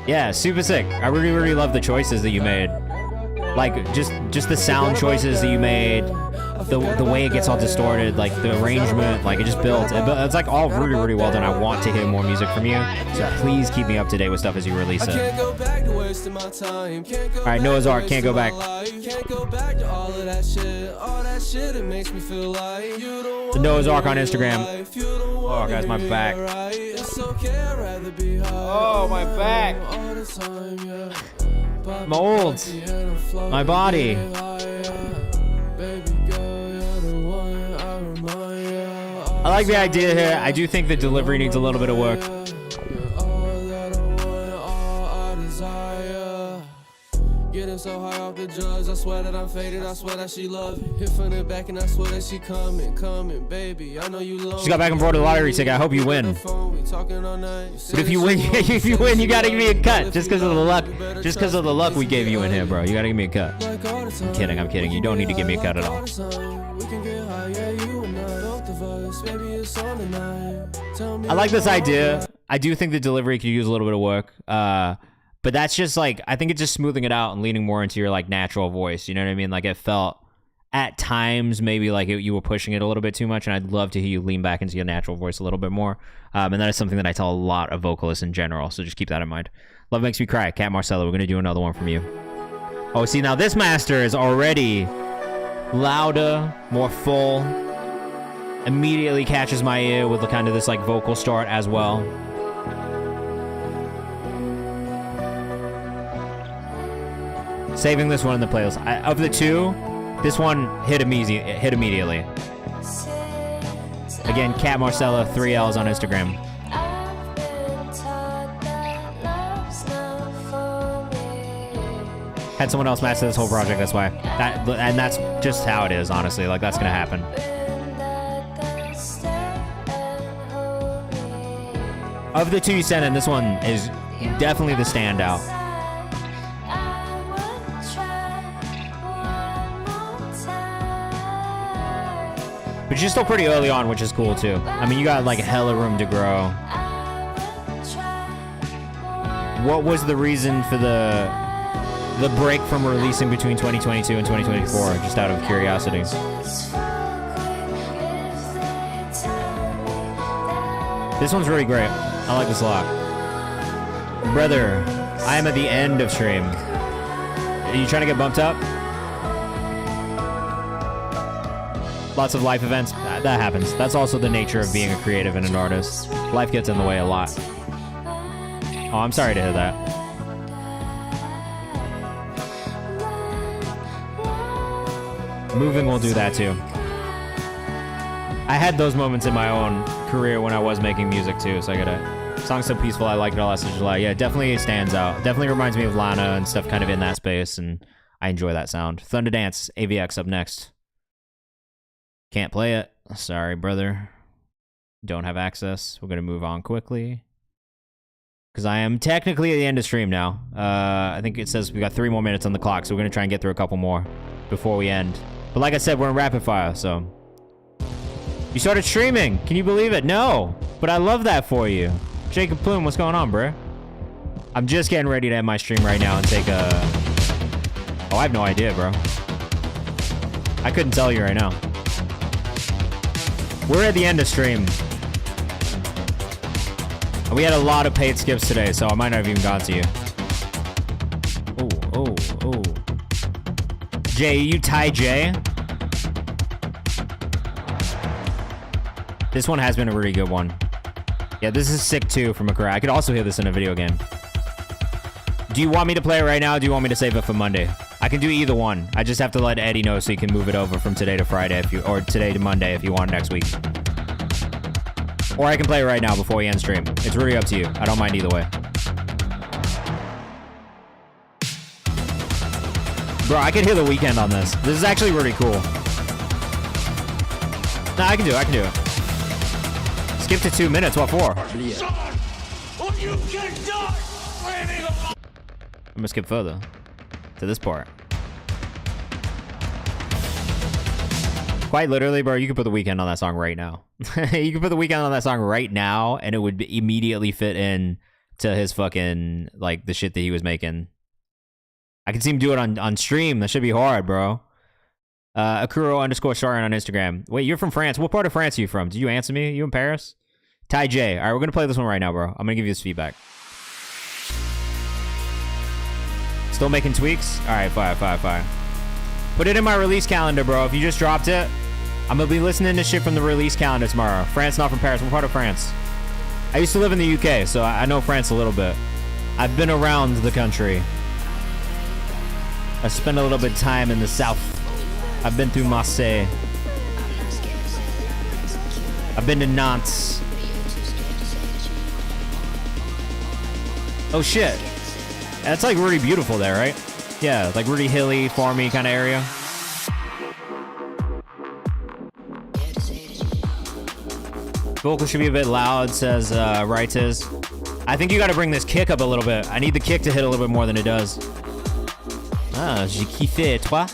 Yeah, super sick. I really love the choices that you made. Like just the sound choices that you made, the way it gets all distorted, like the arrangement, like it just builds. It's like all really well done. I want to hear more music from you, so please keep me up to date with stuff as you release it. All right, Noah's Ark, Can't Go Back. The Noah's Ark on Instagram. Oh, guys, my back. Oh, my back. My olds. My body. I like the idea here. I do think the delivery needs a little bit of work. Getting so high off the drugs, I swear that I'm faded, I swear that she love it. Hit from the back and I swear that she coming, baby. I know you love. She got back and forth to the lottery ticket. I hope you win. But if you win, you gotta give me a cut. Just because of the luck we gave you in here, bro. You gotta give me a cut. I'm kidding. You don't need to give me a cut at all. I like this idea. I do think the delivery could use a little bit of work. But that's just like, I think it's just smoothing it out and leaning more into your like natural voice. You know what I mean? Like it felt at times maybe like you were pushing it a little bit too much, and I'd love to hear you lean back into your natural voice a little bit more. And that is something that I tell a lot of vocalists in general, so just keep that in mind. Love Makes Me Cry, Cat Marcella. We're going to do another one from you. Oh, see, now this master is already louder, more full. Immediately catches my ear with kind of this like vocal start as well. Saving this one in the playlist. Of the two, this one hit immediately. Again, Cat Marcella, 3 L's on Instagram. Had someone else master this whole project, that's why. And that's just how it is, honestly. Like, that's gonna happen. Of the two you sent in, this one is definitely the standout. But you're still pretty early on, which is cool too. I mean, you got like hella room to grow. What was the reason for the break from releasing between 2022 and 2024? Just out of curiosity. This one's really great. I like this a lot. Brother, I am at the end of stream. Are you trying to get bumped up? Lots of life events. That happens. That's also the nature of being a creative and an artist. Life gets in the way a lot. Oh, I'm sorry to hear that. Moving will do that too. I had those moments in my own career when I was making music too, so I gotta... Song's so peaceful, I like it all last of July. Yeah, definitely stands out. Definitely reminds me of Lana and stuff kind of in that space, and I enjoy that sound. Thunderdance, AVX up next. Can't play it. Sorry, brother. Don't have access. We're gonna move on quickly. Because I am technically at the end of stream now. I think it says we got 3 more minutes on the clock, so we're gonna try and get through a couple more before we end. But like I said, we're in rapid fire, so... You started streaming! Can you believe it? No! But I love that for you. Jacob Plume, what's going on, bruh? I'm just getting ready to end my stream right now and take a... Oh, I have no idea, bro. I couldn't tell you right now. We're at the end of stream. And we had a lot of paid skips today, so I might not have even gone to you. Oh. Jay, you Ty J? This one has been a really good one. Yeah, this is sick too from a career. I could also hear this in a video game. Do you want me to play it right now, or do you want me to save it for Monday? I can do either one. I just have to let Eddie know so he can move it over from today to Friday or today to Monday if you want next week. Or I can play it right now before we end stream. It's really up to you. I don't mind either way. Bro, I can hear The Weeknd on this. This is actually really cool. Nah, I can do it. Skip to 2 minutes. What for? I'm gonna skip further to this part. Quite literally, bro, you could put The Weeknd on that song right now. You could put The Weeknd on that song right now, and it would immediately fit in to his fucking, like, the shit that he was making. I can see him do it on stream. That should be hard, bro. Akuro_Sharon on Instagram. Wait, you're from France. What part of France are you from? Did you answer me? You in Paris? Ty J. All right, we're going to play this one right now, bro. I'm going to give you this feedback. Still making tweaks? All right, fire. Put it in my release calendar, bro. If you just dropped it, I'm going to be listening to shit from the release calendar tomorrow. France, not from Paris. What part of France? I used to live in the UK, so I know France a little bit. I've been around the country. I spent a little bit of time in the south. I've been through Marseille. I've been to Nantes. Oh shit. That's like really beautiful there, right? Yeah, like really hilly, farmy kind of area. Vocal should be a bit loud, says Rightis. I think you gotta bring this kick up a little bit. I need the kick to hit a little bit more than it does. Ah, j'ai kiffé, toi?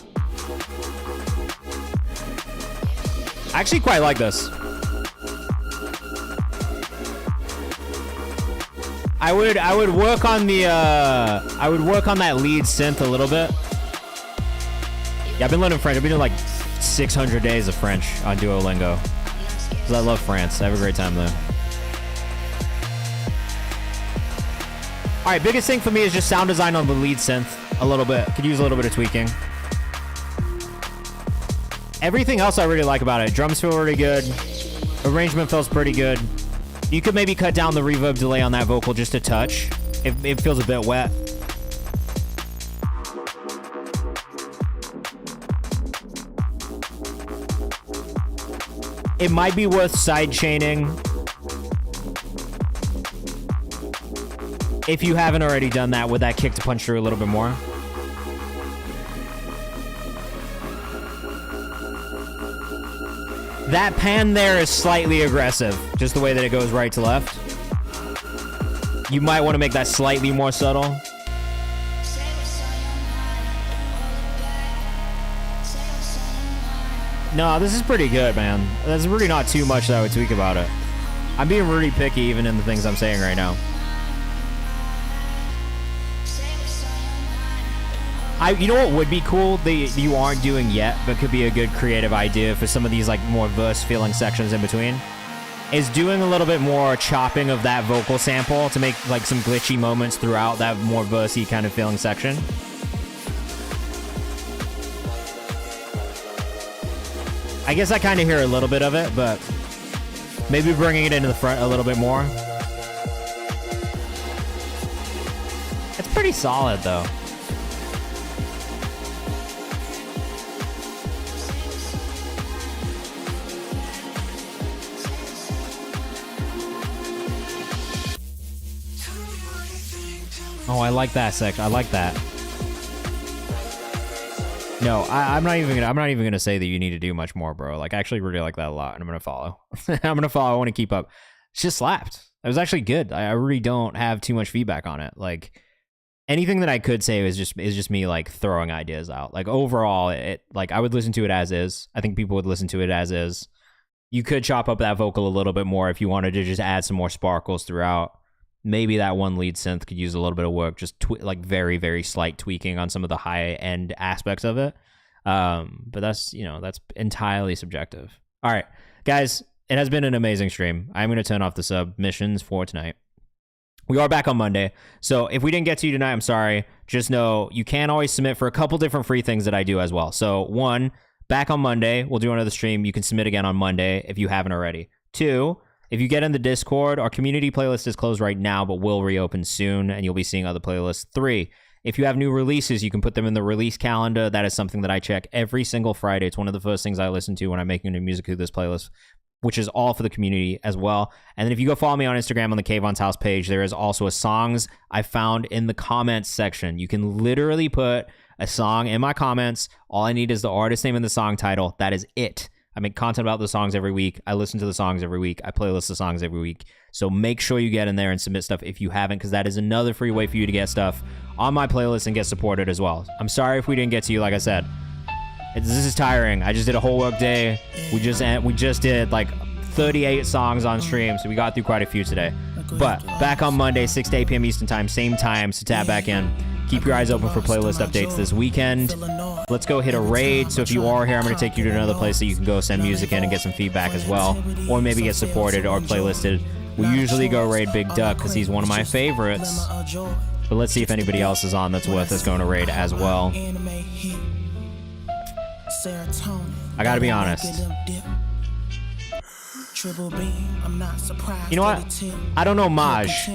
I actually quite like this. I would work on the I would work on that lead synth a little bit. Yeah, I've been learning French. I've been doing like 600 days of French on Duolingo. Because I love France. I have a great time there. Alright, biggest thing for me is just sound design on the lead synth a little bit. Could use a little bit of tweaking. Everything else I really like about it. Drums feel really good. Arrangement feels pretty good. You could maybe cut down the reverb delay on that vocal just a touch. It feels a bit wet. It might be worth side chaining if you haven't already done that with that kick to punch through a little bit more. That pan there is slightly aggressive, just the way that it goes right to left. You might want to make that slightly more subtle. No, this is pretty good, man. There's really not too much that I would tweak about it. I'm being really picky even in the things I'm saying right now. You know what would be cool that you aren't doing yet, but could be a good creative idea for some of these like more verse feeling sections in between, is doing a little bit more chopping of that vocal sample to make like some glitchy moments throughout that more versey kind of feeling section. I guess I kind of hear a little bit of it, but maybe bringing it into the front a little bit more. It's pretty solid though. Oh, I like that section. I like that. No, I'm not even gonna say that you need to do much more, bro. Like, I actually really like that a lot, and I'm gonna follow. I'm gonna follow. I want to keep up. It's just slapped. It was actually good. I really don't have too much feedback on it. Like, anything that I could say is just me like throwing ideas out. Like overall, I would listen to it as is. I think people would listen to it as is. You could chop up that vocal a little bit more if you wanted to just add some more sparkles throughout. Maybe that one lead synth could use a little bit of work, just like very, very slight tweaking on some of the high end aspects of it. But that's entirely subjective. All right, guys, it has been an amazing stream. I'm going to turn off the submissions for tonight. We are back on Monday. So if we didn't get to you tonight, I'm sorry. Just know you can always submit for a couple different free things that I do as well. So 1, back on Monday, we'll do another stream. You can submit again on Monday if you haven't already. 2, if you get in the Discord, our community playlist is closed right now, but will reopen soon, and you'll be seeing other playlists. 3, if you have new releases, you can put them in the release calendar. That is something that I check every single Friday. It's one of the first things I listen to when I'm making new music through this playlist, which is all for the community as well. And then if you go follow me on Instagram on the Kayvan's House page, there is also a songs I found in the comments section. You can literally put a song in my comments. All I need is the artist name and the song title. That is it. I make content about the songs every week. I listen to the songs every week. I playlist the songs every week. So make sure you get in there and submit stuff if you haven't, because that is another free way for you to get stuff on my playlist and get supported as well. I'm sorry if we didn't get to you, like I said. This is tiring. I just did a whole work day. We just did like 38 songs on stream, so we got through quite a few today. But back on Monday, 6 to 8 p.m. Eastern time, same time, so tap back in. Keep your eyes open for playlist updates this weekend. Let's go hit a raid. So if you are here, I'm going to take you to another place that you can go send music in and get some feedback as well, or maybe get supported or playlisted. We usually go raid Big Duck because he's one of my favorites. But let's see if anybody else is on that's worth us going to raid as well. I gotta be honest. You know what? I don't know Maj,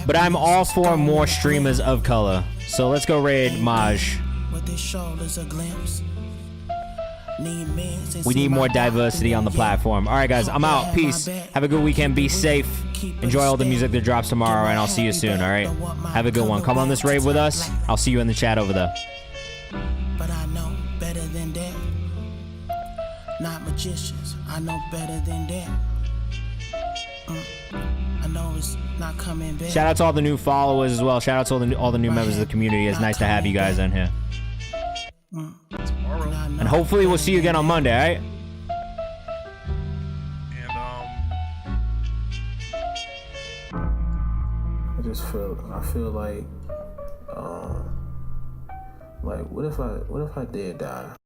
but I'm all for more streamers of color. So let's go raid Maj. We need more diversity on the platform. All right, guys, I'm out. Peace. Have a good weekend. Be safe. Enjoy all the music that drops tomorrow, and I'll see you soon, all right? Have a good one. Come on this raid with us. I'll see you in the chat over there. But I know better than that. Not magicians, I know better than that. I know it's not coming back. Shout out to all the new followers as well. Shout out to all the new members of the community. It's nice to have you guys in here. And hopefully we'll see you again on Monday, all right? I feel like what if I did die?